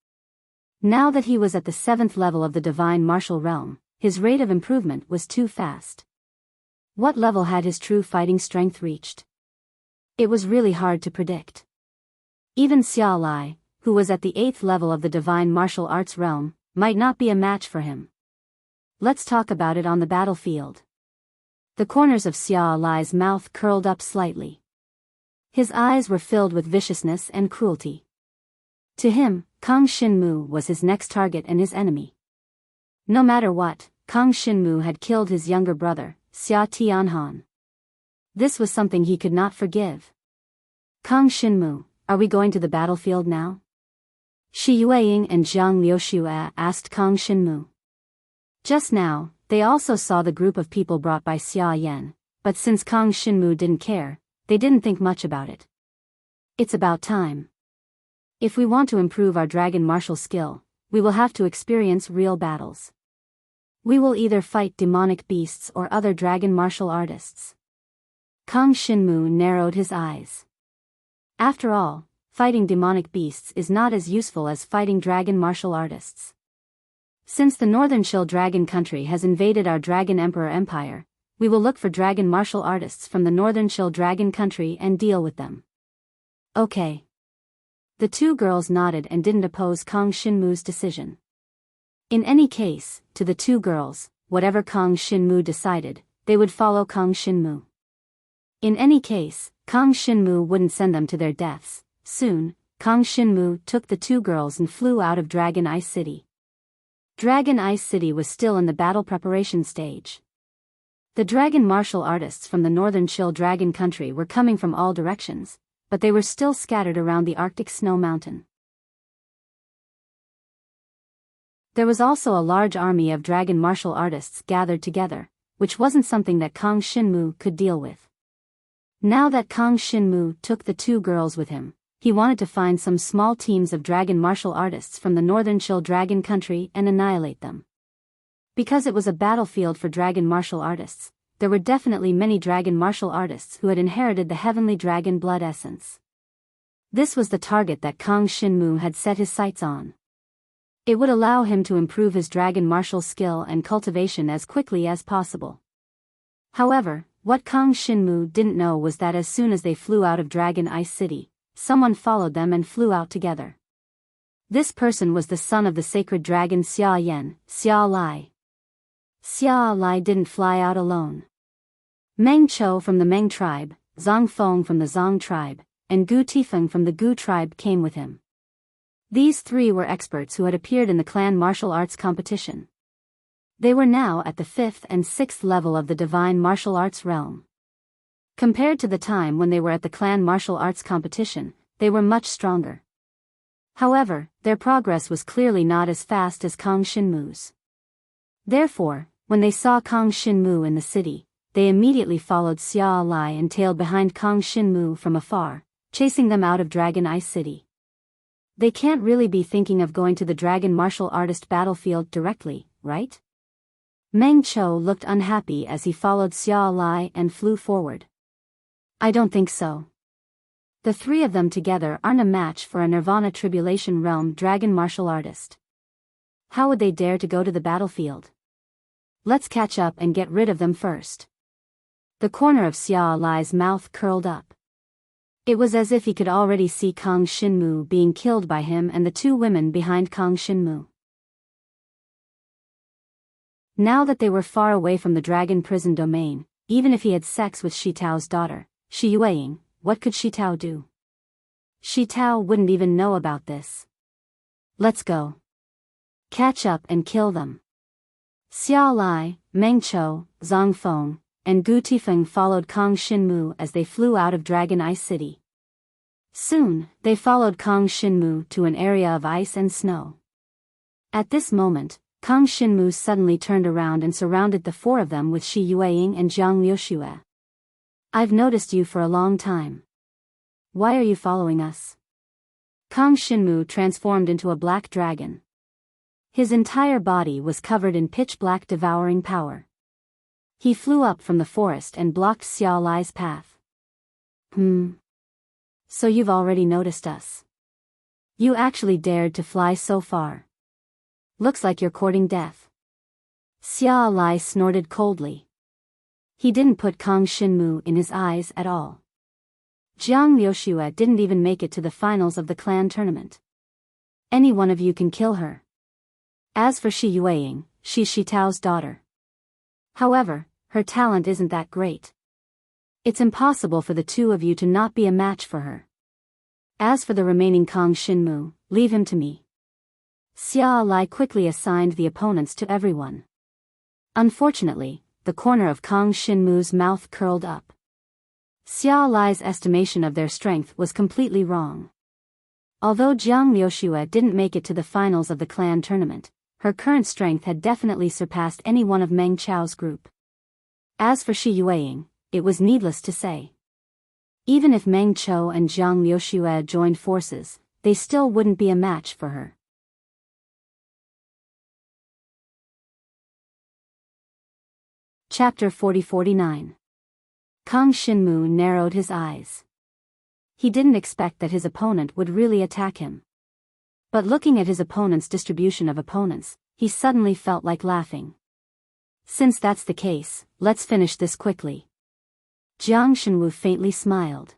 Now that he was at the 7th level of the divine martial realm, his rate of improvement was too fast. What level had his true fighting strength reached? It was really hard to predict. Even Xia Lai, who was at the 8th level of the divine martial arts realm, might not be a match for him. Let's talk about it on the battlefield. The corners of Xia Lai's mouth curled up slightly. His eyes were filled with viciousness and cruelty. To him, Kang Shinmu was his next target and his enemy. No matter what, Kang Shinmu had killed his younger brother, Xia Tianhan. This was something he could not forgive. Kang Shinmu, are we going to the battlefield now? Shi Yueying and Zhang Liushue asked Kang Shinmu. Just now, they also saw the group of people brought by Xia Yan, but since Kang Shinmu didn't care, they didn't think much about it. It's about time. If we want to improve our dragon martial skill, we will have to experience real battles. We will either fight demonic beasts or other dragon martial artists. Kang Shinmu narrowed his eyes. After all, fighting demonic beasts is not as useful as fighting dragon martial artists. Since the Northern Chill Dragon country has invaded our Dragon Emperor Empire, we will look for dragon martial artists from the Northern Chill Dragon country and deal with them. Okay. The two girls nodded and didn't oppose Kang Shinmu's decision. In any case, to the two girls, whatever Kang Shinmu decided, they would follow Kang Shinmu. In any case, Kang Shinmu wouldn't send them to their deaths. Soon, Kang Shinmu took the two girls and flew out of Dragon Ice City. Dragon Ice City was still in the battle preparation stage. The dragon martial artists from the Northern Chill Dragon country were coming from all directions, but they were still scattered around the Arctic Snow Mountain. There was also a large army of dragon martial artists gathered together, which wasn't something that Kang Shinmu could deal with. Now that Kang Shinmu took the two girls with him, he wanted to find some small teams of dragon martial artists from the Northern Chill Dragon country and annihilate them. Because it was a battlefield for dragon martial artists, there were definitely many dragon martial artists who had inherited the heavenly dragon blood essence. This was the target that Kang Shinmu had set his sights on. It would allow him to improve his dragon martial skill and cultivation as quickly as possible. However, what Kang Shinmu didn't know was that as soon as they flew out of Dragon Ice City, someone followed them and flew out together. This person was the son of the sacred dragon Xia Yan, Xia Lai. Xia Lai didn't fly out alone. Meng Chou from the Meng tribe, Zhang Feng from the Zhang tribe, and Gu Tifeng from the Gu tribe came with him. These three were experts who had appeared in the clan martial arts competition. They were now at the 5th and 6th level of the divine martial arts realm. Compared to the time when they were at the clan martial arts competition, they were much stronger. However, their progress was clearly not as fast as Kang Shinmu's. Therefore, when they saw Kang Shinmu in the city, they immediately followed Xia Lai and tailed behind Kang Shinmu from afar, chasing them out of Dragon Ice City. They can't really be thinking of going to the dragon martial artist battlefield directly, right? Meng Qiu looked unhappy as he followed Xia Lai and flew forward. I don't think so. The three of them together aren't a match for a Nirvana Tribulation Realm dragon martial artist. How would they dare to go to the battlefield? Let's catch up and get rid of them first. The corner of Xia Lai's mouth curled up. It was as if he could already see Kang Xinmu being killed by him and the two women behind Kang Xinmu. Now that they were far away from the dragon prison domain, even if he had sex with Shi Tao's daughter, Shi Yueying, what could Shi Tao do? Shi Tao wouldn't even know about this. Let's go. Catch up and kill them. Xia Lai, Meng Qiu, Zhang Feng, and Gu Tifeng followed Kang Xinmu as they flew out of Dragon Ice City. Soon, they followed Kang Xinmu to an area of ice and snow. At this moment, Kang Xinmu suddenly turned around and surrounded the four of them with Shi Yueying and Jiang Liuxue. I've noticed you for a long time. Why are you following us? Kang Xinmu transformed into a black dragon. His entire body was covered in pitch-black devouring power. He flew up from the forest and blocked Xia Lai's path. So you've already noticed us. You actually dared to fly so far. Looks like you're courting death. Xia Lai snorted coldly. He didn't put Kang Xinmu in his eyes at all. Jiang Liuxue didn't even make it to the finals of the clan tournament. Any one of you can kill her. As for Shi Yueying, she's Shi Tao's daughter. However, her talent isn't that great. It's impossible for the two of you to not be a match for her. As for the remaining Kang Xinmu, leave him to me. Xia Lai quickly assigned the opponents to everyone. Unfortunately, the corner of Kang Xinmu's mouth curled up. Xia Lai's estimation of their strength was completely wrong. Although Jiang Liuxue didn't make it to the finals of the clan tournament, her current strength had definitely surpassed any one of Meng Qiu's group. As for Shi Yueying, it was needless to say. Even if Meng Qiu and Jiang Liuxue joined forces, they still wouldn't be a match for her. Chapter 40-49. Kang Xinmu narrowed his eyes. He didn't expect that his opponent would really attack him. But looking at his opponent's distribution of opponents, he suddenly felt like laughing. Since that's the case, let's finish this quickly. Jiang Xinwu faintly smiled.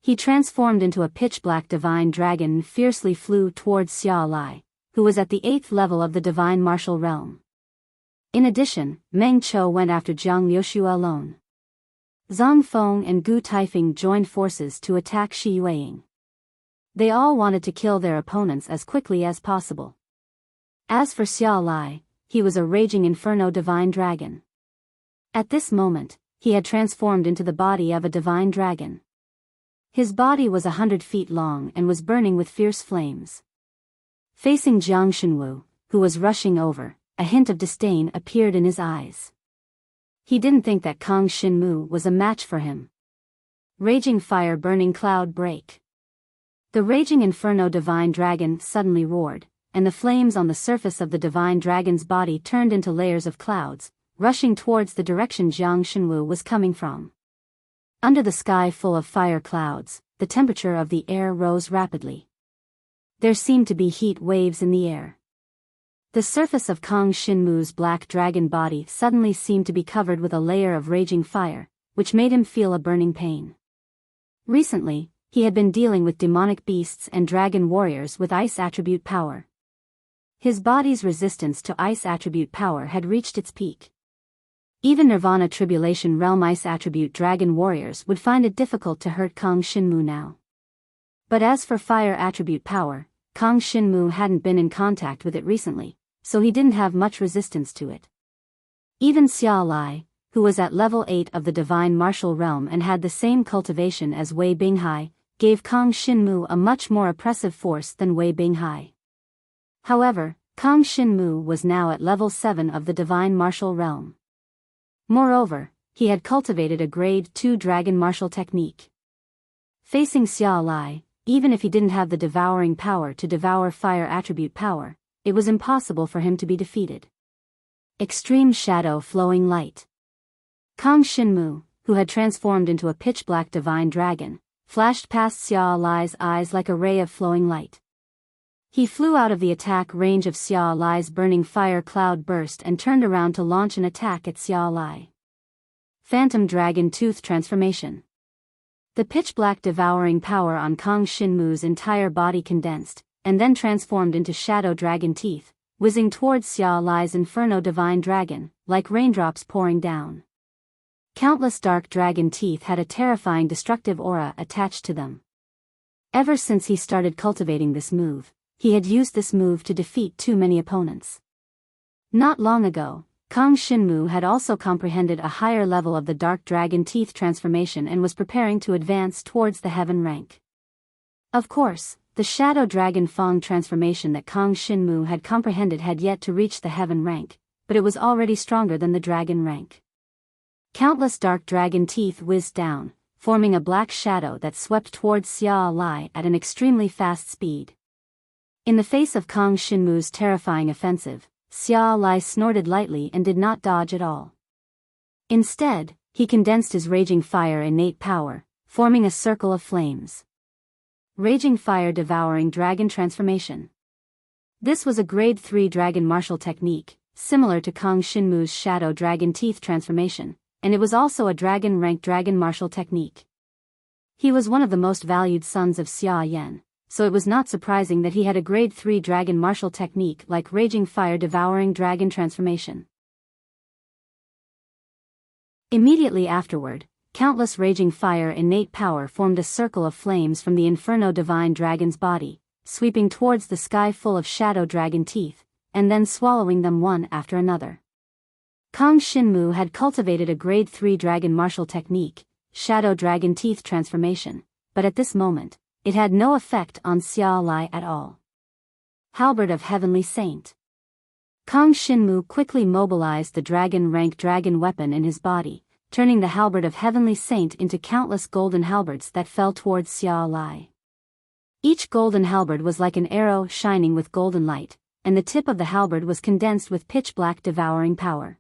He transformed into a pitch-black divine dragon and fiercely flew towards Xia Lai, who was at the 8th level of the divine martial realm. In addition, Meng Qiu went after Jiang Liuxue alone. Zhang Feng and Gu Tifeng joined forces to attack Shi Yueying. They all wanted to kill their opponents as quickly as possible. As for Xia Lai, he was a raging inferno divine dragon. At this moment, he had transformed into the body of a divine dragon. His body was 100 feet long and was burning with fierce flames. Facing Jiang Xinwu, who was rushing over, a hint of disdain appeared in his eyes. He didn't think that Kang Xinmu was a match for him. Raging fire burning cloud break. The raging inferno divine dragon suddenly roared, and the flames on the surface of the divine dragon's body turned into layers of clouds, rushing towards the direction Jiang Xinwu was coming from. Under the sky full of fire clouds, the temperature of the air rose rapidly. There seemed to be heat waves in the air. The surface of Kang Xinmu's black dragon body suddenly seemed to be covered with a layer of raging fire, which made him feel a burning pain. Recently, he had been dealing with demonic beasts and dragon warriors with ice attribute power. His body's resistance to ice attribute power had reached its peak. Even Nirvana Tribulation Realm ice attribute dragon warriors would find it difficult to hurt Kang Xinmu now. But as for fire attribute power, Kang Xinmu hadn't been in contact with it recently, so he didn't have much resistance to it. Even Xia Lai, who was at level 8 of the divine martial realm and had the same cultivation as Wei Binghai, gave Kang Xinmu a much more oppressive force than Wei Binghai. However, Kang Xinmu was now at level 7 of the divine martial realm. Moreover, he had cultivated a grade 2 dragon martial technique. Facing Xia Lai, even if he didn't have the devouring power to devour fire attribute power, it was impossible for him to be defeated. Extreme shadow flowing light. Kang Shinmu, who had transformed into a pitch-black divine dragon, flashed past Xia Lai's eyes like a ray of flowing light. He flew out of the attack range of Xia Lai's burning fire cloud burst and turned around to launch an attack at Xia Lai. Phantom Dragon Tooth Transformation. The pitch-black devouring power on Kang Shinmu's entire body condensed, and then transformed into shadow dragon teeth, whizzing towards Xia Lai's inferno divine dragon, like raindrops pouring down. Countless dark dragon teeth had a terrifying destructive aura attached to them. Ever since he started cultivating this move, he had used this move to defeat too many opponents. Not long ago, Kang Shinmu had also comprehended a higher level of the dark dragon teeth transformation and was preparing to advance towards the heaven rank. Of course, the shadow dragon Fang transformation that Kang Shinmu had comprehended had yet to reach the heaven rank, but it was already stronger than the dragon rank. Countless dark dragon teeth whizzed down, forming a black shadow that swept towards Xia Lai at an extremely fast speed. In the face of Kang Shinmu's terrifying offensive, Xia Lai snorted lightly and did not dodge at all. Instead, he condensed his raging fire innate power, forming a circle of flames. Raging fire devouring dragon transformation. This was a grade 3 dragon martial technique, similar to Kang Shinmu's shadow dragon teeth transformation, and it was also a dragon rank dragon martial technique. He was one of the most valued sons of Xia Yan, so it was not surprising that he had a grade 3 dragon martial technique like raging fire devouring dragon transformation. Immediately afterward, countless raging fire innate power formed a circle of flames from the inferno divine dragon's body, sweeping towards the sky full of shadow dragon teeth, and then swallowing them one after another. Kang Shinmu had cultivated a grade 3 dragon martial technique, shadow dragon teeth transformation, but at this moment, it had no effect on Xia Lai at all. Halberd of Heavenly Saint. Kang Shinmu quickly mobilized the dragon rank dragon weapon in his body, turning the halberd of Heavenly Saint into countless golden halberds that fell towards Xia Lai. Each golden halberd was like an arrow shining with golden light, and the tip of the halberd was condensed with pitch-black devouring power.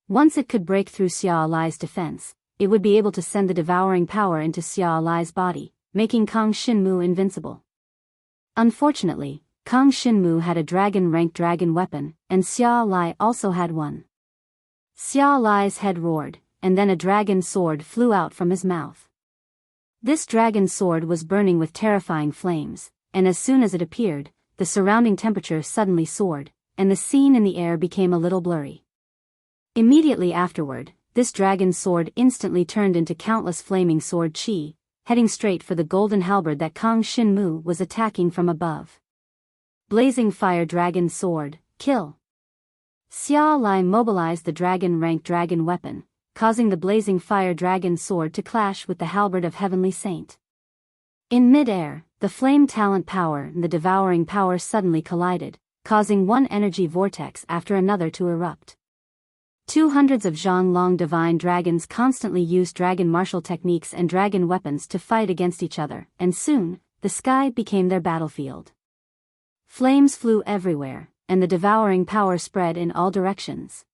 Once it could break through Xia Lai's defense, it would be able to send the devouring power into Xia Lai's body, making Kang Shinmu invincible. Unfortunately, Kang Shinmu had a dragon-rank dragon weapon, and Xia Lai also had one. Xia Lai's head roared, and then a dragon sword flew out from his mouth. This dragon sword was burning with terrifying flames, and as soon as it appeared, the surrounding temperature suddenly soared, and the scene in the air became a little blurry. Immediately afterward, this dragon sword instantly turned into countless flaming sword chi, heading straight for the golden halberd that Kang Shinmu was attacking from above. Blazing Fire Dragon Sword, kill! Xia Lai mobilized the dragon-rank dragon weapon, causing the blazing fire dragon sword to clash with the halberd of Heavenly Saint. In mid-air, the flame talent power and the devouring power suddenly collided, causing one energy vortex after another to erupt. 200s of Zhonglong divine dragons constantly used dragon martial techniques and dragon weapons to fight against each other, and soon, the sky became their battlefield. Flames flew everywhere, and the devouring power spread in all directions.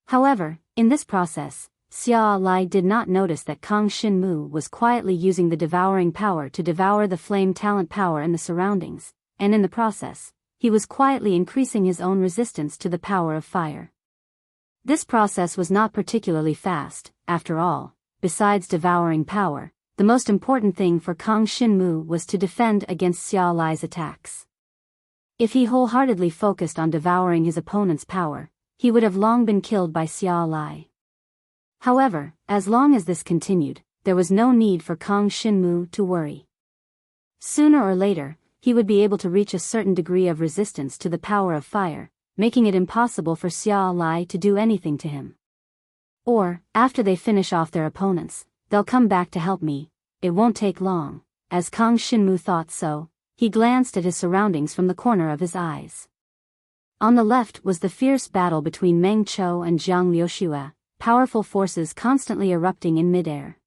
However, in this process, Xia Lai did not notice that Kang Shinmu was quietly using the devouring power to devour the flame talent power in the surroundings, and in the process, he was quietly increasing his own resistance to the power of fire. This process was not particularly fast, after all. Besides devouring power, the most important thing for Kang Shinmu was to defend against Xia Lai's attacks. If he wholeheartedly focused on devouring his opponent's power, he would have long been killed by Xia Lai. However, as long as this continued, there was no need for Kang Shinmu to worry. Sooner or later, he would be able to reach a certain degree of resistance to the power of fire, making it impossible for Xia Lai to do anything to him. Or, after they finish off their opponents, they'll come back to help me. It won't take long. As Kang Shinmu thought so, he glanced at his surroundings from the corner of his eyes. On the left was the fierce battle between Meng Chou and Jiang Liuxue, powerful forces constantly erupting in midair.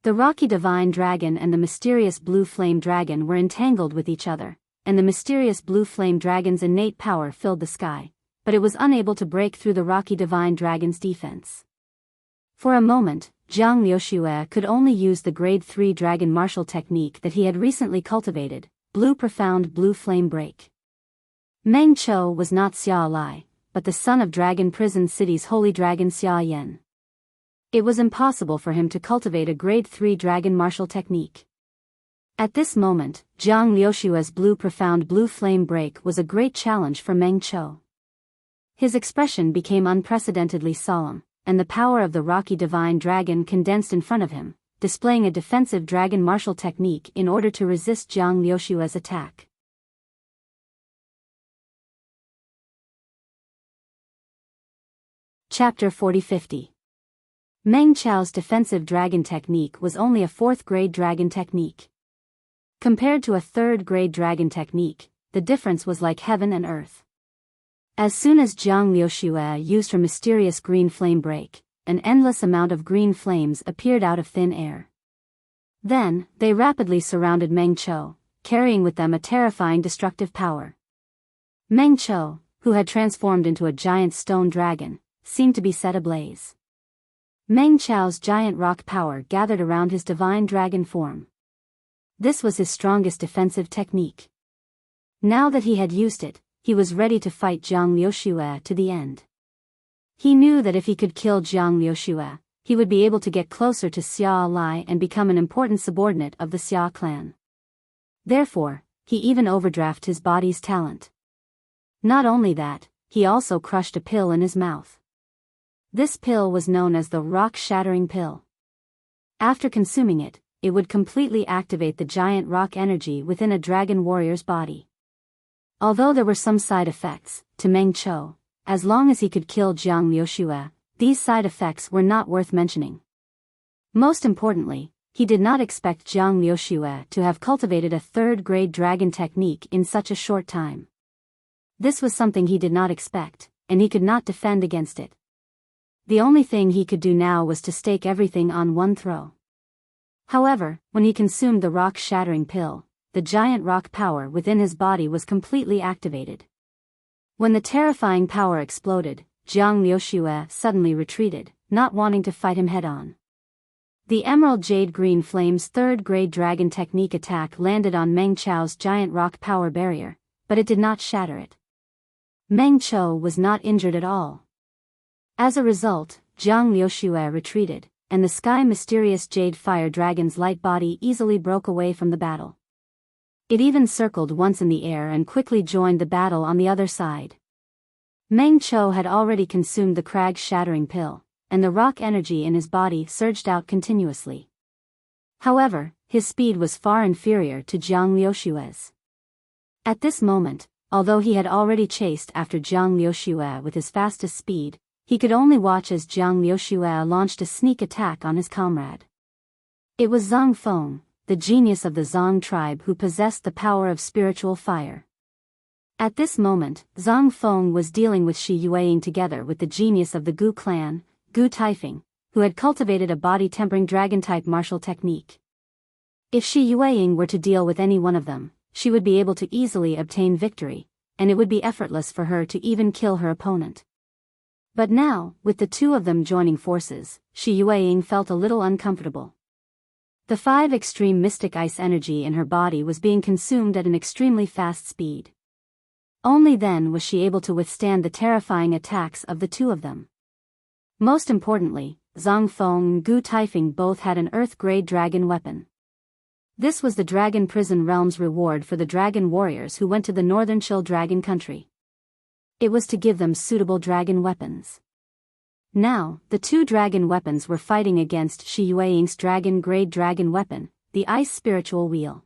The rocky divine dragon and the mysterious blue flame dragon were entangled with each other, and the mysterious blue flame dragon's innate power filled the sky, but it was unable to break through the rocky divine dragon's defense. For a moment, Zhang Liuxue could only use the grade 3 dragon martial technique that he had recently cultivated, profound blue flame break. Meng Qiu was not Xia Lai, but the son of Dragon Prison City's holy dragon Xia Yan. It was impossible for him to cultivate a grade 3 dragon martial technique. At this moment, Zhang Liuxue's profound blue flame break was a great challenge for Meng Qiu. His expression became unprecedentedly solemn, and the power of the rocky divine dragon condensed in front of him, displaying a defensive dragon martial technique in order to resist Zhang Liuxue's attack. Chapter 40-50. Meng Qiu's defensive dragon technique was only a 4th grade dragon technique. Compared to a 3rd grade dragon technique, the difference was like heaven and earth. As soon as Zhang Liuxue used her mysterious green flame break, an endless amount of green flames appeared out of thin air. Then, they rapidly surrounded Meng Qiu, carrying with them a terrifying destructive power. Meng Qiu, who had transformed into a giant stone dragon, seemed to be set ablaze. Meng Qiu's giant rock power gathered around his divine dragon form. This was his strongest defensive technique. Now that he had used it, he was ready to fight Zhang Liuxue to the end. He knew that if he could kill Zhang Liuxue, he would be able to get closer to Xia Lai and become an important subordinate of the Xia clan. Therefore, he even overdrafted his body's talent. Not only that, he also crushed a pill in his mouth. This pill was known as the rock-shattering pill. After consuming it, it would completely activate the giant rock energy within a dragon warrior's body. Although there were some side effects, to Meng Qiu, as long as he could kill Zhang Liuxue, these side effects were not worth mentioning. Most importantly, he did not expect Zhang Liuxue to have cultivated a 3rd grade dragon technique in such a short time. This was something he did not expect, and he could not defend against it. The only thing he could do now was to stake everything on one throw. However, when he consumed the rock-shattering pill, the giant rock power within his body was completely activated. When the terrifying power exploded, Zhang Liuxue suddenly retreated, not wanting to fight him head-on. The Emerald Jade Green Flame's 3rd grade dragon technique attack landed on Meng Qiu's giant rock power barrier, but it did not shatter it. Meng Qiu was not injured at all. As a result, Zhang Liuxue retreated, and the sky mysterious jade fire dragon's light body easily broke away from the battle. It even circled once in the air and quickly joined the battle on the other side. Meng Qiu had already consumed the crag-shattering pill, and the rock energy in his body surged out continuously. However, his speed was far inferior to Zhang Liuxue's. At this moment, although he had already chased after Zhang Liuxue with his fastest speed, he could only watch as Zhang Liuxue launched a sneak attack on his comrade. It was Zhang Feng, the genius of the Zhang tribe who possessed the power of spiritual fire. At this moment, Zhang Feng was dealing with Shi Yueying together with the genius of the Gu clan, Gu Taifeng, who had cultivated a body-tempering dragon-type martial technique. If Shi Yueying were to deal with any one of them, she would be able to easily obtain victory, and it would be effortless for her to even kill her opponent. But now, with the two of them joining forces, Shi Yueying felt a little uncomfortable. The 5 extreme mystic ice energy in her body was being consumed at an extremely fast speed. Only then was she able to withstand the terrifying attacks of the two of them. Most importantly, Zhang Feng and Gu Taifeng both had an Earth-grade dragon weapon. This was the Dragon Prison Realm's reward for the dragon warriors who went to the Northern Chill Dragon Country. It was to give them suitable dragon weapons. Now, the two dragon weapons were fighting against Shi Yueying's dragon-grade dragon weapon, the Ice Spiritual Wheel.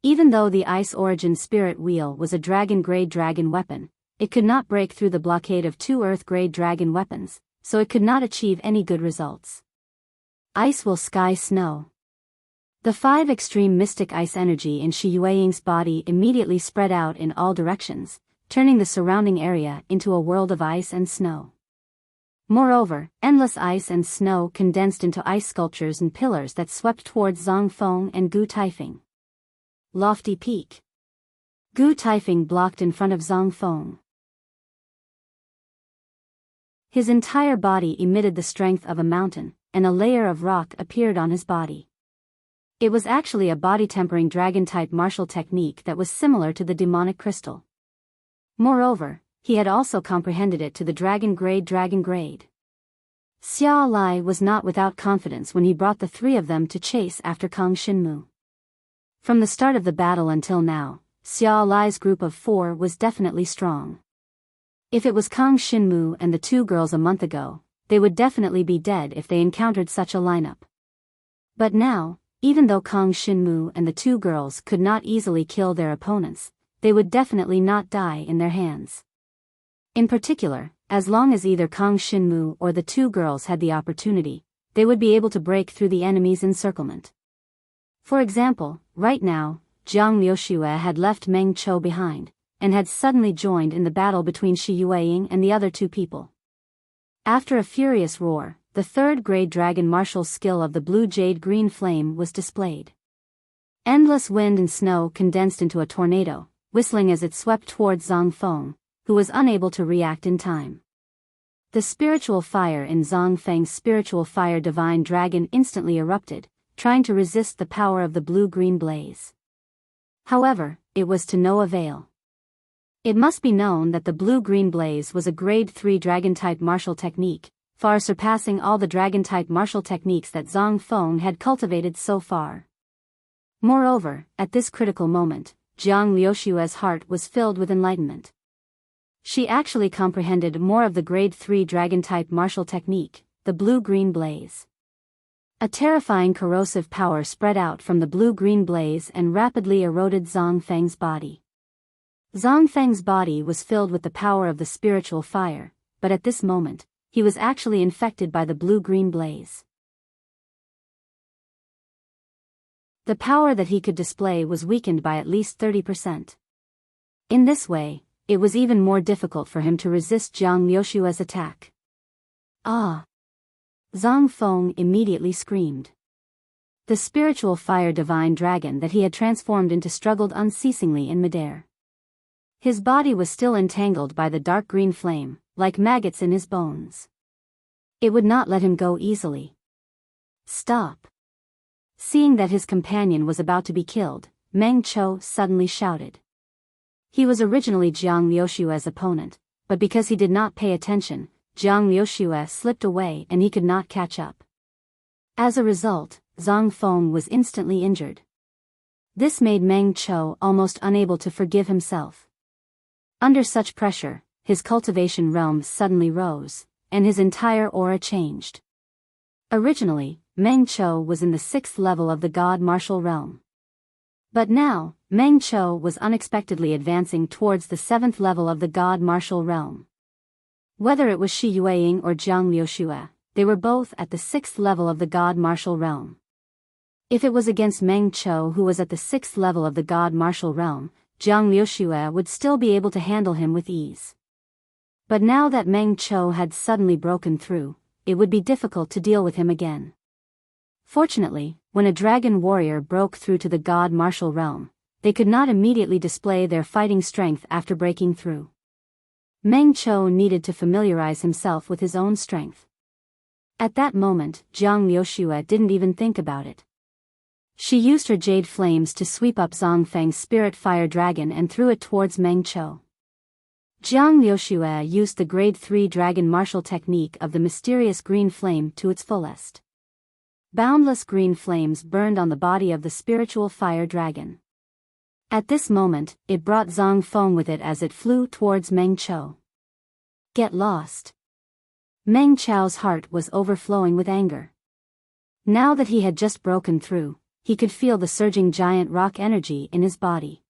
Even though the Ice Origin Spirit Wheel was a dragon-grade dragon weapon, it could not break through the blockade of 2 Earth-grade dragon weapons, so it could not achieve any good results. Ice will sky snow. The 5 extreme mystic ice energy in Shi Yueying's body immediately spread out in all directions, turning the surrounding area into a world of ice and snow. Moreover, endless ice and snow condensed into ice sculptures and pillars that swept towards Zhang Feng and Gu Taifeng. Lofty Peak. Gu Taifeng blocked in front of Zhang Feng. His entire body emitted the strength of a mountain, and a layer of rock appeared on his body. It was actually a body-tempering dragon-type martial technique that was similar to the demonic crystal. Moreover, he had also comprehended it to the dragon grade. Xia Lai was not without confidence when he brought the three of them to chase after Kang Xinmu. From the start of the battle until now, Xia Lai's group of 4 was definitely strong. If it was Kang Xinmu and the 2 girls a month ago, they would definitely be dead if they encountered such a lineup. But now, even though Kang Xinmu and the 2 girls could not easily kill their opponents, they would definitely not die in their hands. In particular, as long as either Kang Xinmu or the 2 girls had the opportunity, they would be able to break through the enemy's encirclement. For example, right now, Jiang Liuxue had left Meng Chou behind, and had suddenly joined in the battle between Shi Yueying and the other 2 people. After a furious roar, the 3rd grade dragon martial skill of the blue jade green flame was displayed. Endless wind and snow condensed into a tornado, whistling as it swept towards Zhang Feng, who was unable to react in time. The spiritual fire in Zhang Feng's spiritual fire divine dragon instantly erupted, trying to resist the power of the blue-green blaze. However, it was to no avail. It must be known that the blue-green blaze was a grade 3 dragon-type martial technique, far surpassing all the dragon-type martial techniques that Zhang Feng had cultivated so far. Moreover, at this critical moment, Jiang Liuxue's heart was filled with enlightenment. She actually comprehended more of the grade 3 dragon-type martial technique, the blue-green blaze. A terrifying corrosive power spread out from the blue-green blaze and rapidly eroded Zhang Feng's body. Zhang Feng's body was filled with the power of the spiritual fire, but at this moment, he was actually infected by the blue-green blaze. The power that he could display was weakened by at least 30%. In this way, it was even more difficult for him to resist Jiang Liuxue's attack. Ah! Zhang Feng immediately screamed. The spiritual fire divine dragon that he had transformed into struggled unceasingly in midair. His body was still entangled by the dark green flame, like maggots in his bones. It would not let him go easily. Stop! Seeing that his companion was about to be killed, Meng Chou suddenly shouted. He was originally Jiang Liuxue's opponent, but because he did not pay attention, Jiang Liuxue slipped away and he could not catch up. As a result, Zhang Feng was instantly injured. This made Meng Chou almost unable to forgive himself. Under such pressure, his cultivation realm suddenly rose, and his entire aura changed. Originally, Meng Chou was in the 6th level of the God Martial Realm. But now, Meng Chou was unexpectedly advancing towards the 7th level of the God Martial Realm. Whether it was Shi Yueying or Jiang Liuxue, they were both at the 6th level of the God Martial Realm. If it was against Meng Chou who was at the 6th level of the God Martial Realm, Jiang Liuxue would still be able to handle him with ease. But now that Meng Chou had suddenly broken through, it would be difficult to deal with him again. Fortunately, when a dragon warrior broke through to the God Martial Realm, they could not immediately display their fighting strength after breaking through. Meng Chou needed to familiarize himself with his own strength. At that moment, Jiang Liuxue didn't even think about it. She used her jade flames to sweep up Zhang Feng's spirit fire dragon and threw it towards Meng Chou. Jiang Liuxue used the grade 3 dragon martial technique of the mysterious green flame to its fullest. Boundless green flames burned on the body of the spiritual fire dragon. At this moment, it brought Zhang Feng with it as it flew towards Meng Chou. Get lost. Meng Chou's heart was overflowing with anger. Now that he had just broken through, he could feel the surging giant rock energy in his body.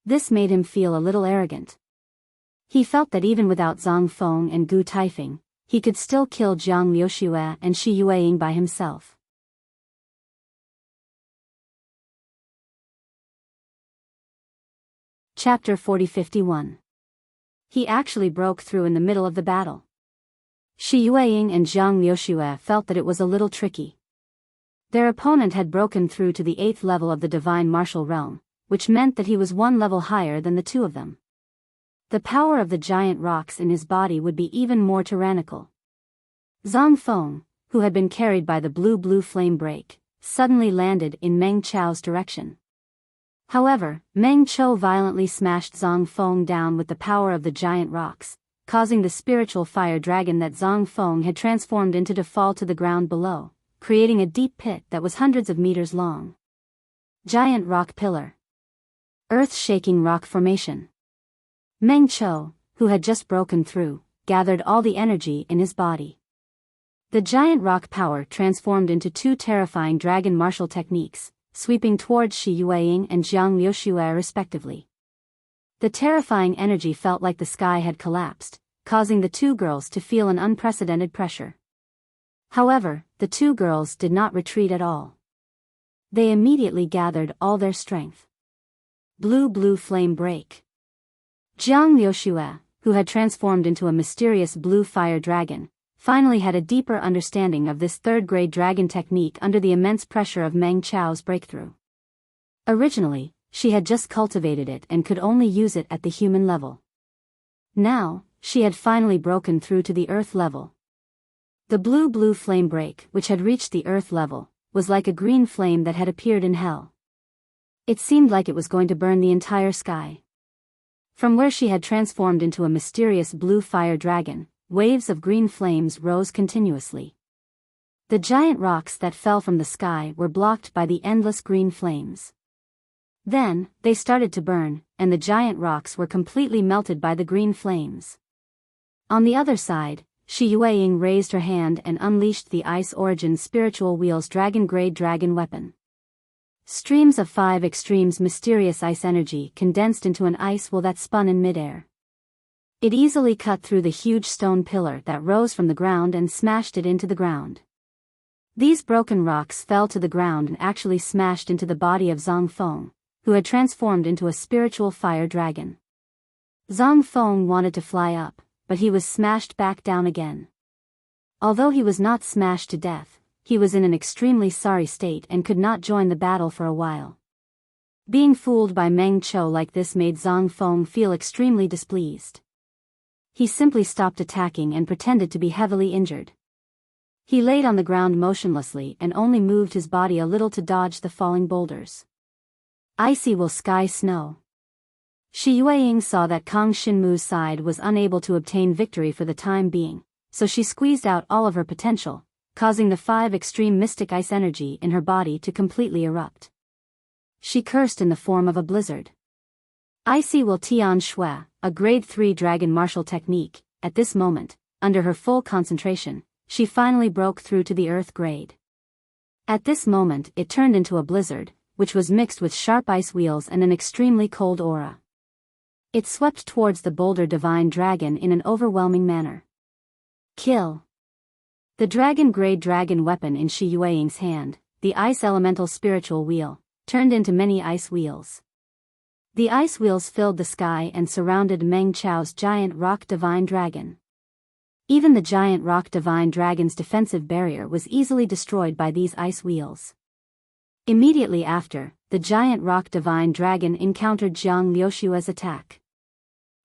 This made him feel a little arrogant. He felt that even without Zhang Feng and Gu Taifeng, he could still kill Jiang Liuxue and Shi Yueying by himself. Chapter 40-51. He actually broke through in the middle of the battle. Shi Yueying and Jiang Liuxue felt that it was a little tricky. Their opponent had broken through to the 8th level of the divine martial realm, which meant that he was one level higher than the two of them. The power of the giant rocks in his body would be even more tyrannical. Zhang Feng, who had been carried by the blue flame break, suddenly landed in Meng Chao's direction. However, Meng Chao violently smashed Zhang Feng down with the power of the giant rocks, causing the spiritual fire dragon that Zhang Feng had transformed into to fall to the ground below, creating a deep pit that was hundreds of meters long. Giant rock pillar. Earth-shaking rock formation. Meng Chao, who had just broken through, gathered all the energy in his body. The giant rock power transformed into two terrifying dragon martial techniques, sweeping towards Shi Yueying and Jiang Liuxue respectively. The terrifying energy felt like the sky had collapsed, causing the two girls to feel an unprecedented pressure. However, the two girls did not retreat at all. They immediately gathered all their strength. Blue flame break. Jiang Liuxue, who had transformed into a mysterious blue fire dragon, finally had a deeper understanding of this third-grade dragon technique under the immense pressure of Meng Chao's breakthrough. Originally, she had just cultivated it and could only use it at the human level. Now, she had finally broken through to the earth level. The blue flame break, which had reached the earth level, was like a green flame that had appeared in hell. It seemed like it was going to burn the entire sky. From where she had transformed into a mysterious blue fire dragon, waves of green flames rose continuously. The giant rocks that fell from the sky were blocked by the endless green flames. Then, they started to burn, and the giant rocks were completely melted by the green flames. On the other side, Shi Yueying raised her hand and unleashed the Ice Origin Spiritual Wheel's dragon-grade dragon weapon. Streams of 5 extremes mysterious ice energy condensed into an ice wheel that spun in midair. It easily cut through the huge stone pillar that rose from the ground and smashed it into the ground. These broken rocks fell to the ground and actually smashed into the body of Zhang Feng, who had transformed into a spiritual fire dragon. Zhang Feng wanted to fly up, but he was smashed back down again. Although he was not smashed to death, he was in an extremely sorry state and could not join the battle for a while. Being fooled by Meng Chao like this made Zhang Feng feel extremely displeased. He simply stopped attacking and pretended to be heavily injured. He laid on the ground motionlessly and only moved his body a little to dodge the falling boulders. Icy will sky snow. Shi Yueying saw that Kang Xinmu's side was unable to obtain victory for the time being, so she squeezed out all of her potential, causing the 5 extreme mystic ice energy in her body to completely erupt. She cursed in the form of a blizzard. Icy will Tian Shui, a grade 3 dragon martial technique. At this moment, under her full concentration, she finally broke through to the earth grade. At this moment it turned into a blizzard, which was mixed with sharp ice wheels and an extremely cold aura. It swept towards the boulder divine dragon in an overwhelming manner. Kill. The dragon-grade dragon weapon in Shi Yueying's hand, the ice elemental spiritual wheel, turned into many ice wheels. The ice wheels filled the sky and surrounded Meng Chao's giant rock divine dragon. Even the giant rock divine dragon's defensive barrier was easily destroyed by these ice wheels. Immediately after, the giant rock divine dragon encountered Jiang Liuxue's attack.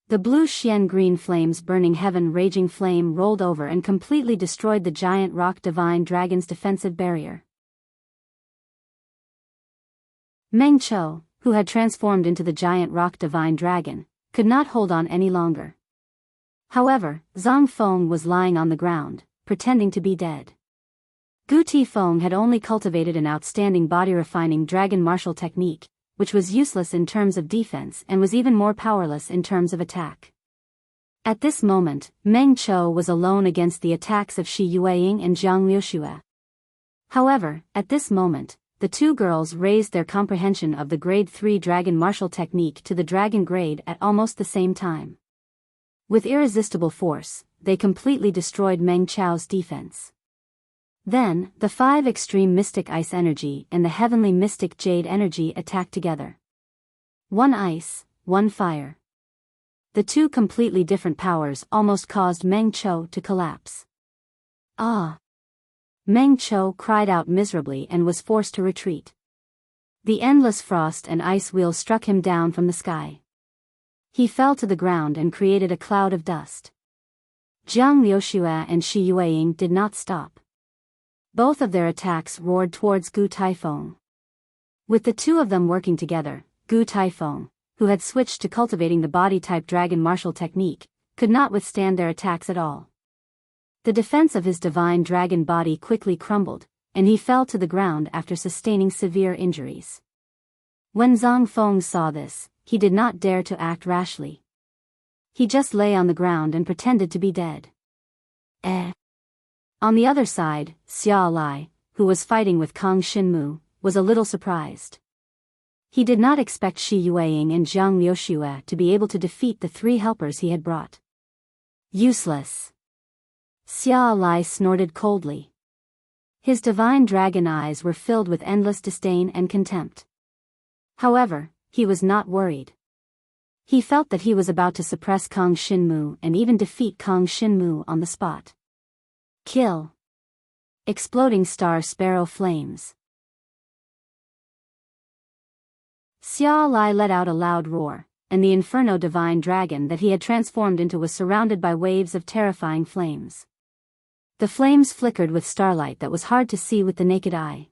The blue Xian green flames burning heaven raging flame rolled over and completely destroyed the giant rock divine dragon's defensive barrier. Meng Chao, who had transformed into the giant rock divine dragon, could not hold on any longer. However, Zhang Feng was lying on the ground, pretending to be dead. Gu Tifeng had only cultivated an outstanding body-refining dragon martial technique, which was useless in terms of defense and was even more powerless in terms of attack. At this moment, Meng Chao was alone against the attacks of Shi Yueying and Jiang Liuxue. However, at this moment, the two girls raised their comprehension of the grade 3 dragon martial technique to the dragon grade at almost the same time. With irresistible force, they completely destroyed Meng Chao's defense. Then, the 5 extreme mystic ice energy and the heavenly mystic jade energy attacked together. 1 ice, 1 fire. The two completely different powers almost caused Meng Chao to collapse. Ah! Meng Chao cried out miserably and was forced to retreat. The endless frost and ice wheel struck him down from the sky. He fell to the ground and created a cloud of dust. Jiang Liuxue and Shi Yueying did not stop. Both of their attacks roared towards Gu Taifeng. With the two of them working together, Gu Taifeng, who had switched to cultivating the body-type dragon martial technique, could not withstand their attacks at all. The defense of his divine dragon body quickly crumbled, and he fell to the ground after sustaining severe injuries. When Zhang Feng saw this, he did not dare to act rashly. He just lay on the ground and pretended to be dead. On the other side, Xia Lai, who was fighting with Kang Xinmu, was a little surprised. He did not expect Shi Yueying and Jiang Liuxue to be able to defeat the three helpers he had brought. Useless. Xia Lai snorted coldly. His divine dragon eyes were filled with endless disdain and contempt. However, he was not worried. He felt that he was about to suppress Kang Xinmu and even defeat Kang Xinmu on the spot. Kill. Exploding star sparrow flames. Xia Lai let out a loud roar, and the inferno divine dragon that he had transformed into was surrounded by waves of terrifying flames. The flames flickered with starlight that was hard to see with the naked eye.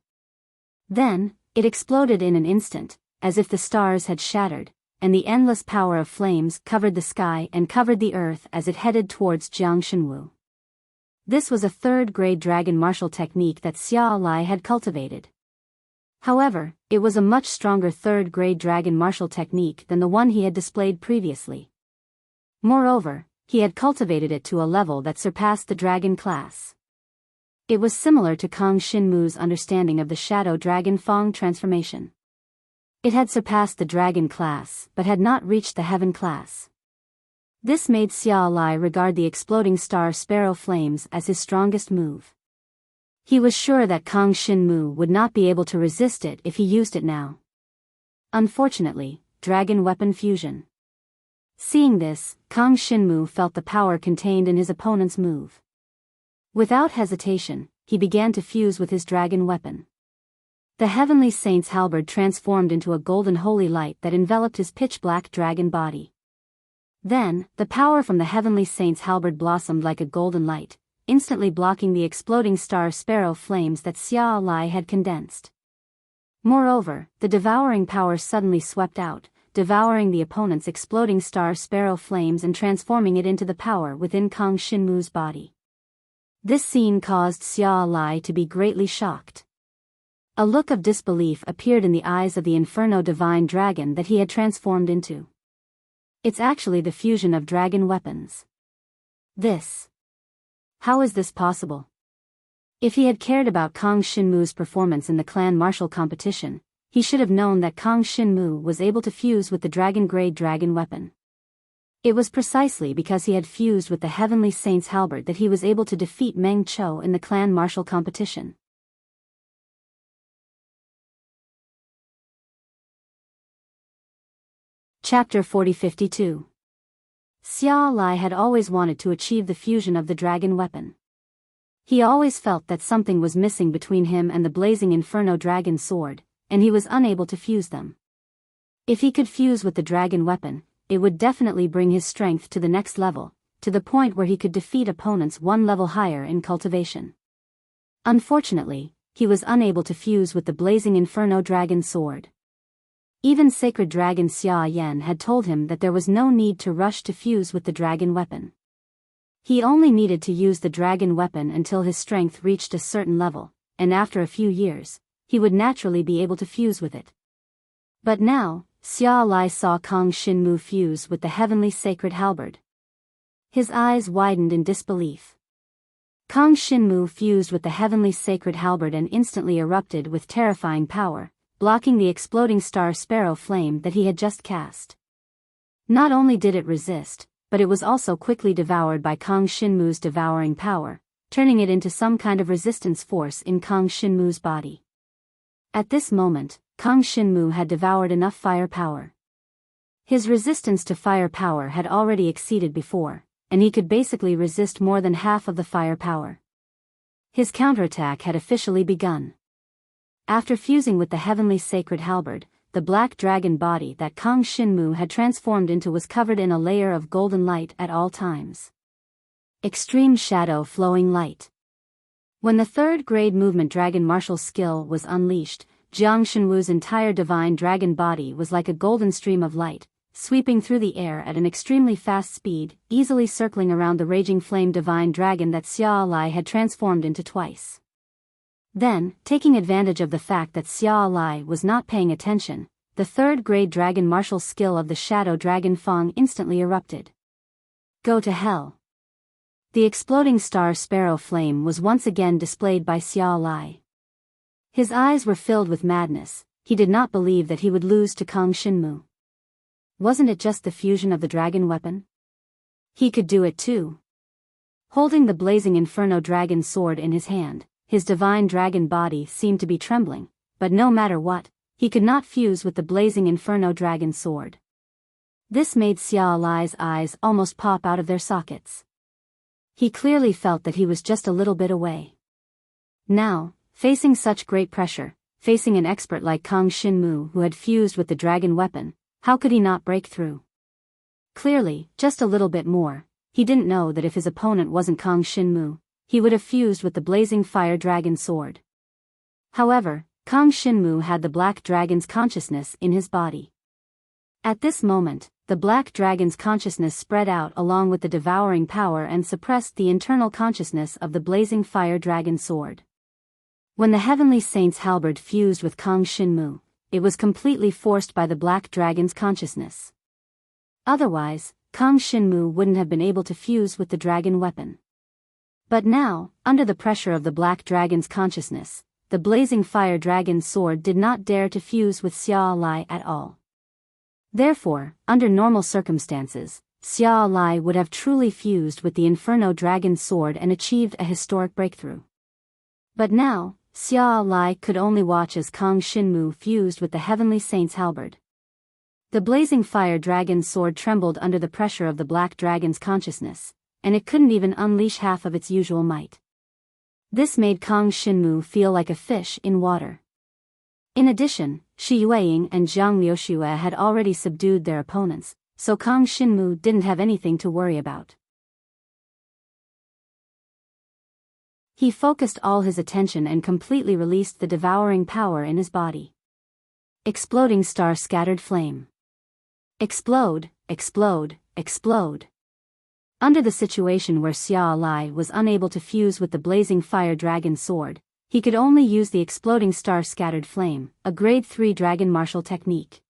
Then, it exploded in an instant, as if the stars had shattered, and the endless power of flames covered the sky and covered the earth as it headed towards Jiang Shenwu. This was a third-grade dragon martial technique that Xia Lai had cultivated. However, it was a much stronger third-grade dragon martial technique than the one he had displayed previously. Moreover, he had cultivated it to a level that surpassed the dragon class. It was similar to Kang Xinmu's understanding of the shadow dragon Fang transformation. It had surpassed the dragon class but had not reached the heaven class. This made Xia Lai regard the exploding star sparrow flames as his strongest move. He was sure that Kang Xinmu would not be able to resist it if he used it now. Unfortunately, dragon weapon fusion. Seeing this, Kang Xinmu felt the power contained in his opponent's move. Without hesitation, he began to fuse with his dragon weapon. The heavenly saint's halberd transformed into a golden holy light that enveloped his pitch-black dragon body. Then, the power from the heavenly saint's halberd blossomed like a golden light, instantly blocking the exploding star sparrow flames that Xia Lai had condensed. Moreover, the devouring power suddenly swept out, devouring the opponent's exploding star sparrow flames and transforming it into the power within Kang Xinmu's body. This scene caused Xia Lai to be greatly shocked. A look of disbelief appeared in the eyes of the inferno divine dragon that he had transformed into. It's actually the fusion of dragon weapons. How is this possible? If he had cared about Kang Xinmu's performance in the clan martial competition, he should have known that Kang Xinmu was able to fuse with the dragon-grade dragon weapon. It was precisely because he had fused with the heavenly saint's halberd that he was able to defeat Meng Chou in the clan martial competition. Chapter 4052. Xia Lai had always wanted to achieve the fusion of the dragon weapon. He always felt that something was missing between him and the blazing inferno dragon sword, and he was unable to fuse them. If he could fuse with the dragon weapon, it would definitely bring his strength to the next level, to the point where he could defeat opponents one level higher in cultivation. Unfortunately, he was unable to fuse with the blazing inferno dragon sword. Even sacred dragon Xia Yan had told him that there was no need to rush to fuse with the dragon weapon. He only needed to use the dragon weapon until his strength reached a certain level, and after a few years, he would naturally be able to fuse with it. But now, Xia Lai saw Kang Xinmu fuse with the heavenly sacred halberd. His eyes widened in disbelief. Kang Xinmu fused with the heavenly sacred halberd and instantly erupted with terrifying power, blocking the exploding star sparrow flame that he had just cast. Not only did it resist, but it was also quickly devoured by Kang Xinmu's devouring power, turning it into some kind of resistance force in Kang Xinmu's body. At this moment, Kang Xinmu had devoured enough fire power. His resistance to fire power had already exceeded before, and he could basically resist more than half of the fire power. His counterattack had officially begun. After fusing with the heavenly sacred halberd, the black dragon body that Kang Shinmu had transformed into was covered in a layer of golden light at all times. Extreme shadow flowing light. When the third grade movement dragon martial skill was unleashed, Jiang Shenwu's entire divine dragon body was like a golden stream of light, sweeping through the air at an extremely fast speed, easily circling around the raging flame divine dragon that Xia Lai had transformed into twice. Then, taking advantage of the fact that Xia Lai was not paying attention, the third grade dragon martial skill of the shadow dragon Fang instantly erupted. Go to hell. The exploding star sparrow flame was once again displayed by Xia Lai. His eyes were filled with madness. He did not believe that he would lose to Kang Shinmu. Wasn't it just the fusion of the dragon weapon? He could do it too. Holding the blazing inferno dragon sword in his hand, his divine dragon body seemed to be trembling, but no matter what, he could not fuse with the blazing inferno dragon sword. This made Xia Lai's eyes almost pop out of their sockets. He clearly felt that he was just a little bit away. Now, facing such great pressure, facing an expert like Kang Shinmu who had fused with the dragon weapon, how could he not break through? Clearly, just a little bit more. He didn't know that if his opponent wasn't Kang Shinmu, he would have fused with the blazing fire dragon sword. However, Kang Shinmu had the black dragon's consciousness in his body. At this moment, the black dragon's consciousness spread out along with the devouring power and suppressed the internal consciousness of the blazing fire dragon sword. When the heavenly saint's halberd fused with Kang Shinmu, it was completely forced by the black dragon's consciousness. Otherwise, Kang Shinmu wouldn't have been able to fuse with the dragon weapon. But now, under the pressure of the black dragon's consciousness, the blazing fire dragon sword did not dare to fuse with Xia Lai at all. Therefore, under normal circumstances, Xia Lai would have truly fused with the inferno dragon sword and achieved a historic breakthrough. But now, Xia Lai could only watch as Kang Shinmu fused with the heavenly saint's halberd. The blazing fire dragon sword trembled under the pressure of the black dragon's consciousness, and it couldn't even unleash half of its usual might. This made Kang Shinmu feel like a fish in water. In addition, Shi Yueying and Zhang Liuxue had already subdued their opponents, so Kang Shinmu didn't have anything to worry about. He focused all his attention and completely released the devouring power in his body. Exploding star scattered flame. Explode, explode, explode. Under the situation where Xia Lai was unable to fuse with the blazing fire dragon sword, he could only use the exploding star scattered flame, a grade 3 dragon martial technique.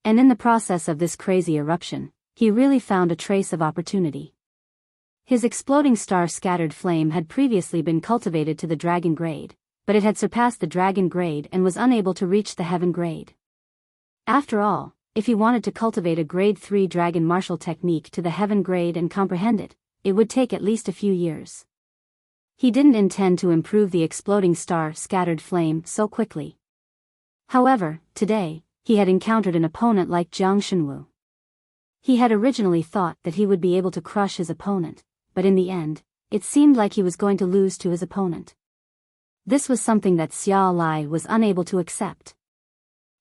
And in the process of this crazy eruption, he really found a trace of opportunity. His exploding star scattered flame had previously been cultivated to the dragon grade, but it had surpassed the dragon grade and was unable to reach the heaven grade. After all, if he wanted to cultivate a grade 3 dragon martial technique to the heaven grade and comprehend it, it would take at least a few years. He didn't intend to improve the exploding star scattered flame so quickly. However, today, he had encountered an opponent like Jiang Shenwu. He had originally thought that he would be able to crush his opponent, but in the end, it seemed like he was going to lose to his opponent. This was something that Xia Lai was unable to accept.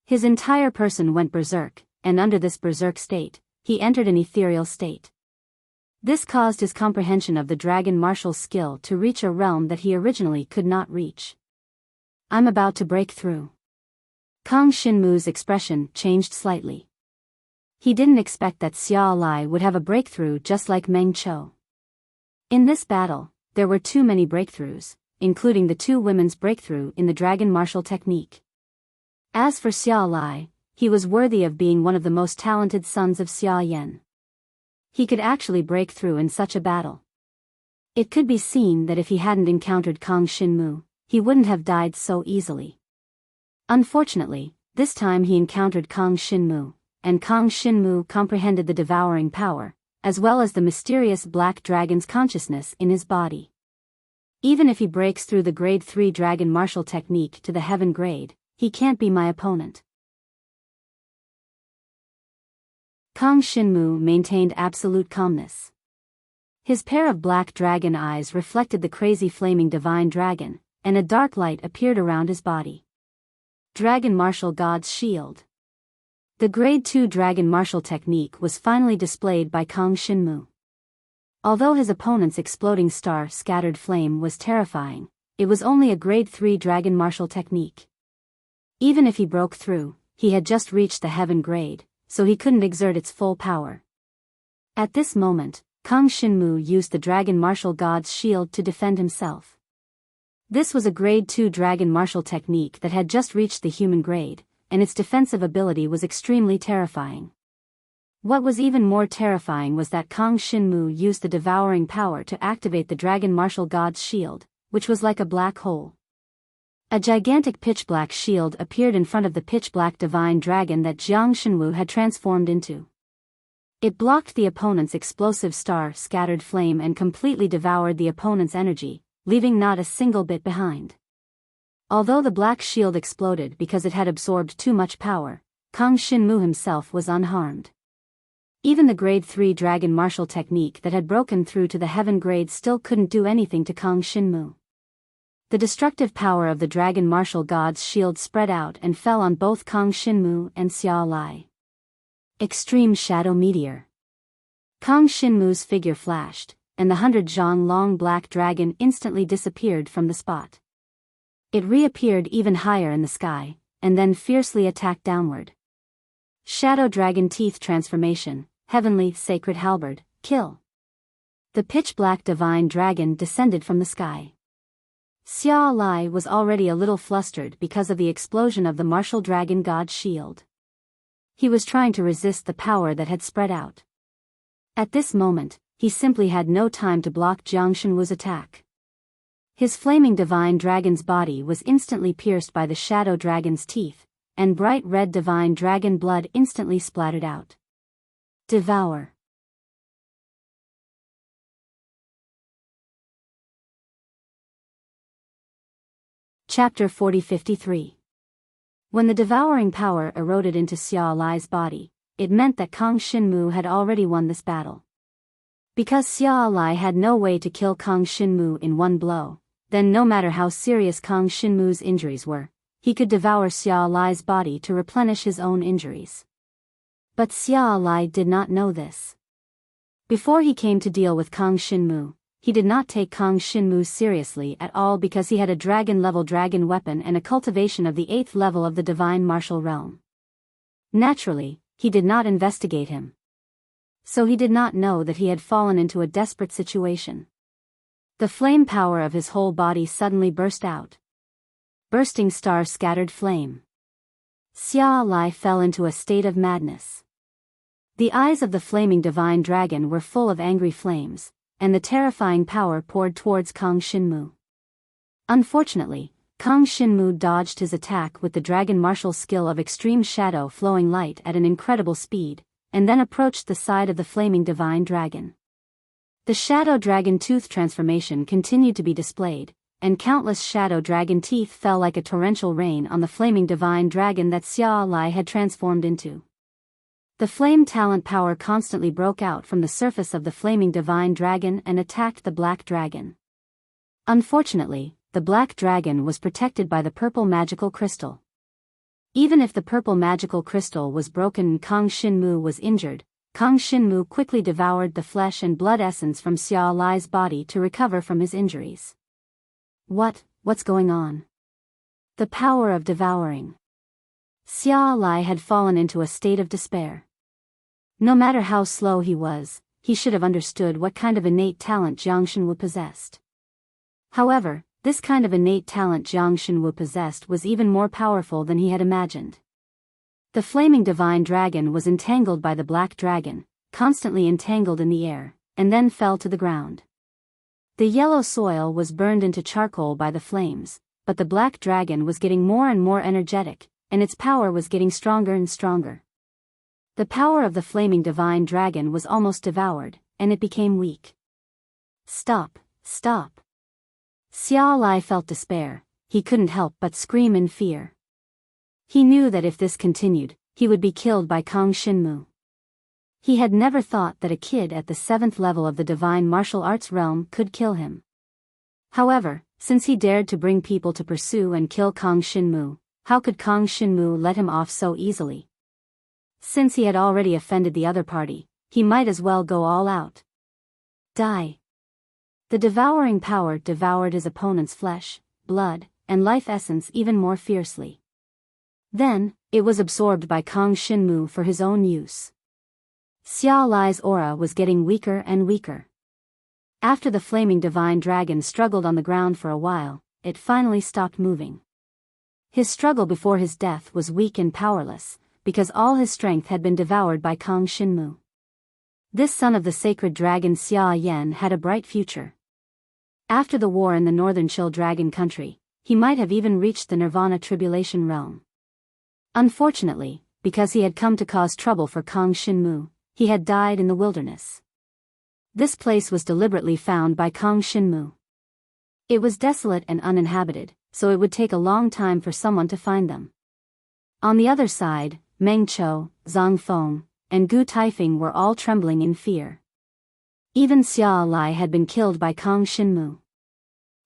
His entire person went berserk, and under this berserk state, he entered an ethereal state. This caused his comprehension of the dragon martial skill to reach a realm that he originally could not reach. I'm about to break through. Kang Shinmu's expression changed slightly. He didn't expect that Xia Lai would have a breakthrough just like Meng Chou. In this battle, there were too many breakthroughs, including the two women's breakthrough in the dragon martial technique. As for Xia Lai, he was worthy of being one of the most talented sons of Xia Yan. He could actually break through in such a battle. It could be seen that if he hadn't encountered Kang Shinmu, he wouldn't have died so easily. Unfortunately, this time he encountered Kang Shinmu, and Kang Shinmu comprehended the devouring power, as well as the mysterious black dragon's consciousness in his body. Even if he breaks through the grade 3 dragon martial technique to the heaven grade, he can't be my opponent. Kang Shinmu maintained absolute calmness. His pair of black dragon eyes reflected the crazy flaming divine dragon, and a dark light appeared around his body. Dragon Martial God's Shield. The Grade 2 Dragon Martial technique was finally displayed by Kang Shinmu. Although his opponent's exploding star-scattered flame was terrifying, it was only a Grade 3 Dragon Martial technique. Even if he broke through, he had just reached the Heaven grade, so he couldn't exert its full power. At this moment, Kang Shinmu used the Dragon Martial God's Shield to defend himself. This was a Grade 2 Dragon Martial technique that had just reached the human grade, and its defensive ability was extremely terrifying. What was even more terrifying was that Kang Shinmu used the devouring power to activate the Dragon Martial God's Shield, which was like a black hole. A gigantic pitch-black shield appeared in front of the pitch-black divine dragon that Jiang Shenwu had transformed into. It blocked the opponent's explosive star-scattered flame and completely devoured the opponent's energy, leaving not a single bit behind. Although the black shield exploded because it had absorbed too much power, Kang Shinmu himself was unharmed. Even the Grade 3 Dragon Martial technique that had broken through to the Heaven grade still couldn't do anything to Kang Shinmu. The destructive power of the Dragon Martial God's Shield spread out and fell on both Kang Shinmu and Xia Lai. Extreme Shadow Meteor. Kang Shinmu's figure flashed, and the 100-zhang long black dragon instantly disappeared from the spot. It reappeared even higher in the sky, and then fiercely attacked downward. Shadow Dragon Teeth Transformation, Heavenly Sacred Halberd, Kill. The pitch-black divine dragon descended from the sky. Xia Lai was already a little flustered because of the explosion of the martial dragon god's shield. He was trying to resist the power that had spread out. At this moment, he simply had no time to block Jiang Shenwu's attack. His flaming divine dragon's body was instantly pierced by the shadow dragon's teeth, and bright red divine dragon blood instantly splattered out. Devour. Chapter 40-53. When the devouring power eroded into Xia Lai's body, it meant that Kang Shinmu had already won this battle. Because Xia Lai had no way to kill Kang Shinmu in one blow, then no matter how serious Kang Shinmu's injuries were, he could devour Xia Lai's body to replenish his own injuries. But Xia Lai did not know this. Before he came to deal with Kang Shinmu, he did not take Kang Shinmu seriously at all because he had a dragon-level dragon weapon and a cultivation of the 8th level of the divine martial realm. Naturally, he did not investigate him. So he did not know that he had fallen into a desperate situation. The flame power of his whole body suddenly burst out. Bursting star-scattered flame. Xia Lai fell into a state of madness. The eyes of the flaming divine dragon were full of angry flames, and the terrifying power poured towards Kang Shinmu. Unfortunately, Kang Shinmu dodged his attack with the dragon martial skill of extreme shadow flowing light at an incredible speed, and then approached the side of the flaming divine dragon. The shadow dragon tooth transformation continued to be displayed, and countless shadow dragon teeth fell like a torrential rain on the flaming divine dragon that Xia Lai had transformed into. The flame talent power constantly broke out from the surface of the flaming divine dragon and attacked the black dragon. Unfortunately, the black dragon was protected by the purple magical crystal. Even if the purple magical crystal was broken and Kang Shinmu was injured, Kang Shinmu quickly devoured the flesh and blood essence from Xia Lai's body to recover from his injuries. What's going on? The power of devouring. Xia Lai had fallen into a state of despair. No matter how slow he was, he should have understood what kind of innate talent Jiang Shenwu possessed. However, this kind of innate talent Jiang Shenwu possessed was even more powerful than he had imagined. The flaming divine dragon was entangled by the black dragon, constantly entangled in the air, and then fell to the ground. The yellow soil was burned into charcoal by the flames, but the black dragon was getting more and more energetic, and its power was getting stronger and stronger. The power of the flaming divine dragon was almost devoured, and it became weak. Stop, stop. Xia Lai felt despair. He couldn't help but scream in fear. He knew that if this continued, he would be killed by Kang Shinmu. He had never thought that a kid at the 7th level of the divine martial arts realm could kill him. However, since he dared to bring people to pursue and kill Kang Shinmu, How could Kang Shinmu let him off so easily? Since he had already offended the other party, he might as well go all out. Die. The devouring power devoured his opponent's flesh, blood, and life essence even more fiercely. Then, it was absorbed by Kang Shinmu for his own use. Xia Lai's aura was getting weaker and weaker. After the flaming divine dragon struggled on the ground for a while, it finally stopped moving. His struggle before his death was weak and powerless, because all his strength had been devoured by Kang Shinmu. This son of the sacred dragon Xia Yan had a bright future. After the war in the northern Chill Dragon country, he might have even reached the Nirvana Tribulation realm. Unfortunately, because he had come to cause trouble for Kang Shinmu, he had died in the wilderness. This place was deliberately found by Kang Shinmu. It was desolate and uninhabited, so it would take a long time for someone to find them. On the other side, Meng Chou, Zhang Feng, and Gu Taifeng were all trembling in fear. Even Xia Lai had been killed by Kang Shinmu.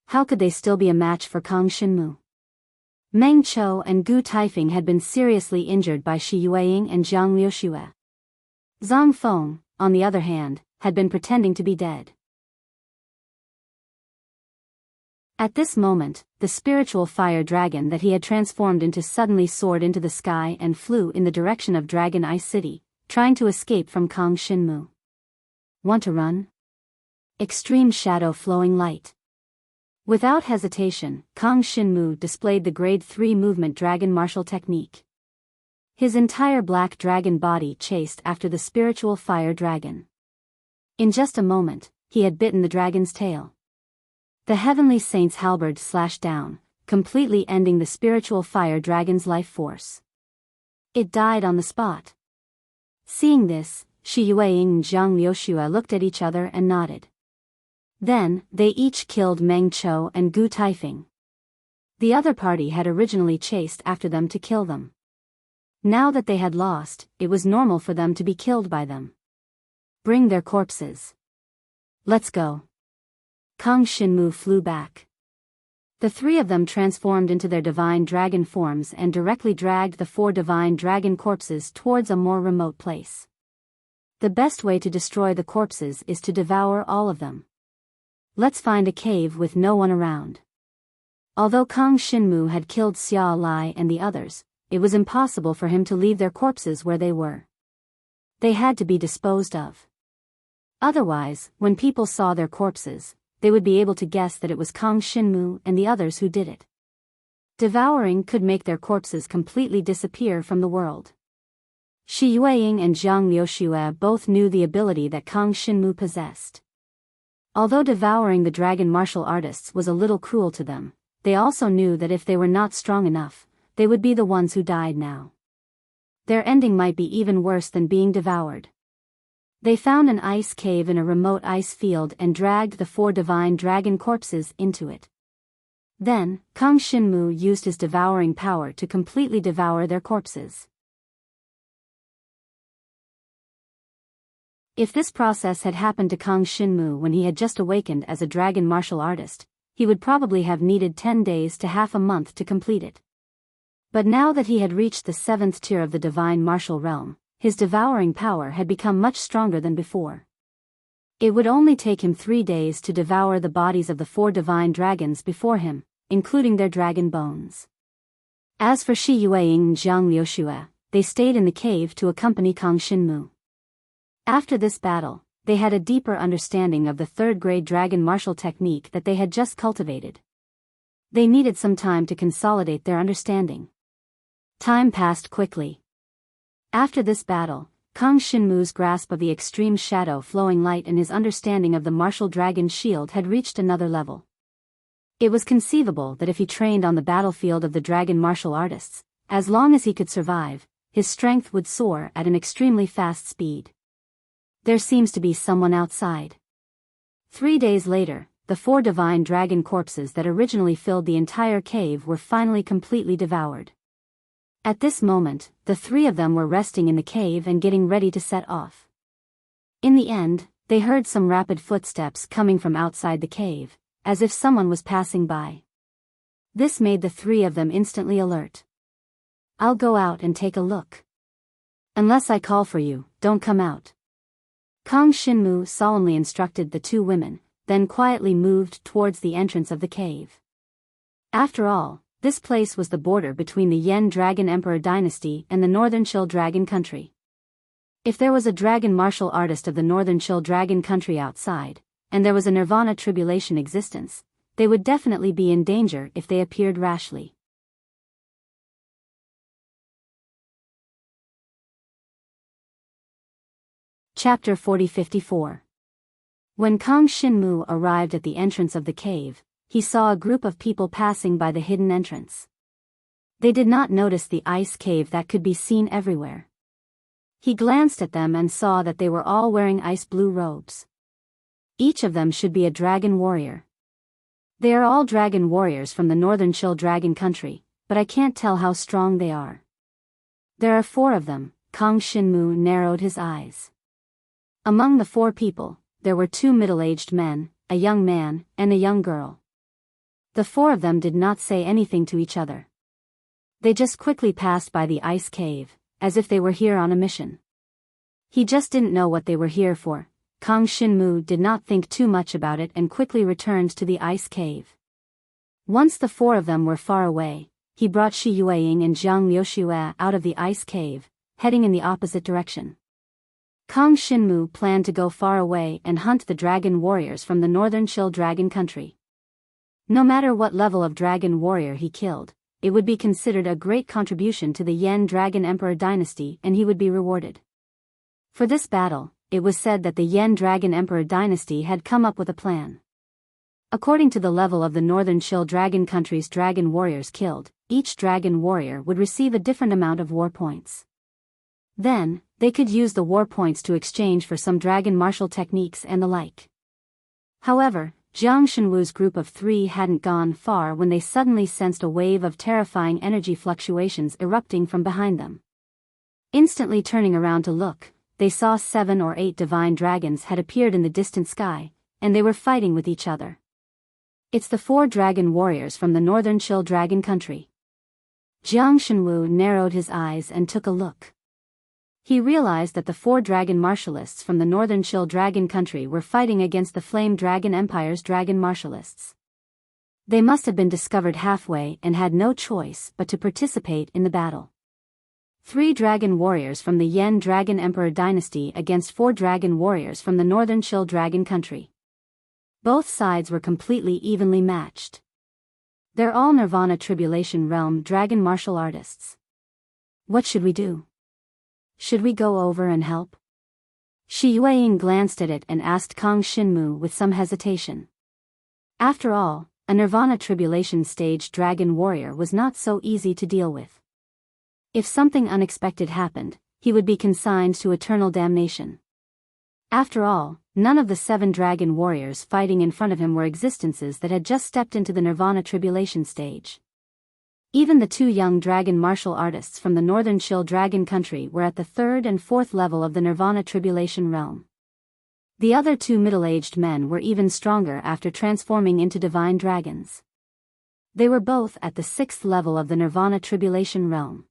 How could they still be a match for Kang Shinmu? Meng Chou and Gu Taifeng had been seriously injured by Shi Yueying and Jiang Liuxue. Zhang Feng, on the other hand, had been pretending to be dead. At this moment, the spiritual fire dragon that he had transformed into suddenly soared into the sky and flew in the direction of Dragon Ice City, trying to escape from Kang Shinmu. Want to run? Extreme shadow flowing light. Without hesitation, Kang Shinmu displayed the grade 3 movement dragon martial technique. His entire black dragon body chased after the spiritual fire dragon. In just a moment, he had bitten the dragon's tail. The heavenly saint's halberd slashed down, completely ending the spiritual fire dragon's life force. It died on the spot. Seeing this, Shi Yueying and Jiang Liuxue looked at each other and nodded. Then, they each killed Meng Chou and Gu Taifeng. The other party had originally chased after them to kill them. Now that they had lost, it was normal for them to be killed by them. Bring their corpses. Let's go. Kang Shinmu flew back. The three of them transformed into their divine dragon forms and directly dragged the 4 divine dragon corpses towards a more remote place. The best way to destroy the corpses is to devour all of them. Let's find a cave with no one around. Although Kang Shinmu had killed Xia Lai and the others, it was impossible for him to leave their corpses where they were. They had to be disposed of. Otherwise, when people saw their corpses, they would be able to guess that it was Kang Shinmu and the others who did it. Devouring could make their corpses completely disappear from the world. Shi Yueying and Jiang Liuxue both knew the ability that Kang Shinmu possessed. Although devouring the dragon martial artists was a little cruel to them, they also knew that if they were not strong enough, they would be the ones who died now. Their ending might be even worse than being devoured. They found an ice cave in a remote ice field and dragged the 4 divine dragon corpses into it. Then, Kang Shinmu used his devouring power to completely devour their corpses. If this process had happened to Kang Shinmu when he had just awakened as a dragon martial artist, he would probably have needed 10 days to half a month to complete it. But now that he had reached the 7th tier of the divine martial realm, his devouring power had become much stronger than before. It would only take him 3 days to devour the bodies of the 4 divine dragons before him, including their dragon bones. As for Shi Yueying and Jiang Liuxue, they stayed in the cave to accompany Kang Shinmu. After this battle, they had a deeper understanding of the 3rd-grade dragon martial technique that they had just cultivated. They needed some time to consolidate their understanding. Time passed quickly. After this battle, Kang Shinmu's grasp of the extreme shadow flowing light and his understanding of the martial dragon shield had reached another level. It was conceivable that if he trained on the battlefield of the dragon martial artists, as long as he could survive, his strength would soar at an extremely fast speed. There seems to be someone outside. 3 days later, the 4 divine dragon corpses that originally filled the entire cave were finally completely devoured. At this moment, the 3 of them were resting in the cave and getting ready to set off. In the end, they heard some rapid footsteps coming from outside the cave, as if someone was passing by. This made the 3 of them instantly alert. I'll go out and take a look. Unless I call for you, don't come out. Kang Shinmu solemnly instructed the two women, then quietly moved towards the entrance of the cave. After all, this place was the border between the Yen Dragon Emperor dynasty and the Northern Chill Dragon country. If there was a dragon martial artist of the Northern Chill Dragon country outside, and there was a Nirvana tribulation existence, they would definitely be in danger if they appeared rashly. Chapter 4054. When Kang Shinmu arrived at the entrance of the cave, he saw a group of people passing by the hidden entrance. They did not notice the ice cave that could be seen everywhere. He glanced at them and saw that they were all wearing ice blue robes. Each of them should be a dragon warrior. They are all dragon warriors from the Northern Chill Dragon country, but I can't tell how strong they are. There are 4 of them. Kang Shinmu narrowed his eyes. Among the 4 people, there were 2 middle-aged men, a young man, and a young girl. The 4 of them did not say anything to each other. They just quickly passed by the ice cave, as if they were here on a mission. He just didn't know what they were here for. Kang Shinmu did not think too much about it and quickly returned to the ice cave. Once the 4 of them were far away, he brought Shi Yueying and Jiang Liuxue out of the ice cave, heading in the opposite direction. Kang Shinmu planned to go far away and hunt the dragon warriors from the Northern Chill Dragon country. No matter what level of dragon warrior he killed, it would be considered a great contribution to the Yen Dragon Emperor dynasty and he would be rewarded. For this battle, it was said that the Yen Dragon Emperor dynasty had come up with a plan. According to the level of the Northern Chill Dragon country's dragon warriors killed, each dragon warrior would receive a different amount of war points. Then, they could use the war points to exchange for some dragon martial techniques and the like. However, Jiang Shenwu's group of 3 hadn't gone far when they suddenly sensed a wave of terrifying energy fluctuations erupting from behind them. Instantly turning around to look, they saw 7 or 8 divine dragons had appeared in the distant sky, and they were fighting with each other. It's the 4 dragon warriors from the Northern Chill Dragon country. Jiang Shenwu narrowed his eyes and took a look. He realized that the 4 dragon martialists from the Northern Chill Dragon country were fighting against the Flame Dragon Empire's dragon martialists. They must have been discovered halfway and had no choice but to participate in the battle. 3 dragon warriors from the Yen Dragon Emperor dynasty against 4 dragon warriors from the Northern Chill Dragon country. Both sides were completely evenly matched. They're all Nirvana Tribulation Realm dragon martial artists. What should we do? Should we go over and help? Shi Yueying glanced at it and asked Kang Shinmu with some hesitation. After all, a Nirvana Tribulation stage dragon warrior was not so easy to deal with. If something unexpected happened, he would be consigned to eternal damnation. After all, none of the 7 dragon warriors fighting in front of him were existences that had just stepped into the Nirvana Tribulation stage. Even the 2 young dragon martial artists from the Northern Chill Dragon country were at the 3rd and 4th level of the Nirvana Tribulation realm. The other 2 middle-aged men were even stronger after transforming into divine dragons. They were both at the 6th level of the Nirvana Tribulation realm.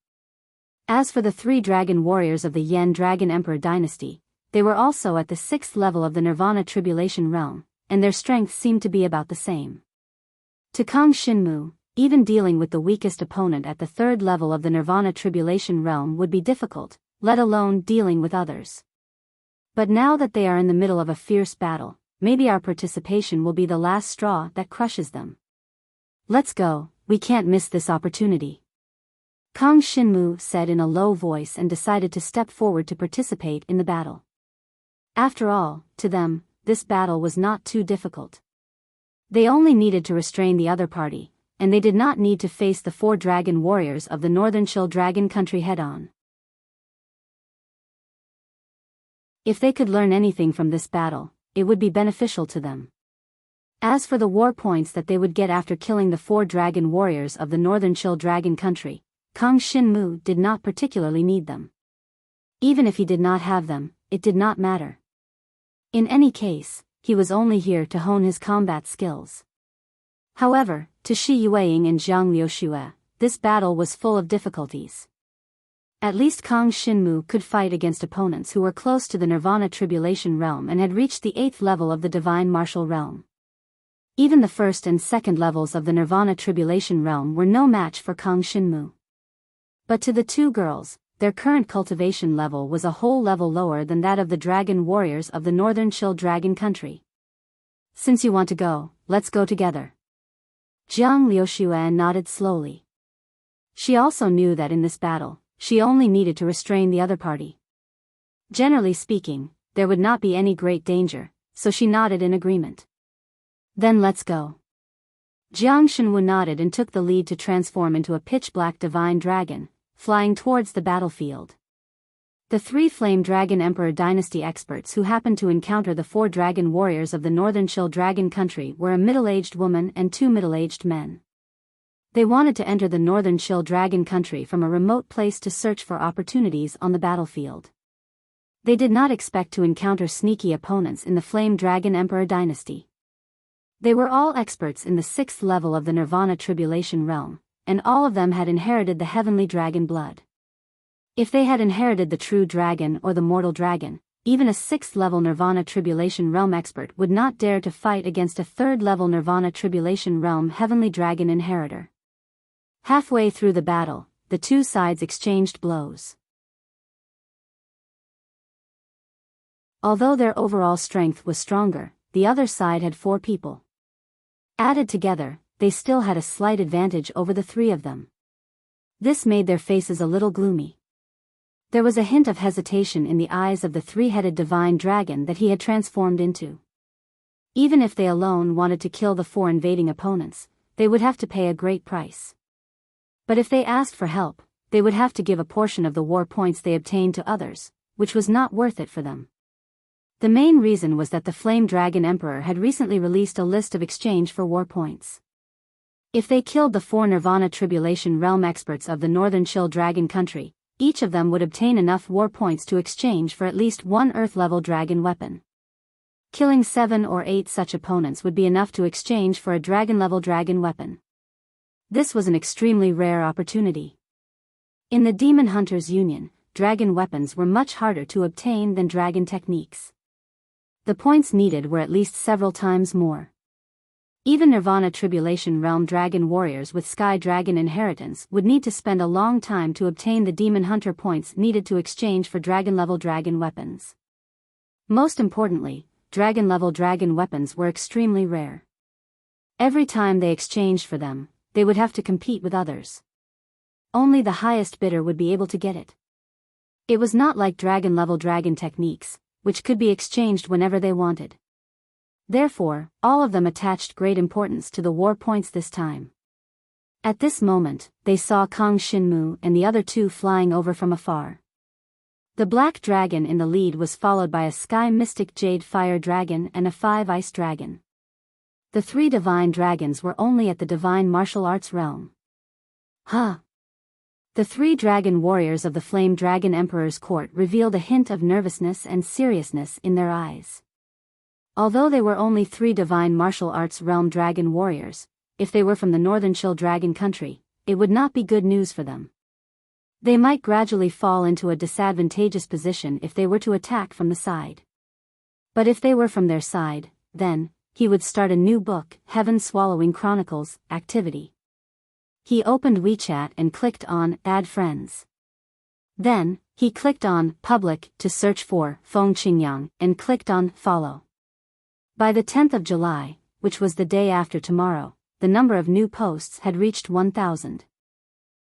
As for the 3 dragon warriors of the Yen Dragon Emperor dynasty, they were also at the 6th level of the Nirvana Tribulation realm, and their strength seemed to be about the same. To Kang Shinmu, even dealing with the weakest opponent at the 3rd level of the Nirvana Tribulation realm would be difficult, let alone dealing with others. But now that they are in the middle of a fierce battle, maybe our participation will be the last straw that crushes them. Let's go, we can't miss this opportunity. Kang Shinmu said in a low voice and decided to step forward to participate in the battle. After all, to them, this battle was not too difficult. They only needed to restrain the other party, and they did not need to face the 4 dragon warriors of the Northern Chill Dragon country head-on. If they could learn anything from this battle, it would be beneficial to them. As for the war points that they would get after killing the 4 dragon warriors of the Northern Chill Dragon country, Kang Shinmu did not particularly need them. Even if he did not have them, it did not matter. In any case, he was only here to hone his combat skills. However, to Shi Yueying and Jiang Liuxue, this battle was full of difficulties. At least Kang Shinmu could fight against opponents who were close to the Nirvana Tribulation Realm and had reached the 8th level of the Divine Martial Realm. Even the 1st and 2nd levels of the Nirvana Tribulation Realm were no match for Kang Shinmu. But to the two girls, their current cultivation level was a whole level lower than that of the dragon warriors of the Northern Chill Dragon Country. Since you want to go, let's go together. Jiang Liuxuan nodded slowly. She also knew that in this battle, she only needed to restrain the other party. Generally speaking, there would not be any great danger, so she nodded in agreement. Then let's go. Jiang Shenwu nodded and took the lead to transform into a pitch-black divine dragon, flying towards the battlefield. The 3 Flame Dragon Emperor Dynasty experts who happened to encounter the 4 dragon warriors of the Northern Chill Dragon Country were a middle-aged woman and 2 middle-aged men. They wanted to enter the Northern Chill Dragon Country from a remote place to search for opportunities on the battlefield. They did not expect to encounter sneaky opponents in the Flame Dragon Emperor Dynasty. They were all experts in the 6th level of the Nirvana Tribulation Realm, and all of them had inherited the heavenly dragon blood. If they had inherited the true dragon or the mortal dragon, even a 6th level Nirvana Tribulation Realm expert would not dare to fight against a 3rd level Nirvana Tribulation Realm heavenly dragon inheritor. Halfway through the battle, the two sides exchanged blows. Although their overall strength was stronger, the other side had 4 people. Added together, they still had a slight advantage over the 3 of them. This made their faces a little gloomy. There was a hint of hesitation in the eyes of the 3-headed divine dragon that he had transformed into. Even if they alone wanted to kill the 4 invading opponents, they would have to pay a great price. But if they asked for help, they would have to give a portion of the war points they obtained to others, which was not worth it for them. The main reason was that the Flame Dragon Emperor had recently released a list of exchange for war points. If they killed the 4 Nirvana Tribulation Realm experts of the Northern Chill Dragon Country, each of them would obtain enough war points to exchange for at least 1 Earth-level dragon weapon. Killing 7 or 8 such opponents would be enough to exchange for a dragon-level dragon weapon. This was an extremely rare opportunity. In the Demon Hunters Union, dragon weapons were much harder to obtain than dragon techniques. The points needed were at least several times more. Even Nirvana Tribulation Realm dragon warriors with Sky Dragon inheritance would need to spend a long time to obtain the Demon Hunter points needed to exchange for dragon-level dragon weapons. Most importantly, dragon-level dragon weapons were extremely rare. Every time they exchanged for them, they would have to compete with others. Only the highest bidder would be able to get it. It was not like dragon-level dragon techniques, which could be exchanged whenever they wanted. Therefore, all of them attached great importance to the war points this time. At this moment, they saw Kang Shinmu and the other 2 flying over from afar. The black dragon in the lead was followed by a Sky Mystic Jade Fire Dragon and a 5 Ice Dragon. The 3 divine dragons were only at the divine martial arts realm. Huh! The 3 dragon warriors of the Flame Dragon Emperor's court revealed a hint of nervousness and seriousness in their eyes. Although they were only 3 divine martial arts realm dragon warriors, if they were from the Northern Chill Dragon Country, it would not be good news for them. They might gradually fall into a disadvantageous position if they were to attack from the side. But if they were from their side, then, he would start a new book, Heaven Swallowing Chronicles, activity. He opened WeChat and clicked on Add Friends. Then, he clicked on Public to search for Feng Qingyang and clicked on Follow. By the 10th of July, which was the day after tomorrow, the number of new posts had reached 1,000.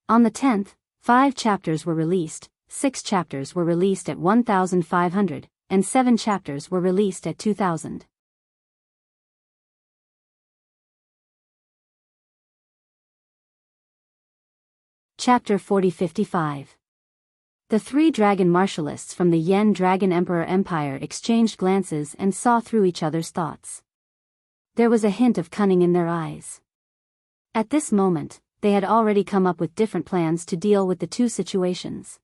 On the 10th, 5 chapters were released, 6 chapters were released at 1,500, and 7 chapters were released at 2,000. Chapter 4055. The 3 dragon martialists from the Yen Dragon Emperor Empire exchanged glances and saw through each other's thoughts. There was a hint of cunning in their eyes. At this moment, they had already come up with different plans to deal with the 2 situations.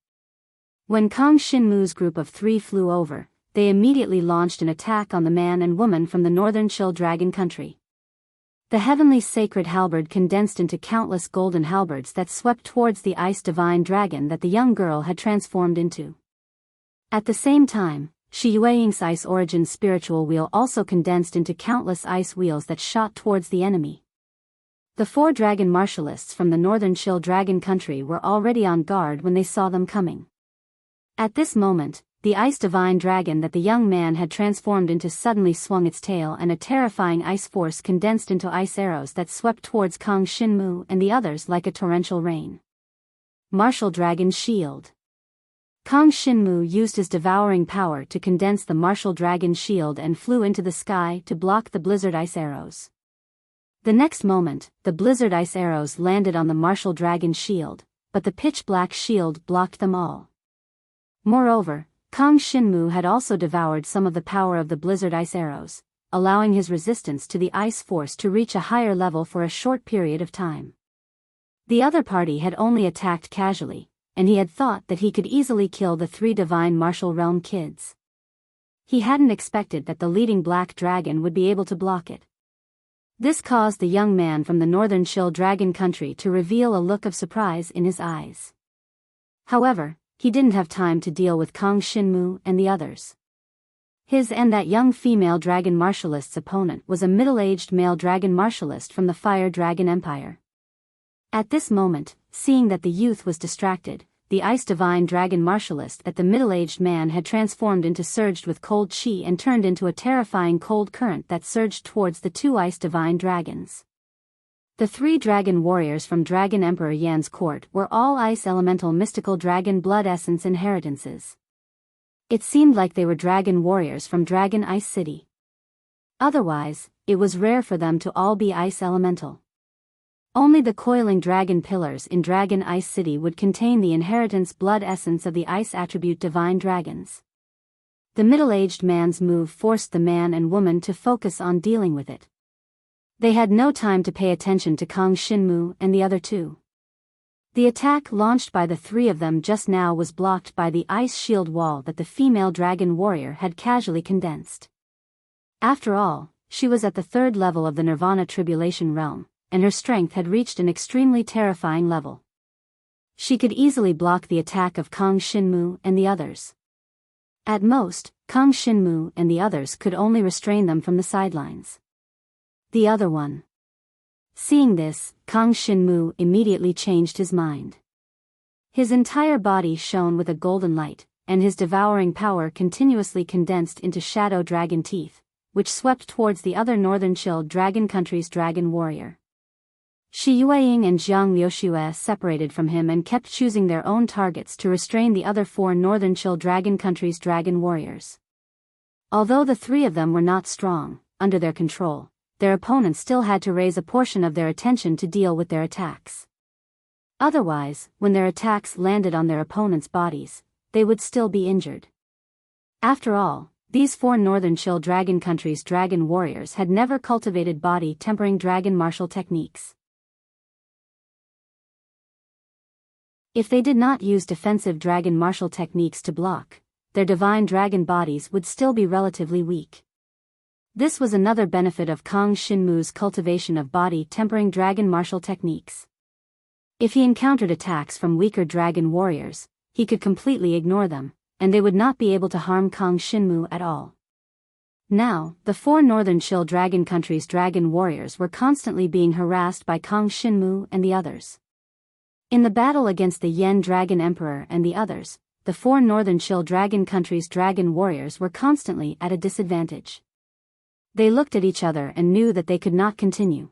When Kang Shinmu's group of 3 flew over, they immediately launched an attack on the man and woman from the Northern Chill Dragon Country. The heavenly sacred halberd condensed into countless golden halberds that swept towards the ice divine dragon that the young girl had transformed into. At the same time, Shi Yueying's ice origin spiritual wheel also condensed into countless ice wheels that shot towards the enemy. The 4 dragon martialists from the northern Chill Dragon country were already on guard when they saw them coming. At this moment, the ice divine dragon that the young man had transformed into suddenly swung its tail and a terrifying ice force condensed into ice arrows that swept towards Kang Shinmu and the others like a torrential rain. Martial Dragon Shield. Kang Shinmu used his devouring power to condense the martial dragon shield and flew into the sky to block the blizzard ice arrows. The next moment, the blizzard ice arrows landed on the martial dragon shield, but the pitch-black shield blocked them all. Moreover, Kang Shinmu had also devoured some of the power of the blizzard ice arrows, allowing his resistance to the ice force to reach a higher level for a short period of time. The other party had only attacked casually, and he had thought that he could easily kill the 3 divine martial realm kids. He hadn't expected that the leading black dragon would be able to block it. This caused the young man from the northern Chill Dragon country to reveal a look of surprise in his eyes. However, he didn't have time to deal with Kang Shinmu and the others. His and that young female dragon martialist's opponent was a middle-aged male dragon martialist from the Fire Dragon Empire. At this moment, seeing that the youth was distracted, the ice divine dragon martialist that the middle-aged man had transformed into surged with cold chi and turned into a terrifying cold current that surged towards the 2 ice divine dragons. The 3 dragon warriors from Dragon Emperor Yan's court were all ice elemental mystical dragon blood essence inheritances. It seemed like they were dragon warriors from Dragon Ice City. Otherwise, it was rare for them to all be ice elemental. Only the coiling dragon pillars in Dragon Ice City would contain the inheritance blood essence of the ice attribute divine dragons. The middle-aged man's move forced the man and woman to focus on dealing with it. They had no time to pay attention to Kang Shinmu and the other 2. The attack launched by the 3 of them just now was blocked by the ice shield wall that the female dragon warrior had casually condensed. After all, she was at the 3rd level of the Nirvana Tribulation realm, and her strength had reached an extremely terrifying level. She could easily block the attack of Kang Shinmu and the others. At most, Kang Shinmu and the others could only restrain them from the sidelines. The other one. Seeing this, Kang Shinmu immediately changed his mind. His entire body shone with a golden light, and his devouring power continuously condensed into shadow dragon teeth, which swept towards the other northern Chill Dragon country's dragon warrior. Shi Yueying and Jiang Liuxue separated from him and kept choosing their own targets to restrain the other 4 northern Chill Dragon country's dragon warriors. Although the 3 of them were not strong, under their control, their opponents still had to raise a portion of their attention to deal with their attacks. Otherwise, when their attacks landed on their opponents' bodies, they would still be injured. After all, these 4 northern Chill Dragon country's dragon warriors had never cultivated body-tempering dragon martial techniques. If they did not use defensive dragon martial techniques to block, their divine dragon bodies would still be relatively weak. This was another benefit of Kang Shinmu's cultivation of body-tempering dragon martial techniques. If he encountered attacks from weaker dragon warriors, he could completely ignore them, and they would not be able to harm Kang Shinmu at all. Now, the 4 northern Chill Dragon country's dragon warriors were constantly being harassed by Kang Shinmu and the others. In the battle against the Yen Dragon Emperor and the others, the 4 northern Chill Dragon country's dragon warriors were constantly at a disadvantage. They looked at each other and knew that they could not continue.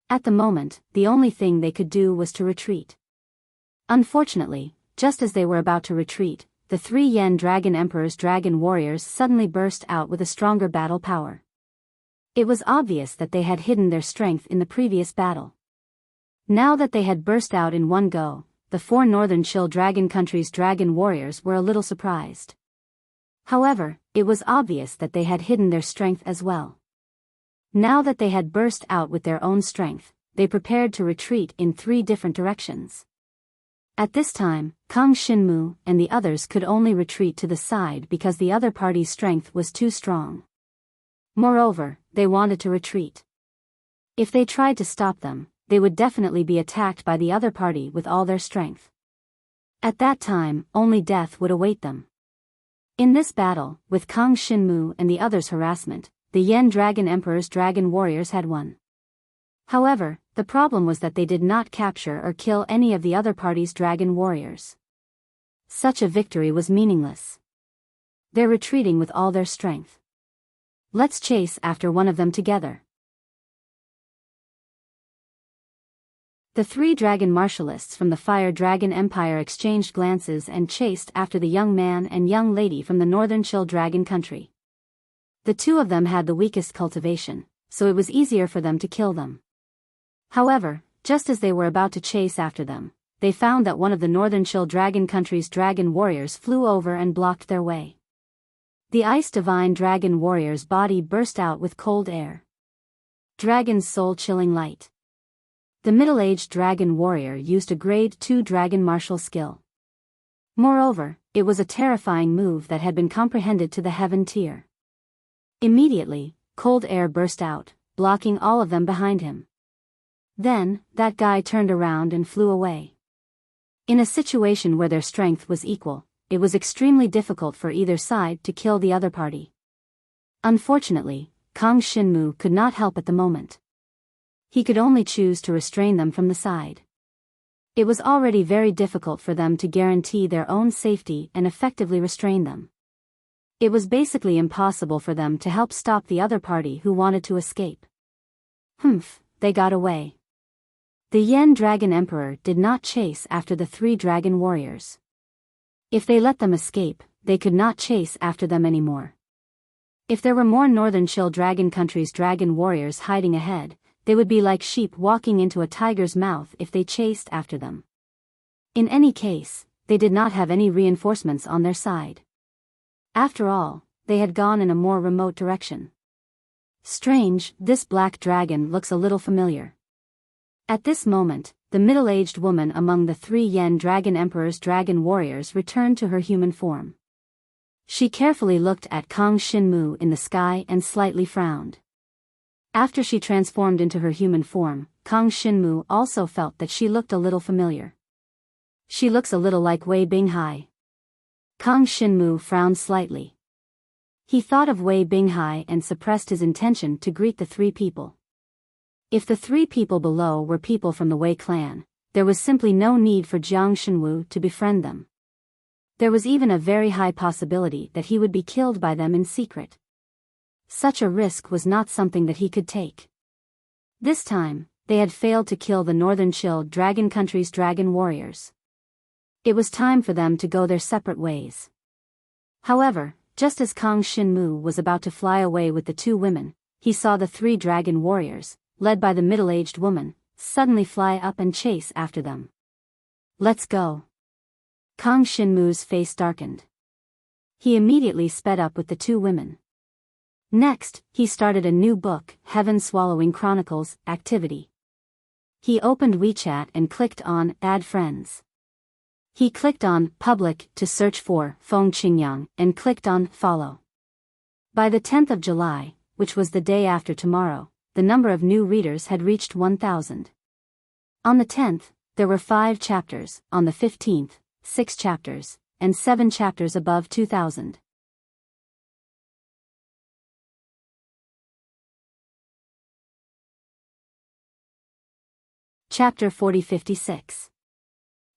At the moment, the only thing they could do was to retreat. Unfortunately, just as they were about to retreat, the 3 Yen Dragon Emperor's dragon warriors suddenly burst out with a stronger battle power. It was obvious that they had hidden their strength in the previous battle. Now that they had burst out in one go, the 4 northern Chill Dragon country's dragon warriors were a little surprised. However, it was obvious that they had hidden their strength as well. Now that they had burst out with their own strength, they prepared to retreat in 3 different directions. At this time, Kang Shinmu and the others could only retreat to the side because the other party's strength was too strong. Moreover, they wanted to retreat. If they tried to stop them, they would definitely be attacked by the other party with all their strength. At that time, only death would await them. In this battle, with Kang Shinmu and the others' harassment, the Yen Dragon Emperor's dragon warriors had won. However, the problem was that they did not capture or kill any of the other party's dragon warriors. Such a victory was meaningless. They're retreating with all their strength. Let's chase after one of them together. The three dragon martialists from the Fire Dragon Empire exchanged glances and chased after the young man and young lady from the northern Chill Dragon country. The two of them had the weakest cultivation, so it was easier for them to kill them. However, just as they were about to chase after them, they found that one of the northern Chill Dragon country's dragon warriors flew over and blocked their way. The Ice Divine Dragon warrior's body burst out with cold air. Dragon's soul-chilling light. The middle-aged dragon warrior used a grade 2 dragon martial skill. Moreover, it was a terrifying move that had been comprehended to the heaven tier. Immediately, cold air burst out, blocking all of them behind him. Then, that guy turned around and flew away. In a situation where their strength was equal, it was extremely difficult for either side to kill the other party. Unfortunately, Kang Shinmu could not help at the moment. He could only choose to restrain them from the side. It was already very difficult for them to guarantee their own safety and effectively restrain them. It was basically impossible for them to help stop the other party who wanted to escape. They got away. The Yen Dragon Emperor did not chase after the three dragon warriors. If they let them escape, they could not chase after them anymore. If there were more northern Chill Dragon country's dragon warriors hiding ahead, they would be like sheep walking into a tiger's mouth if they chased after them. In any case, they did not have any reinforcements on their side. After all, they had gone in a more remote direction. Strange, this black dragon looks a little familiar. At this moment, the middle-aged woman among the three Yen Dragon Emperor's dragon warriors returned to her human form. She carefully looked at Kang Shinmu in the sky and slightly frowned. After she transformed into her human form, Kang Shinmu also felt that she looked a little familiar. She looks a little like Wei Binghai. Kang Shinmu frowned slightly. He thought of Wei Binghai and suppressed his intention to greet the three people. If the three people below were people from the Wei clan, there was simply no need for Jiang Shenwu to befriend them. There was even a very high possibility that he would be killed by them in secret. Such a risk was not something that he could take. This time, they had failed to kill the northern Chill Dragon country's dragon warriors. It was time for them to go their separate ways. However, just as Kang Shinmu was about to fly away with the two women, he saw the three dragon warriors, led by the middle-aged woman, suddenly fly up and chase after them. Let's go. Kang Shinmu's face darkened. He immediately sped up with the two women. Next, he started a new book, Heaven-Swallowing Chronicles, activity. He opened WeChat and clicked on Add Friends. He clicked on Public to search for Feng Qingyang and clicked on Follow. By the 10th of July, which was the day after tomorrow, the number of new readers had reached 1,000. On the 10th, there were 5 chapters, on the 15th, 6 chapters, and 7 chapters above 2,000. Chapter 4056.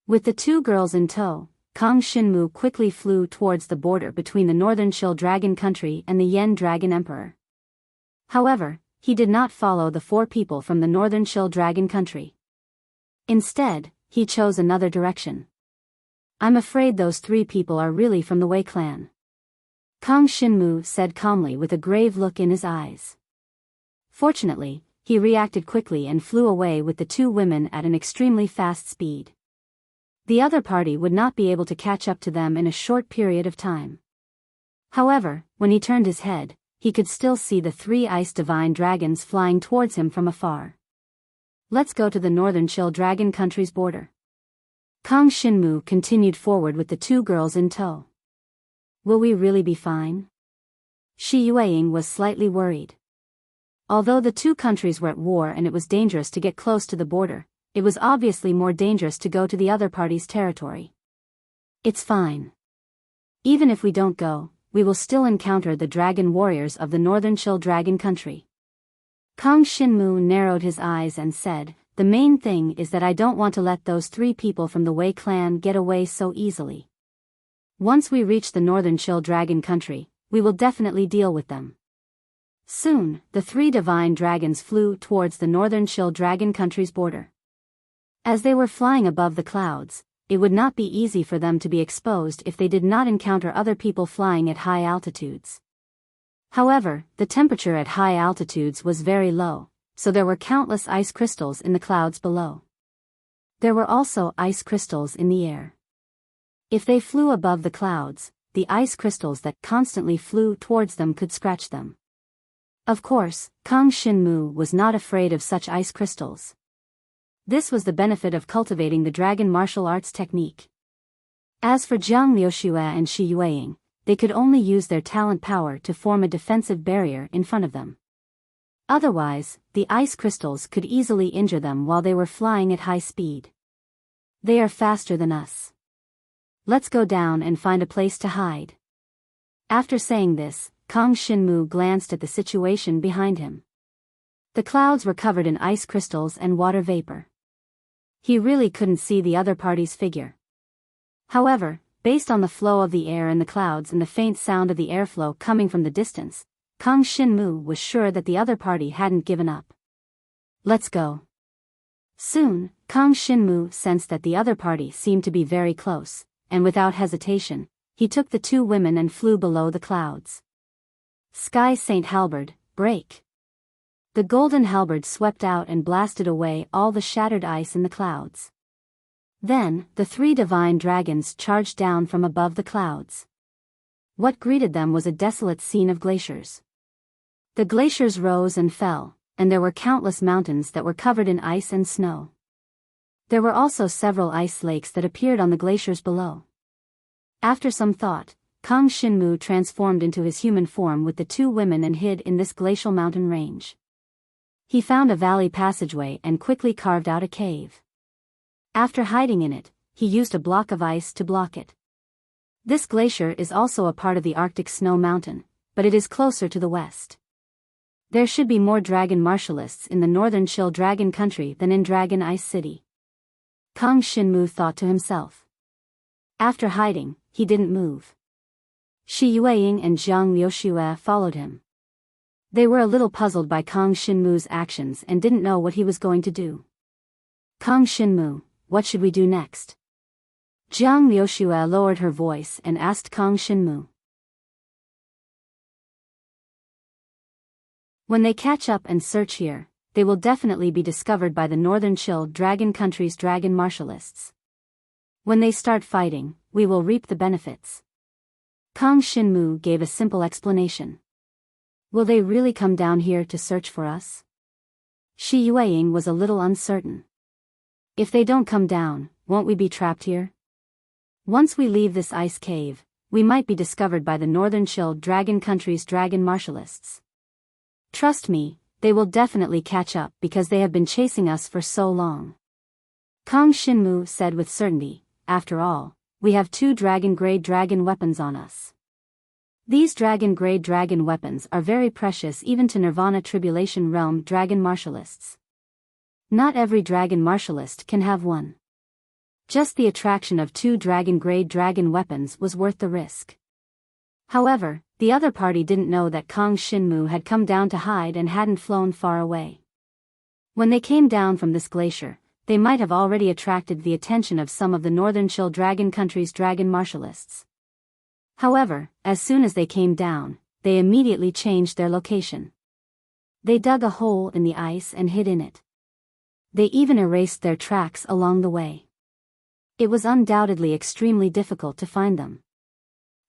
With the two girls in tow, Kang Shinmu quickly flew towards the border between the northern Chill Dragon country and the Yen Dragon Emperor. However, he did not follow the 4 people from the northern Chill Dragon country. Instead, he chose another direction. I'm afraid those 3 people are really from the Wei clan. Kang Shinmu said calmly with a grave look in his eyes. Fortunately, he reacted quickly and flew away with the 2 women at an extremely fast speed. The other party would not be able to catch up to them in a short period of time. However, when he turned his head, he could still see the 3 ice divine dragons flying towards him from afar. Let's go to the northern Chill Dragon country's border. Kang Shinmu continued forward with the 2 girls in tow. Will we really be fine? Shi Yueying was slightly worried. Although the two countries were at war and it was dangerous to get close to the border, it was obviously more dangerous to go to the other party's territory. It's fine. Even if we don't go, we will still encounter the dragon warriors of the northern Chill Dragon country. Kang Shinmu narrowed his eyes and said, "The main thing is that I don't want to let those 3 people from the Wei clan get away so easily. Once we reach the northern Chill Dragon country, we will definitely deal with them." Soon, the 3 divine dragons flew towards the northern Chill Dragon country's border. As they were flying above the clouds, it would not be easy for them to be exposed if they did not encounter other people flying at high altitudes. However, the temperature at high altitudes was very low, so there were countless ice crystals in the clouds below. There were also ice crystals in the air. If they flew above the clouds, the ice crystals that constantly flew towards them could scratch them. Of course, Kang Shinmu was not afraid of such ice crystals. This was the benefit of cultivating the dragon martial arts technique. As for Jiang Liushue and Shi Yueying, they could only use their talent power to form a defensive barrier in front of them. Otherwise, the ice crystals could easily injure them while they were flying at high speed. They are faster than us. Let's go down and find a place to hide. After saying this, Kang Shinmu glanced at the situation behind him. The clouds were covered in ice crystals and water vapor. He really couldn't see the other party's figure. However, based on the flow of the air in the clouds and the faint sound of the airflow coming from the distance, Kang Shinmu was sure that the other party hadn't given up. Let's go. Soon, Kang Shinmu sensed that the other party seemed to be very close, and without hesitation, he took the 2 women and flew below the clouds. Sky Saint Halberd, break! The golden halberd swept out and blasted away all the shattered ice in the clouds. Then, the 3 divine dragons charged down from above the clouds. What greeted them was a desolate scene of glaciers. The glaciers rose and fell, and there were countless mountains that were covered in ice and snow. There were also several ice lakes that appeared on the glaciers below. After some thought, Kang Shinmu transformed into his human form with the 2 women and hid in this glacial mountain range. He found a valley passageway and quickly carved out a cave. After hiding in it, he used a block of ice to block it. This glacier is also a part of the Arctic Snow Mountain, but it is closer to the west. There should be more dragon martialists in the northern Chill Dragon country than in Dragon Ice City. Kang Shinmu thought to himself. After hiding, he didn't move. Shi Yueying and Jiang Liushue followed him. They were a little puzzled by Kang Shinmu's actions and didn't know what he was going to do. Kang Shinmu, what should we do next? Jiang Liushue lowered her voice and asked Kang Shinmu. When they catch up and search here, they will definitely be discovered by the northern Chill Dragon country's dragon martialists. When they start fighting, we will reap the benefits. Kang Shinmu gave a simple explanation. Will they really come down here to search for us? Shi Yueying was a little uncertain. If they don't come down, won't we be trapped here? Once we leave this ice cave, we might be discovered by the northern Chill Dragon country's dragon martialists. Trust me, they will definitely catch up because they have been chasing us for so long. Kang Shinmu said with certainty, after all, we have 2 dragon-grade dragon weapons on us. These dragon-grade dragon weapons are very precious even to Nirvana Tribulation Realm dragon martialists. Not every dragon martialist can have one. Just the attraction of 2 dragon-grade dragon weapons was worth the risk. However, the other party didn't know that Kang Shinmu had come down to hide and hadn't flown far away. When they came down from this glacier, they might have already attracted the attention of some of the northern Chill Dragon country's dragon martialists. However, as soon as they came down, they immediately changed their location. They dug a hole in the ice and hid in it. They even erased their tracks along the way. It was undoubtedly extremely difficult to find them.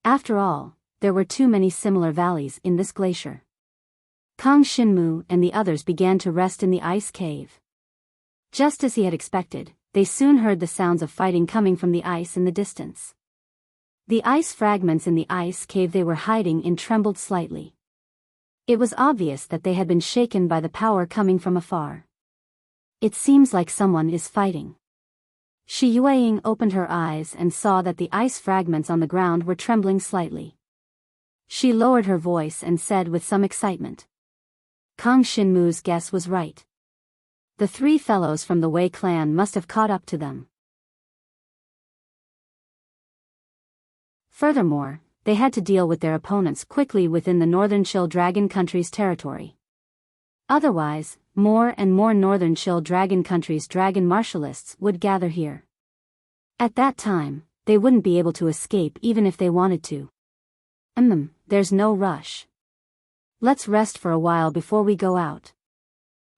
After all, there were too many similar valleys in this glacier. Kang Shinmu and the others began to rest in the ice cave. Just as he had expected, they soon heard the sounds of fighting coming from the ice in the distance. The ice fragments in the ice cave they were hiding in trembled slightly. It was obvious that they had been shaken by the power coming from afar. It seems like someone is fighting. Shi Yueying opened her eyes and saw that the ice fragments on the ground were trembling slightly. She lowered her voice and said with some excitement. Kang Shinmu's guess was right. The three fellows from the Wei clan must have caught up to them. Furthermore, they had to deal with their opponents quickly within the Northern Chill Dragon Country's territory. Otherwise, more and more Northern Chill Dragon Country's dragon martialists would gather here. At that time, they wouldn't be able to escape even if they wanted to. There's no rush. Let's rest for a while before we go out.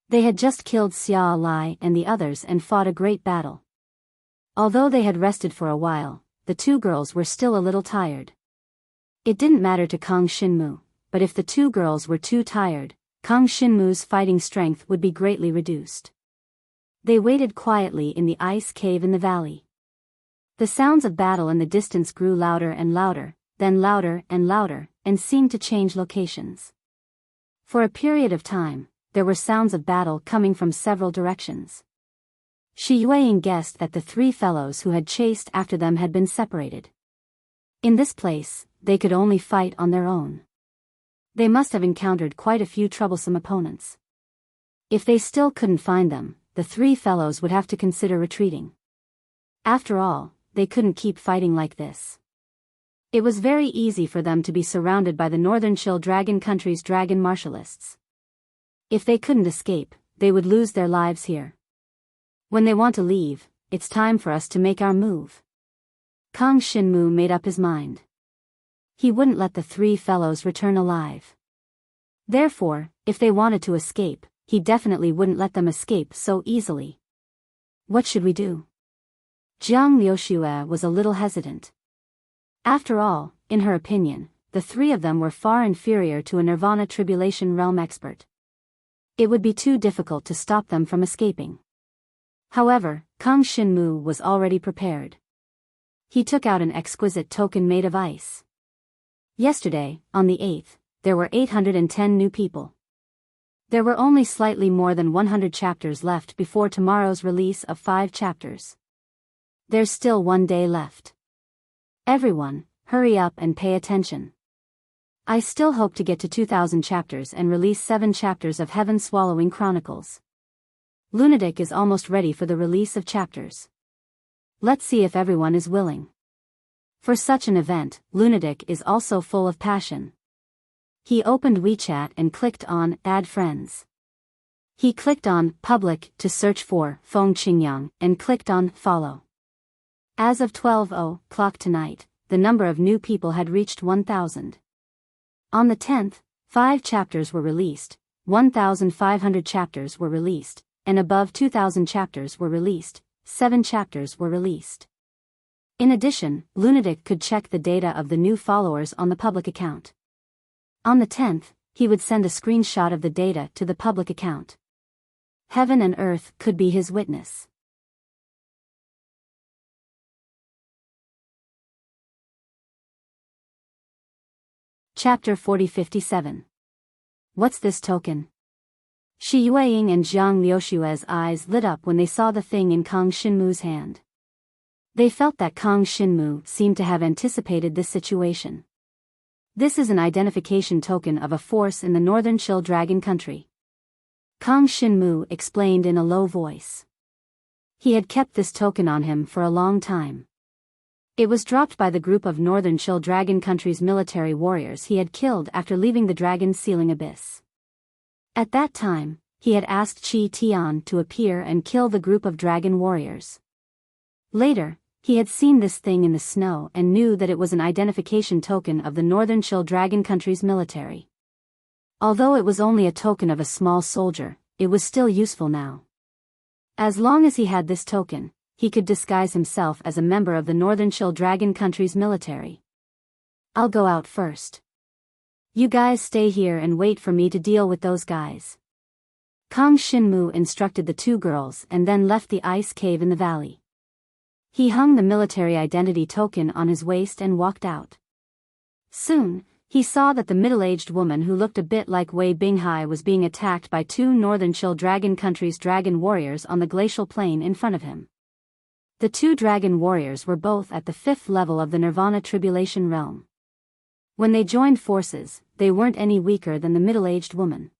They had just killed Xia Lai and the others and fought a great battle. Although they had rested for a while, the two girls were still a little tired. It didn't matter to Kang Shinmu, but if the two girls were too tired, Kang Shinmu's fighting strength would be greatly reduced. They waited quietly in the ice cave in the valley. The sounds of battle in the distance grew louder and louder, then louder and louder, and seemed to change locations. For a period of time, there were sounds of battle coming from several directions. Shi Yueying guessed that the three fellows who had chased after them had been separated. In this place, they could only fight on their own. They must have encountered quite a few troublesome opponents. If they still couldn't find them, the three fellows would have to consider retreating. After all, they couldn't keep fighting like this. It was very easy for them to be surrounded by the Northern Chill Dragon Country's dragon martialists. If they couldn't escape, they would lose their lives here. When they want to leave, it's time for us to make our move. Kang Shinmu made up his mind. He wouldn't let the three fellows return alive. Therefore, if they wanted to escape, he definitely wouldn't let them escape so easily. What should we do? Jiang Liuxue was a little hesitant. After all, in her opinion, the three of them were far inferior to a Nirvana Tribulation Realm expert. It would be too difficult to stop them from escaping. However, Kang Shinmu was already prepared. He took out an exquisite token made of ice. Yesterday, on the 8th, there were 810 new people. There were only slightly more than 100 chapters left before tomorrow's release of 5 chapters. There's still 1 day left. Everyone, hurry up and pay attention. I still hope to get to 2,000 chapters and release 7 chapters of Heaven Swallowing Chronicles. Lunatic is almost ready for the release of chapters. Let's see if everyone is willing. For such an event, Lunatic is also full of passion. He opened WeChat and clicked on Add Friends. He clicked on Public to search for Feng Qingyang and clicked on Follow. As of 12:00 tonight, the number of new people had reached 1,000. On the 10th, 5 chapters were released, 1,500 chapters were released, and above 2,000 chapters were released, 7 chapters were released. In addition, Lunatic could check the data of the new followers on the public account. On the 10th, he would send a screenshot of the data to the public account. Heaven and earth could be his witness. Chapter 4057. What's this token? Shi Yueying and Jiang Liushue's eyes lit up when they saw the thing in Kang Shinmu's hand. They felt that Kang Shinmu seemed to have anticipated this situation. This is an identification token of a force in the Northern Chill Dragon Country. Kang Shinmu explained in a low voice. He had kept this token on him for a long time. It was dropped by the group of Northern Chill Dragon Country's military warriors he had killed after leaving the dragon's sealing abyss. At that time, he had asked Qi Tian to appear and kill the group of dragon warriors. Later, he had seen this thing in the snow and knew that it was an identification token of the Northern Chill Dragon Country's military. Although it was only a token of a small soldier, it was still useful now. As long as he had this token, he could disguise himself as a member of the Northern Chill Dragon Country's military. I'll go out first. You guys stay here and wait for me to deal with those guys. Kang Shinmu instructed the 2 girls and then left the ice cave in the valley. He hung the military identity token on his waist and walked out. Soon, He saw that the middle-aged woman who looked a bit like Wei Binghai was being attacked by two Northern Chill Dragon Country's dragon warriors on the glacial plain in front of him. The two dragon warriors were both at the 5th level of the Nirvana Tribulation realm. When they joined forces, they weren't any weaker than the middle-aged woman.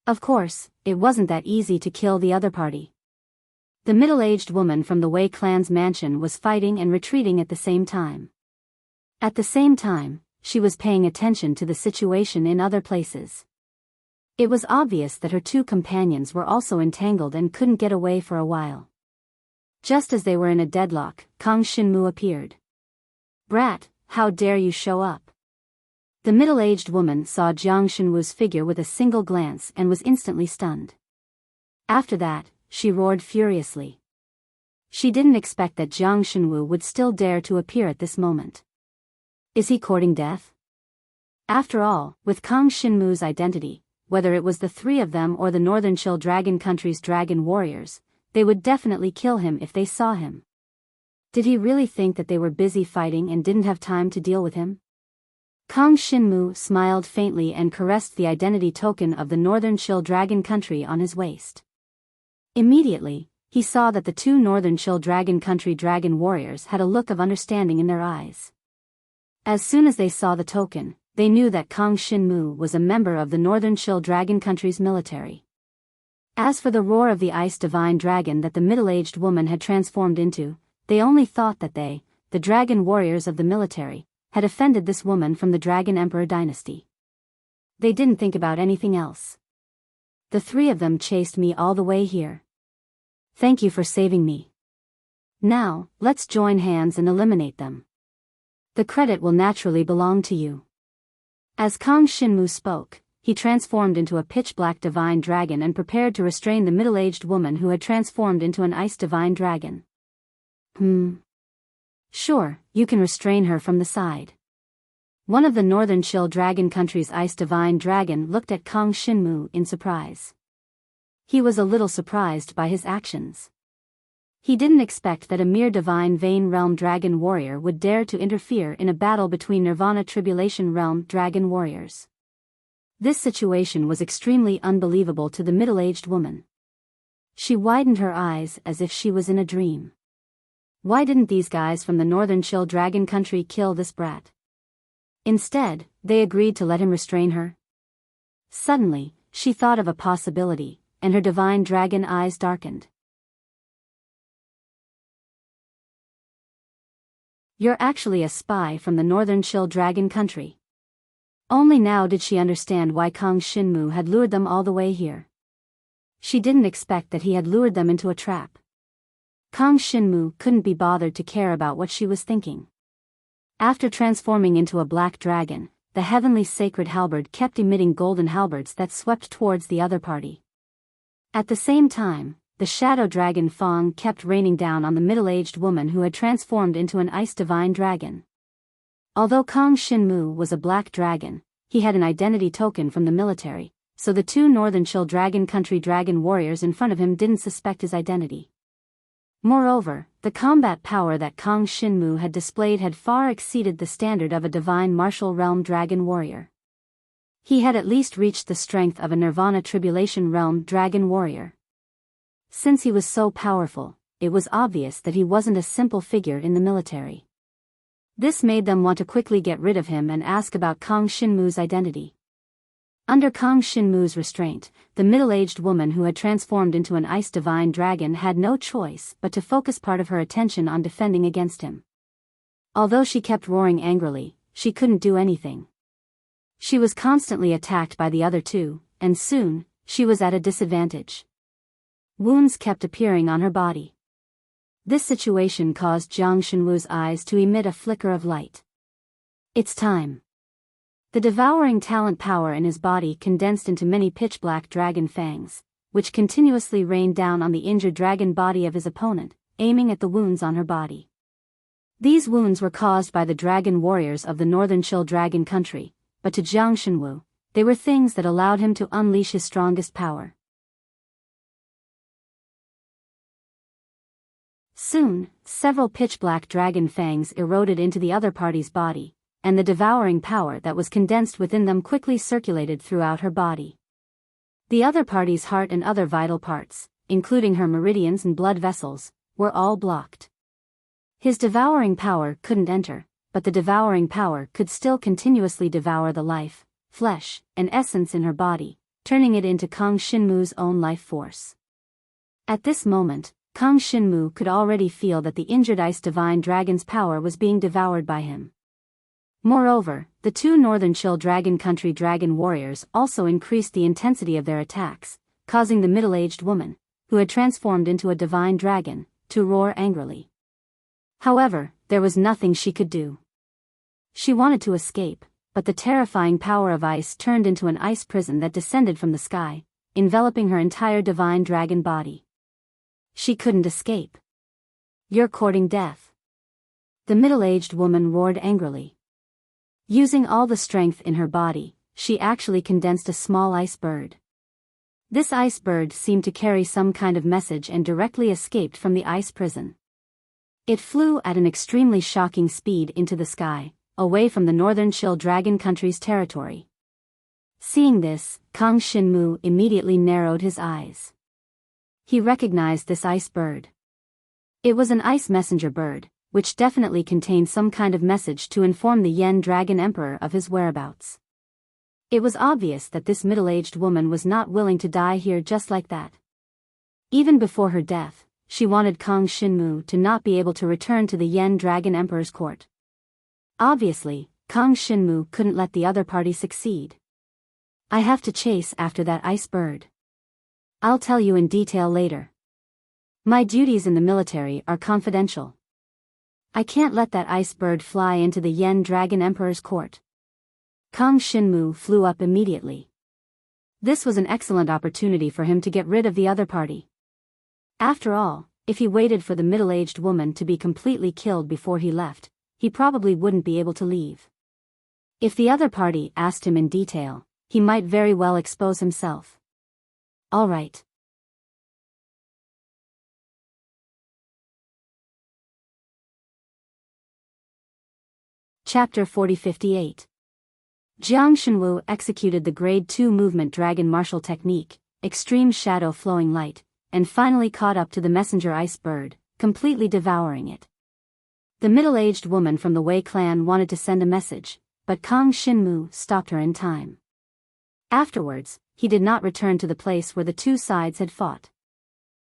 Of course, it wasn't that easy to kill the other party. The middle-aged woman from the Wei clan's mansion was fighting and retreating at the same time. At the same time, she was paying attention to the situation in other places. It was obvious that her two companions were also entangled and couldn't get away for a while. Just as they were in a deadlock, Kang Shinmu appeared. "Brat, how dare you show up?" The middle-aged woman saw Jiang Shinwu's figure with a single glance and was instantly stunned. After that, she roared furiously. She didn't expect that Jiang Shinwu would still dare to appear at this moment. Is he courting death? After all, with Kang Shinmu's identity, whether it was the three of them or the Northern Chill Dragon Country's dragon warriors, they would definitely kill him if they saw him. Did he really think that they were busy fighting and didn't have time to deal with him? Kang Shinmu smiled faintly and caressed the identity token of the Northern Chill Dragon Country on his waist. Immediately, he saw that the two Northern Chill Dragon Country dragon warriors had a look of understanding in their eyes. As soon as they saw the token, they knew that Kang Shinmu was a member of the Northern Chill Dragon Country's military. As for the roar of the ice divine dragon that the middle-aged woman had transformed into, they only thought that they, the dragon warriors of the military, had offended this woman from the Dragon Emperor dynasty. They didn't think about anything else. The three of them chased me all the way here. Thank you for saving me. Now, let's join hands and eliminate them. The credit will naturally belong to you. As Kang Shinmu spoke, he transformed into a pitch-black divine dragon and prepared to restrain the middle-aged woman who had transformed into an ice divine dragon. Sure, you can restrain her from the side. One of the Northern Chill Dragon Country's ice divine dragon looked at Kang Shinmu in surprise. He was a little surprised by his actions. He didn't expect that a mere divine Vein Realm dragon warrior would dare to interfere in a battle between Nirvana Tribulation Realm dragon warriors. This situation was extremely unbelievable to the middle-aged woman. She widened her eyes as if she was in a dream. Why didn't these guys from the Northern Chill Dragon Country kill this brat? Instead, they agreed to let him restrain her. Suddenly, she thought of a possibility, and her divine dragon eyes darkened. You're actually a spy from the Northern Chill Dragon Country. Only now did she understand why Kang Shinmu had lured them all the way here. She didn't expect that he had lured them into a trap. Kang Shinmu couldn't be bothered to care about what she was thinking. After transforming into a black dragon, the heavenly sacred halberd kept emitting golden halberds that swept towards the other party. At the same time, the shadow dragon Fang kept raining down on the middle-aged woman who had transformed into an ice divine dragon. Although Kang Shinmu was a black dragon, he had an identity token from the military, so the two Northern Chill Dragon Country dragon warriors in front of him didn't suspect his identity. Moreover, the combat power that Kang Shinmu had displayed had far exceeded the standard of a divine martial realm dragon warrior. He had at least reached the strength of a Nirvana Tribulation Realm dragon warrior. Since he was so powerful, it was obvious that he wasn't a simple figure in the military. This made them want to quickly get rid of him and ask about Kang Shinmu's identity. Under Kang Shinmu's restraint, the middle-aged woman who had transformed into an ice divine dragon had no choice but to focus part of her attention on defending against him. Although she kept roaring angrily, she couldn't do anything. She was constantly attacked by the other two, and soon, she was at a disadvantage. Wounds kept appearing on her body. This situation caused Jiang Shinwu's eyes to emit a flicker of light. It's time. The devouring talent power in his body condensed into many pitch-black dragon fangs, which continuously rained down on the injured dragon body of his opponent, aiming at the wounds on her body. These wounds were caused by the dragon warriors of the Northern Chill Dragon Country, but to Jiang Shinwu, they were things that allowed him to unleash his strongest power. Soon, several pitch-black dragon fangs eroded into the other party's body, and the devouring power that was condensed within them quickly circulated throughout her body. The other party's heart and other vital parts, including her meridians and blood vessels, were all blocked. His devouring power couldn't enter, but the devouring power could still continuously devour the life, flesh, and essence in her body, turning it into Kang Shinmu's own life force. At this moment, Kang Shinmu could already feel that the injured ice divine dragon's power was being devoured by him. Moreover, the two Northern Chill Dragon Country dragon warriors also increased the intensity of their attacks, causing the middle-aged woman, who had transformed into a divine dragon, to roar angrily. However, there was nothing she could do. She wanted to escape, but the terrifying power of ice turned into an ice prison that descended from the sky, enveloping her entire divine dragon body. She couldn't escape. "You're courting death," the middle-aged woman roared angrily. Using all the strength in her body, she actually condensed a small ice bird. This ice bird seemed to carry some kind of message and directly escaped from the ice prison. It flew at an extremely shocking speed into the sky, away from the Northern Chill Dragon Country's territory. Seeing this, Kang Shinmu immediately narrowed his eyes. He recognized this ice bird. It was an ice messenger bird, which definitely contained some kind of message to inform the Yen Dragon Emperor of his whereabouts. It was obvious that this middle-aged woman was not willing to die here just like that. Even before her death, she wanted Kang Shinmu to not be able to return to the Yen Dragon Emperor's court. Obviously, Kang Shinmu couldn't let the other party succeed. "I have to chase after that ice bird. I'll tell you in detail later. My duties in the military are confidential. I can't let that ice bird fly into the Yen Dragon Emperor's court." Kang Shinmu flew up immediately. This was an excellent opportunity for him to get rid of the other party. After all, if he waited for the middle-aged woman to be completely killed before he left, he probably wouldn't be able to leave. If the other party asked him in detail, he might very well expose himself. All right. Chapter 4058. Jiang Shenwu executed the Grade 2 movement dragon martial technique, extreme shadow flowing light, and finally caught up to the messenger ice bird, completely devouring it. The middle-aged woman from the Wei clan wanted to send a message, but Kang Shinmu stopped her in time. Afterwards, he did not return to the place where the two sides had fought.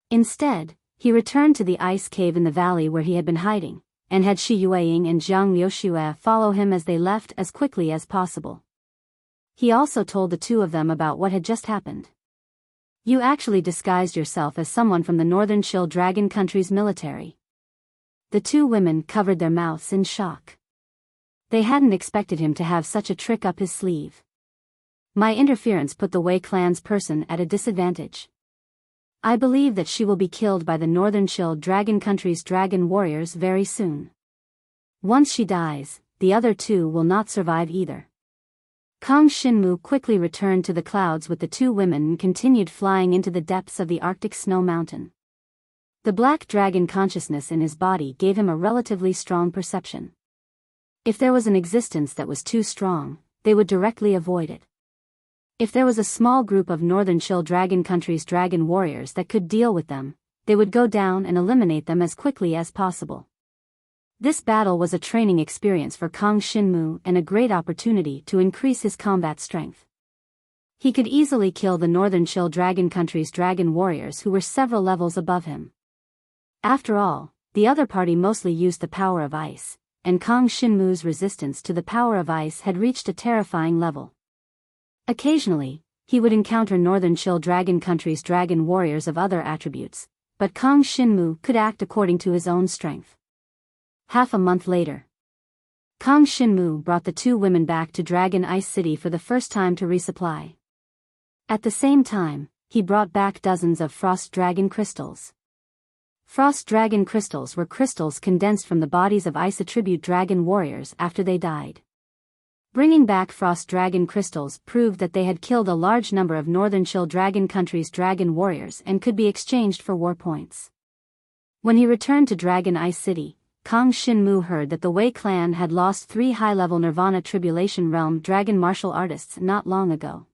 Instead, he returned to the ice cave in the valley where he had been hiding, and had Shi Yueying and Zhang Liuxue follow him as they left as quickly as possible. He also told the two of them about what had just happened. "You actually disguised yourself as someone from the Northern Chill Dragon Country's military." The two women covered their mouths in shock. They hadn't expected him to have such a trick up his sleeve. "My interference put the Wei clan's person at a disadvantage. I believe that she will be killed by the Northern Chill Dragon Country's dragon warriors very soon. Once she dies, the other two will not survive either." Kang Shinmu quickly returned to the clouds with the two women and continued flying into the depths of the Arctic snow mountain. The black dragon consciousness in his body gave him a relatively strong perception. If there was an existence that was too strong, they would directly avoid it. If there was a small group of Northern Chill Dragon Country's dragon warriors that could deal with them, they would go down and eliminate them as quickly as possible. This battle was a training experience for Kang Shinmu and a great opportunity to increase his combat strength. He could easily kill the Northern Chill Dragon Country's dragon warriors who were several levels above him. After all, the other party mostly used the power of ice, and Kang Shinmu's resistance to the power of ice had reached a terrifying level. Occasionally, he would encounter Northern Chill Dragon Country's dragon warriors of other attributes, but Kang Shinmu could act according to his own strength. Half a month later, Kang Shinmu brought the two women back to Dragon Ice City for the first time to resupply. At the same time, he brought back dozens of frost dragon crystals. Frost dragon crystals were crystals condensed from the bodies of ice attribute dragon warriors after they died. Bringing back frost dragon crystals proved that they had killed a large number of Northern Chill Dragon Country's dragon warriors and could be exchanged for war points. When he returned to Dragon Ice City, Kang Shinmu heard that the Wei clan had lost 3 high-level Nirvana Tribulation Realm dragon martial artists not long ago.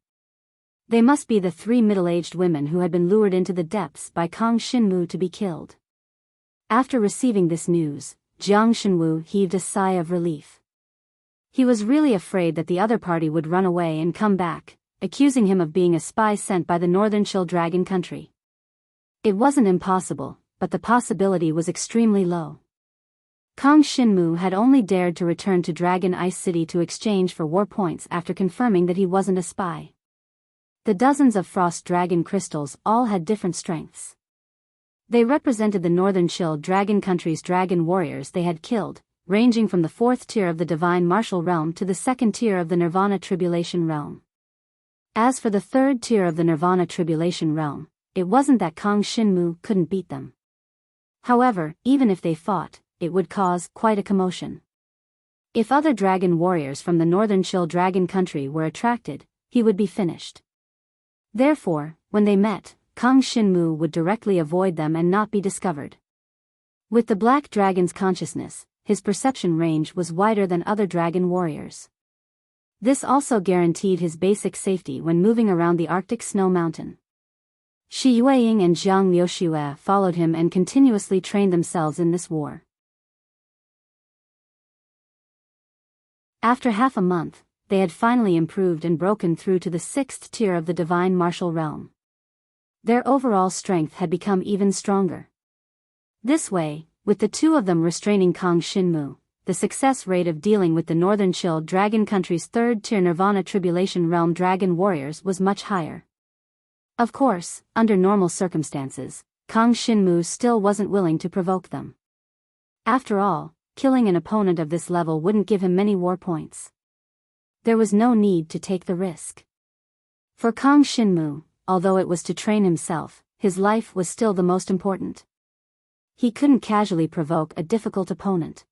They must be the 3 middle-aged women who had been lured into the depths by Kang Shinmu to be killed. After receiving this news, Jiang Shenwu heaved a sigh of relief. He was really afraid that the other party would run away and come back, accusing him of being a spy sent by the Northern Chill Dragon country. It wasn't impossible, but the possibility was extremely low. Kang Shinmu had only dared to return to Dragon Ice City to exchange for war points after confirming that he wasn't a spy. The dozens of Frost Dragon crystals all had different strengths. They represented the Northern Chill Dragon country's dragon warriors they had killed, ranging from the 4th tier of the Divine Martial Realm to the 2nd tier of the Nirvana Tribulation Realm. As for the 3rd tier of the Nirvana Tribulation Realm, it wasn't that Kang Shinmu couldn't beat them. However, even if they fought, it would cause quite a commotion. If other dragon warriors from the Northern Chill Dragon country were attracted, he would be finished. Therefore, when they met, Kang Shinmu would directly avoid them and not be discovered. With the Black Dragon's consciousness, his perception range was wider than other dragon warriors. This also guaranteed his basic safety when moving around the Arctic snow mountain. Shi Yueying and Zhang Liuxue followed him and continuously trained themselves in this war. After half a month, they had finally improved and broken through to the 6th tier of the Divine Martial Realm. Their overall strength had become even stronger. This way, with the 2 of them restraining Kang Shinmu, the success rate of dealing with the Northern Chill Dragon country's 3rd tier Nirvana Tribulation Realm dragon warriors was much higher. Of course, under normal circumstances, Kang Shinmu still wasn't willing to provoke them. After all, killing an opponent of this level wouldn't give him many war points. There was no need to take the risk. For Kang Shinmu, although it was to train himself, his life was still the most important. He couldn't casually provoke a difficult opponent.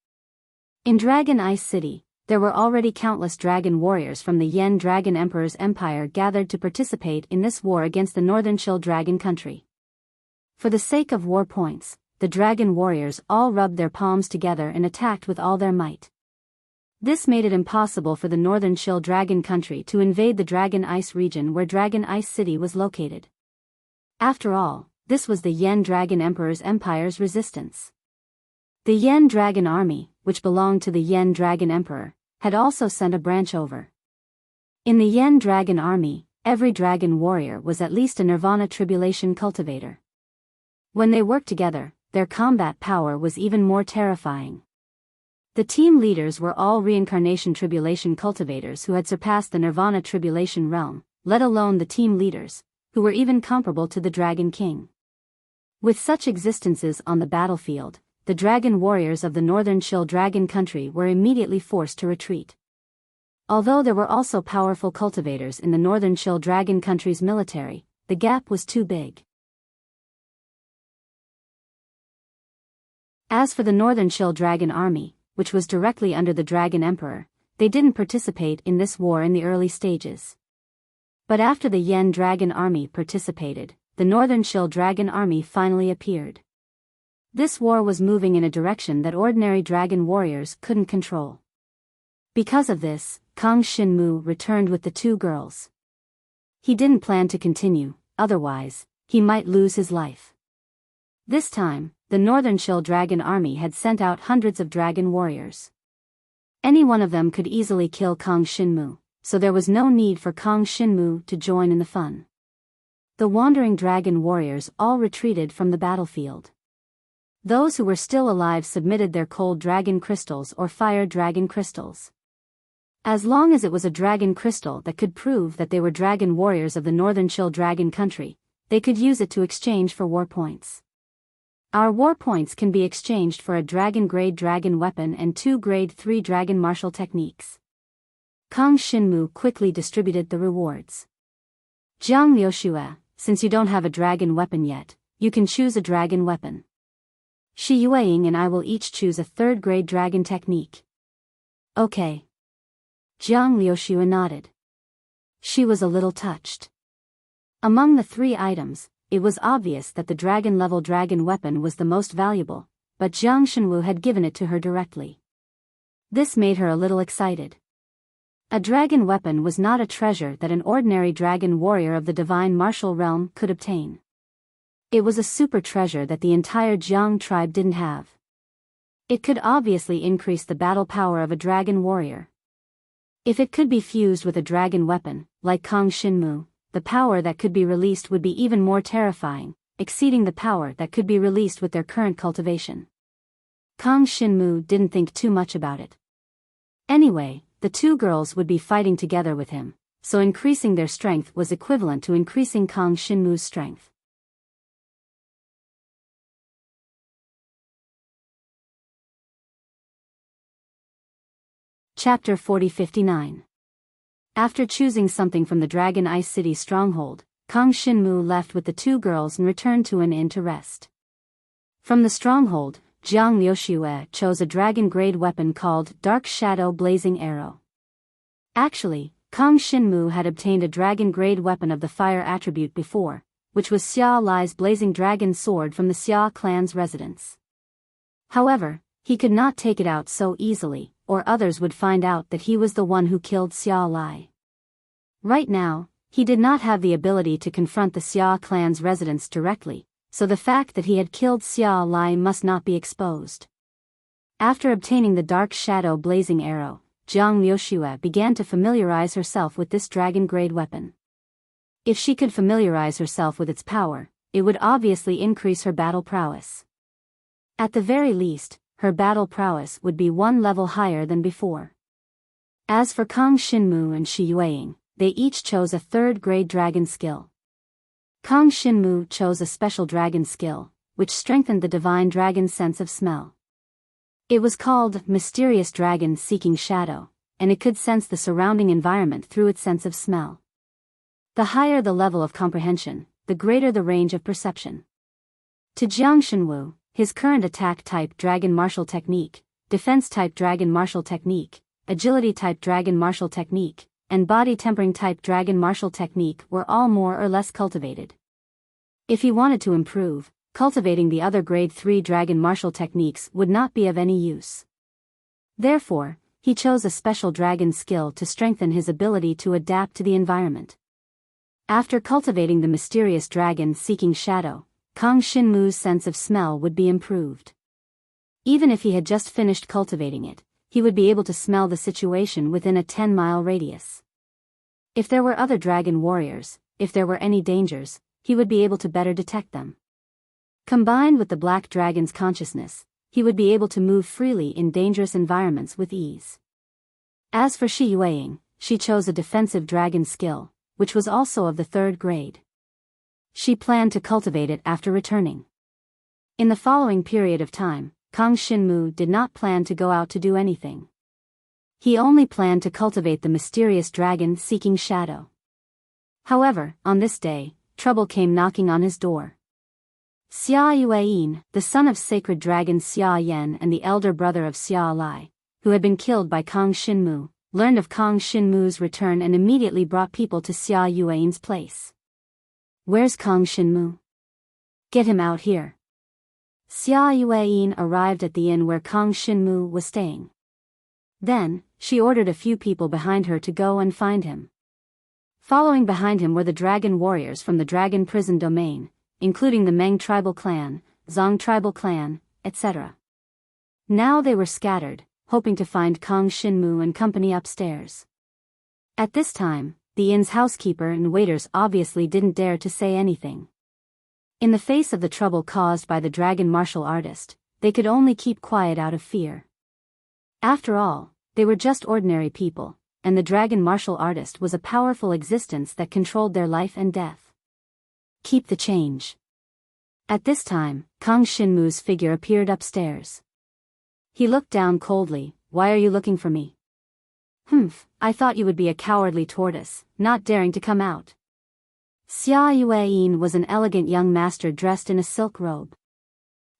In Dragon Ice City, there were already countless dragon warriors from the Yen Dragon Emperor's empire gathered to participate in this war against the Northern Chill Dragon country. For the sake of war points, the dragon warriors all rubbed their palms together and attacked with all their might. This made it impossible for the Northern Chill Dragon country to invade the Dragon Ice region where Dragon Ice City was located. After all, this was the Yen Dragon Emperor's empire's resistance. The Yen Dragon Army, which belonged to the Yen Dragon Emperor, had also sent a branch over. In the Yen Dragon Army, every dragon warrior was at least a Nirvana Tribulation cultivator. When they worked together, their combat power was even more terrifying. The team leaders were all Reincarnation Tribulation cultivators who had surpassed the Nirvana Tribulation realm, let alone the team leaders, who were even comparable to the Dragon King. With such existences on the battlefield, the dragon warriors of the Northern Chill Dragon country were immediately forced to retreat. Although there were also powerful cultivators in the Northern Chill Dragon country's military, the gap was too big. As for the Northern Chill Dragon Army, which was directly under the Dragon Emperor, they didn't participate in this war in the early stages. But after the Yen Dragon Army participated, the Northern Chill Dragon Army finally appeared. This war was moving in a direction that ordinary dragon warriors couldn't control. Because of this, Kang Shinmu returned with the 2 girls. He didn't plan to continue, otherwise, he might lose his life. This time, the Northern Chill Dragon Army had sent out hundreds of dragon warriors. Any one of them could easily kill Kang Shinmu, so there was no need for Kang Shinmu to join in the fun. The wandering dragon warriors all retreated from the battlefield. Those who were still alive submitted their cold dragon crystals or fire dragon crystals. As long as it was a dragon crystal that could prove that they were dragon warriors of the Northern Chill Dragon country, they could use it to exchange for war points. Our war points can be exchanged for a dragon-grade dragon weapon and 2 grade 3 dragon martial techniques. Kang Shinmu quickly distributed the rewards. Zhang Liuxue, since you don't have a dragon weapon yet, you can choose a dragon weapon. Shi Yueying and I will each choose a 3rd grade dragon technique. Okay. Zhang Liuxue nodded. She was a little touched. Among the 3 items, it was obvious that the dragon-level dragon weapon was the most valuable, but Jiang Shenwu had given it to her directly. This made her a little excited. A dragon weapon was not a treasure that an ordinary dragon warrior of the divine martial realm could obtain. It was a super treasure that the entire Jiang tribe didn't have. It could obviously increase the battle power of a dragon warrior. If it could be fused with a dragon weapon, like Kang Shinmu, the power that could be released would be even more terrifying, exceeding the power that could be released with their current cultivation. Kang Shinmu didn't think too much about it. Anyway, the two girls would be fighting together with him, so increasing their strength was equivalent to increasing Kang Shinmu's strength. Chapter 40-59. After choosing something from the Dragon Ice City stronghold, Kang Shinmu left with the two girls and returned to an inn to rest. From the stronghold, Jiang Liuxue chose a dragon-grade weapon called Dark Shadow Blazing Arrow. Actually, Kang Shinmu had obtained a dragon-grade weapon of the fire attribute before, which was Xia Lai's blazing dragon sword from the Xia clan's residence. However, he could not take it out so easily, or others would find out that he was the one who killed Xia Lai. Right now, he did not have the ability to confront the Xia clan's residents directly, so the fact that he had killed Xia Lai must not be exposed. After obtaining the Dark Shadow Blazing Arrow, Jiang Liuxue began to familiarize herself with this dragon-grade weapon. If she could familiarize herself with its power, it would obviously increase her battle prowess. At the very least, her battle prowess would be one level higher than before. As for Kang Shinmu and Shi Yueying, they each chose a third-grade dragon skill. Kang Shinmu chose a special dragon skill, which strengthened the divine dragon's sense of smell. It was called Mysterious Dragon Seeking Shadow, and it could sense the surrounding environment through its sense of smell. The higher the level of comprehension, the greater the range of perception. To Jiang Shenwu, his current attack-type dragon martial technique, defense-type dragon martial technique, agility-type dragon martial technique, and body-tempering-type dragon martial technique were all more or less cultivated. If he wanted to improve, cultivating the other grade 3 dragon martial techniques would not be of any use. Therefore, he chose a special dragon skill to strengthen his ability to adapt to the environment. After cultivating the Mysterious Dragon Seeking Shadow, Kang Shinmu's sense of smell would be improved. Even if he had just finished cultivating it, he would be able to smell the situation within a 10-mile radius. If there were other dragon warriors, if there were any dangers, he would be able to better detect them. Combined with the Black Dragon's consciousness, he would be able to move freely in dangerous environments with ease. As for Shi Yueying, she chose a defensive dragon skill, which was also of the 3rd grade. She planned to cultivate it after returning. In the following period of time, Kang Shinmu did not plan to go out to do anything. He only planned to cultivate the Mysterious Dragon Seeking Shadow. However, on this day, trouble came knocking on his door. Xia Yueyin, the son of sacred dragon Xia Yan and the elder brother of Xia Lai, who had been killed by Kang Shinmu, learned of Kang Shinmu's return and immediately brought people to Xia Yueyin's place. "Where's Kang Shinmu? Get him out here." Xia Yueyin arrived at the inn where Kang Shinmu was staying. Then, she ordered a few people behind her to go and find him. Following behind him were the dragon warriors from the dragon prison domain, including the Meng tribal clan, Zhang tribal clan, etc. Now they were scattered, hoping to find Kang Shinmu and company upstairs. At this time, the inn's housekeeper and waiters obviously didn't dare to say anything. In the face of the trouble caused by the dragon martial artist, they could only keep quiet out of fear. After all, they were just ordinary people, and the dragon martial artist was a powerful existence that controlled their life and death. Keep the change. At this time, Kang Shinmu's figure appeared upstairs. He looked down coldly. "Why are you looking for me?" "Humph, I thought you would be a cowardly tortoise, not daring to come out." Xia Yueyin was an elegant young master dressed in a silk robe.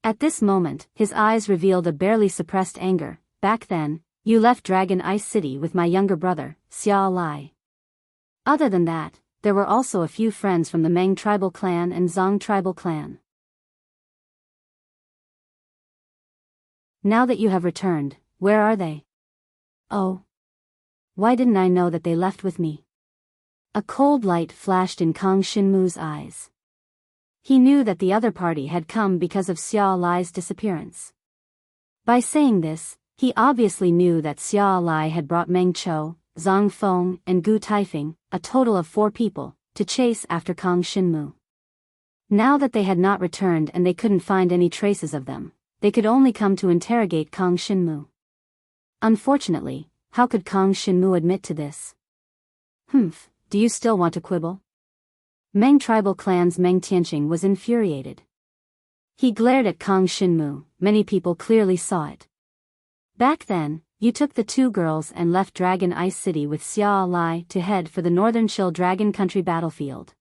At this moment, his eyes revealed a barely suppressed anger. "Back then, you left Dragon Ice City with my younger brother, Xia Lai. Other than that, there were also a few friends from the Meng tribal clan and Zhang tribal clan. Now that you have returned, where are they? Oh. Why didn't I know that they left with me? A cold light flashed in Kang Shinmu's eyes. He knew that the other party had come because of Xia Lai's disappearance. By saying this, he obviously knew that Xia Lai had brought Meng Chou, Zhang Feng, and Gu Taifeng, a total of 4 people, to chase after Kang Shinmu. Now that they had not returned and they couldn't find any traces of them, they could only come to interrogate Kang Shinmu. Unfortunately, how could Kang Shinmu admit to this? Humph, do you still want to quibble? Meng tribal clan's Meng Tianqing was infuriated. He glared at Kang Shinmu, many people clearly saw it. Back then, you took the 2 girls and left Dragon Ice City with Xia Lai to head for the Northern Chill Dragon Country battlefield.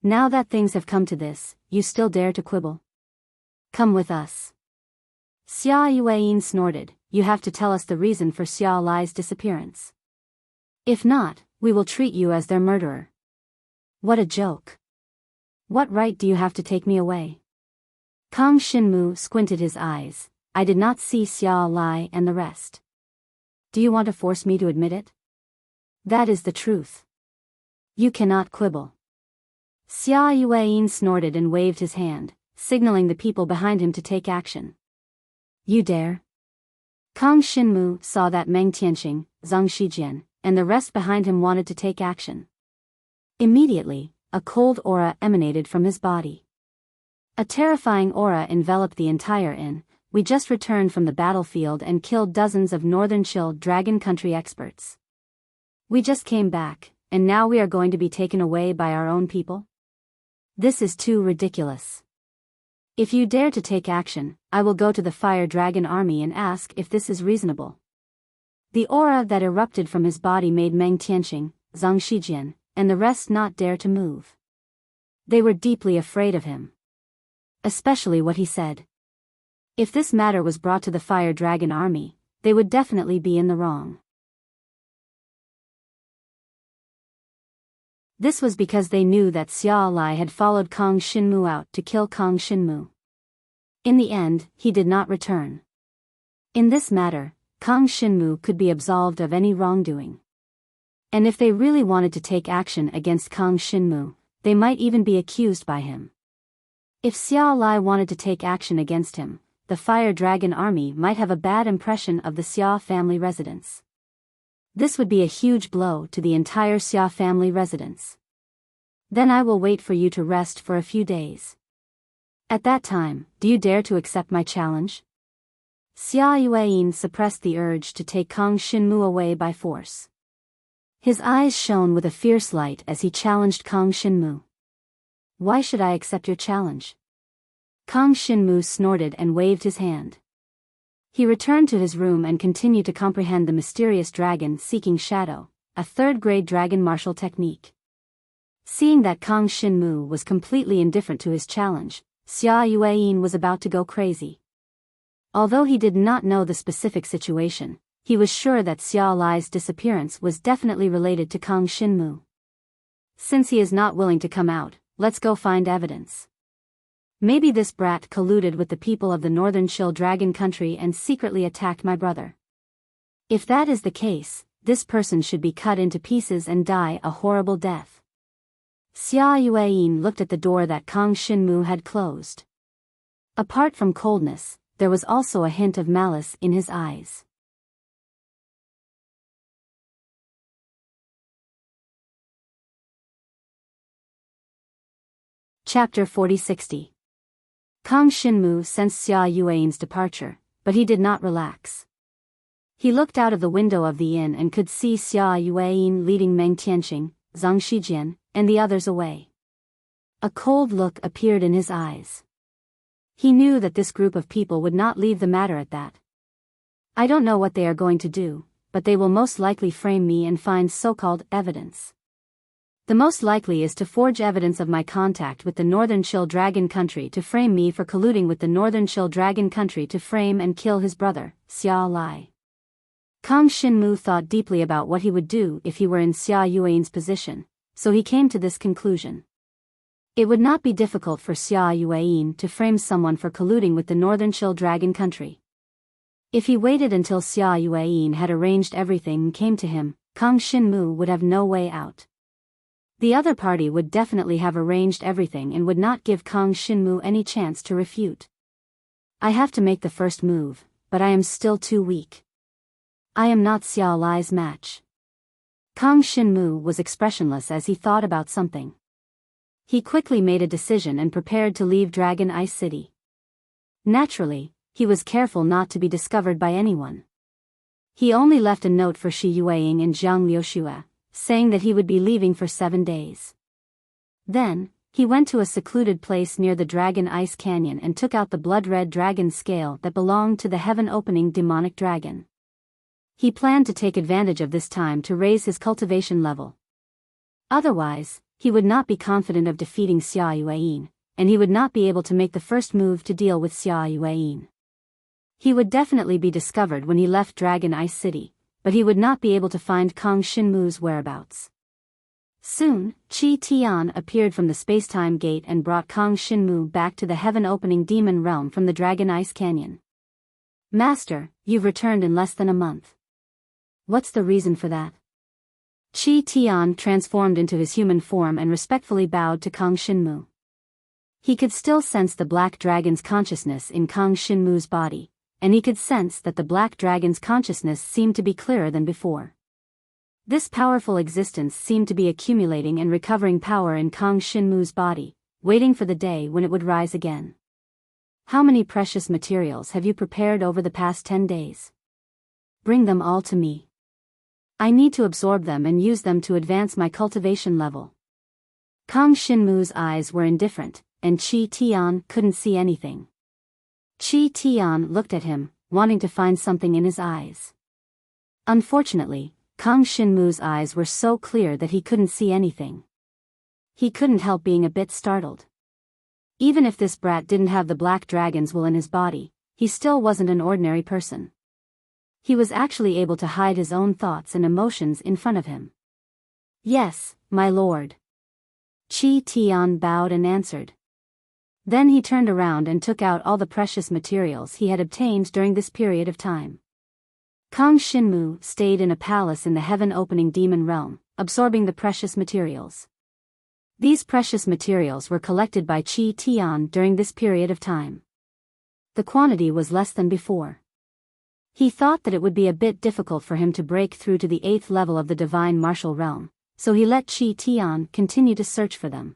Now that things have come to this, you still dare to quibble? Come with us. Xia Yueyin snorted, you have to tell us the reason for Xia Lai's disappearance. If not, we will treat you as their murderer. What a joke. What right do you have to take me away? Kang Shinmu squinted his eyes. I did not see Xia Lai and the rest. Do you want to force me to admit it? That is the truth. You cannot quibble. Xia Yueyin snorted and waved his hand, signaling the people behind him to take action. You dare? Kang Shinmu saw that Meng Tianqing, Zhang Shijian, and the rest behind him wanted to take action. Immediately, a cold aura emanated from his body. A terrifying aura enveloped the entire inn. We just returned from the battlefield and killed dozens of Northern Chill Dragon Country experts. We just came back, and now we are going to be taken away by our own people? This is too ridiculous. If you dare to take action, I will go to the Fire Dragon army and ask if this is reasonable. The aura that erupted from his body made Meng Tianqing, Zhang Shijian, and the rest not dare to move. They were deeply afraid of him. Especially what he said. If this matter was brought to the Fire Dragon army, they would definitely be in the wrong. This was because they knew that Xia Lai had followed Kang Shinmu out to kill Kang Shinmu. In the end, he did not return. In this matter, Kang Shinmu could be absolved of any wrongdoing. And if they really wanted to take action against Kang Shinmu, they might even be accused by him. If Xia Lai wanted to take action against him, the Fire Dragon army might have a bad impression of the Xia family residence. This would be a huge blow to the entire Xia family residence. Then I will wait for you to rest for a few days. At that time, do you dare to accept my challenge? Xia Yueyin suppressed the urge to take Kang Shinmu away by force. His eyes shone with a fierce light as he challenged Kang Shinmu. Why should I accept your challenge? Kang Shinmu snorted and waved his hand. He returned to his room and continued to comprehend the mysterious dragon-seeking shadow, a third-grade dragon martial technique. Seeing that Kang Shinmu was completely indifferent to his challenge, Xia Yueyin was about to go crazy. Although he did not know the specific situation, he was sure that Xia Lai's disappearance was definitely related to Kang Shinmu. Since he is not willing to come out, let's go find evidence. Maybe this brat colluded with the people of the Northern Chill Dragon Country and secretly attacked my brother. If that is the case, this person should be cut into pieces and die a horrible death. Xia Yueyin looked at the door that Kang Shinmu had closed. Apart from coldness, there was also a hint of malice in his eyes. Chapter 4060. Kang Shinmu sensed Xia Yueyin's departure, but he did not relax. He looked out of the window of the inn and could see Xia Yueyin leading Meng Tianqing, Zhang Shijian, and the others away. A cold look appeared in his eyes. He knew that this group of people would not leave the matter at that. I don't know what they are going to do, but they will most likely frame me and find so-called evidence. The most likely is to forge evidence of my contact with the Northern Chill Dragon Country to frame me for colluding with the Northern Chill Dragon Country to frame and kill his brother, Xia Lai. Kang Shinmu thought deeply about what he would do if he were in Xia Yueyin's position, so he came to this conclusion. It would not be difficult for Xia Yueyin to frame someone for colluding with the Northern Chill Dragon Country. If he waited until Xia Yueyin had arranged everything and came to him, Kang Xinmu would have no way out. The other party would definitely have arranged everything and would not give Kang Xinmu any chance to refute. I have to make the first move, but I am still too weak. I am not Xiao Lai's match. Kang Xinmu was expressionless as he thought about something. He quickly made a decision and prepared to leave Dragon Ice City. Naturally, he was careful not to be discovered by anyone. He only left a note for Shi Yueying and Zhang Liuxue, saying that he would be leaving for 7 days. Then, he went to a secluded place near the Dragon Ice Canyon and took out the blood-red dragon scale that belonged to the heaven-opening demonic dragon. He planned to take advantage of this time to raise his cultivation level. Otherwise, he would not be confident of defeating Xia Yueyin, and he would not be able to make the first move to deal with Xia Yueyin. He would definitely be discovered when he left Dragon Ice City, but he would not be able to find Kang Xinmu's whereabouts. Soon, Qi Tian appeared from the space-time gate and brought Kang Xinmu back to the heaven-opening demon realm from the Dragon Ice Canyon. Master, you've returned in less than a month. What's the reason for that? Qi Tian transformed into his human form and respectfully bowed to Kang Xinmu. He could still sense the black dragon's consciousness in Kang Xinmu's body, and he could sense that the black dragon's consciousness seemed to be clearer than before. This powerful existence seemed to be accumulating and recovering power in Kang Xinmu's body, waiting for the day when it would rise again. How many precious materials have you prepared over the past 10 days? Bring them all to me. I need to absorb them and use them to advance my cultivation level. Kang Xinmu's eyes were indifferent, and Qi Tian couldn't see anything. Qi Tian looked at him, wanting to find something in his eyes. Unfortunately, Kang Xinmu's eyes were so clear that he couldn't see anything. He couldn't help being a bit startled. Even if this brat didn't have the black dragon's will in his body, he still wasn't an ordinary person. He was actually able to hide his own thoughts and emotions in front of him. Yes, my lord. Qi Tian bowed and answered. Then he turned around and took out all the precious materials he had obtained during this period of time. Kang Xinmu stayed in a palace in the heaven-opening demon realm, absorbing the precious materials. These precious materials were collected by Qi Tian during this period of time. The quantity was less than before. He thought that it would be a bit difficult for him to break through to the 8th level of the divine martial realm, so he let Qi Tian continue to search for them.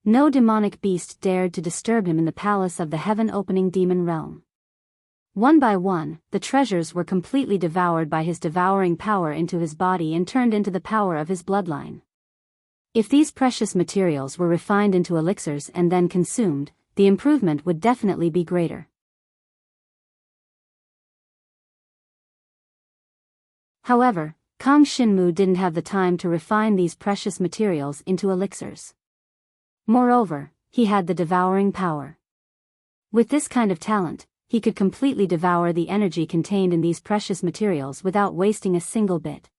No demonic beast dared to disturb him in the palace of the heaven-opening demon realm. One by one, the treasures were completely devoured by his devouring power into his body and turned into the power of his bloodline. If these precious materials were refined into elixirs and then consumed, the improvement would definitely be greater. However, Kang Xinmu didn't have the time to refine these precious materials into elixirs. Moreover, he had the devouring power. With this kind of talent, he could completely devour the energy contained in these precious materials without wasting a single bit.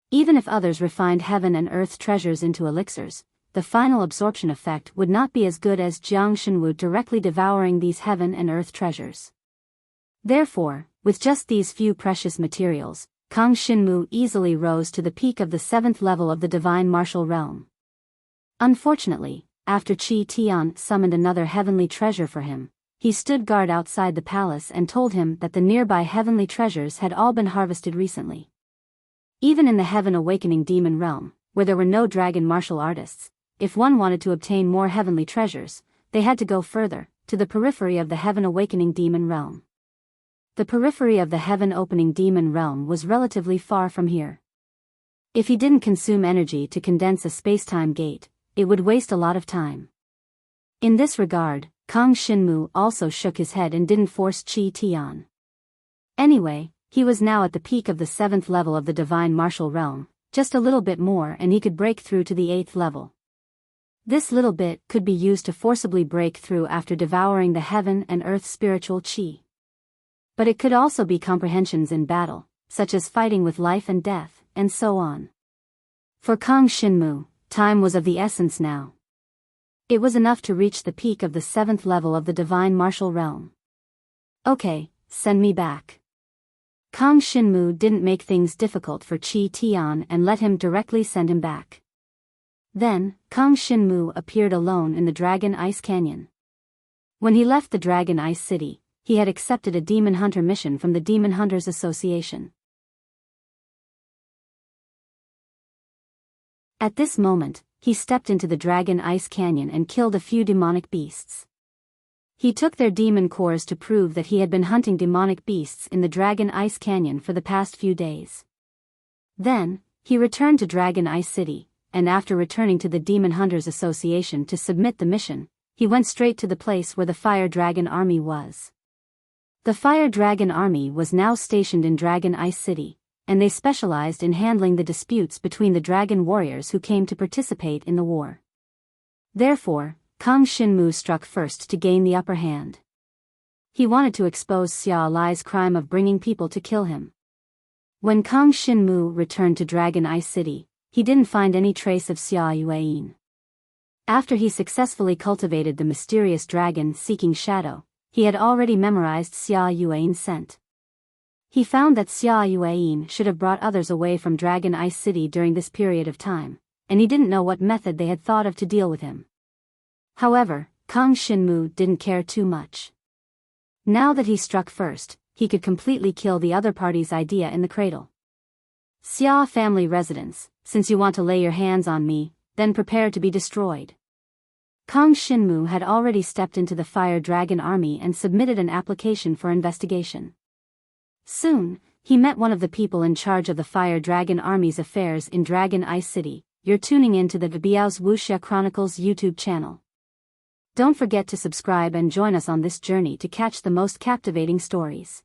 Even if others refined heaven and earth treasures into elixirs, the final absorption effect would not be as good as Jiang Shenwu directly devouring these heaven and earth treasures. Therefore, with just these few precious materials, Kang Xinmu easily rose to the peak of the 7th level of the divine martial realm. Unfortunately, after Qi Tian summoned another heavenly treasure for him, he stood guard outside the palace and told him that the nearby heavenly treasures had all been harvested recently. Even in the heaven awakening demon realm, where there were no dragon martial artists, if one wanted to obtain more heavenly treasures, they had to go further, to the periphery of the heaven awakening demon realm. The periphery of the heaven-opening demon realm was relatively far from here. If he didn't consume energy to condense a space-time gate, it would waste a lot of time. In this regard, Kang Xinmu also shook his head and didn't force Qi Tian. Anyway, he was now at the peak of the 7th level of the divine martial realm, just a little bit more and he could break through to the 8th level. This little bit could be used to forcibly break through after devouring the heaven and earth spiritual qi. But it could also be comprehensions in battle, such as fighting with life and death, and so on. For Kang Xinmu, time was of the essence now. It was enough to reach the peak of the 7th level of the divine martial realm. Okay, send me back. Kang Shinmu didn't make things difficult for Qi Tian and let him directly send him back. Then, Kang Shinmu appeared alone in the Dragon Ice Canyon. When he left the Dragon Ice City, he had accepted a demon hunter mission from the Demon Hunters Association. At this moment, he stepped into the Dragon Ice Canyon and killed a few demonic beasts. He took their demon cores to prove that he had been hunting demonic beasts in the Dragon Ice Canyon for the past few days. Then, he returned to Dragon Ice City, and after returning to the Demon Hunters Association to submit the mission, he went straight to the place where the Fire Dragon Army was. The Fire Dragon Army was now stationed in Dragon Ice City, and they specialized in handling the disputes between the dragon warriors who came to participate in the war. Therefore, Kang Shinmu struck first to gain the upper hand. He wanted to expose Xia Lai's crime of bringing people to kill him. When Kang Shinmu returned to Dragon Ice City, he didn't find any trace of Xia Yuan. After he successfully cultivated the mysterious dragon seeking shadow, he had already memorized Xia Yuan's scent. He found that Xia Yuan should have brought others away from Dragon Ice City during this period of time, and he didn't know what method they had thought of to deal with him. However, Kang Shinmu didn't care too much. Now that he struck first, he could completely kill the other party's idea in the cradle. Xia family residence, since you want to lay your hands on me, then prepare to be destroyed. Kang Shinmu had already stepped into the Fire Dragon Army and submitted an application for investigation. Soon, he met one of the people in charge of the Fire Dragon Army's affairs in Dragon Ice City. You're tuning in to the Biyao's Wuxia Chronicles YouTube channel. Don't forget to subscribe and join us on this journey to catch the most captivating stories.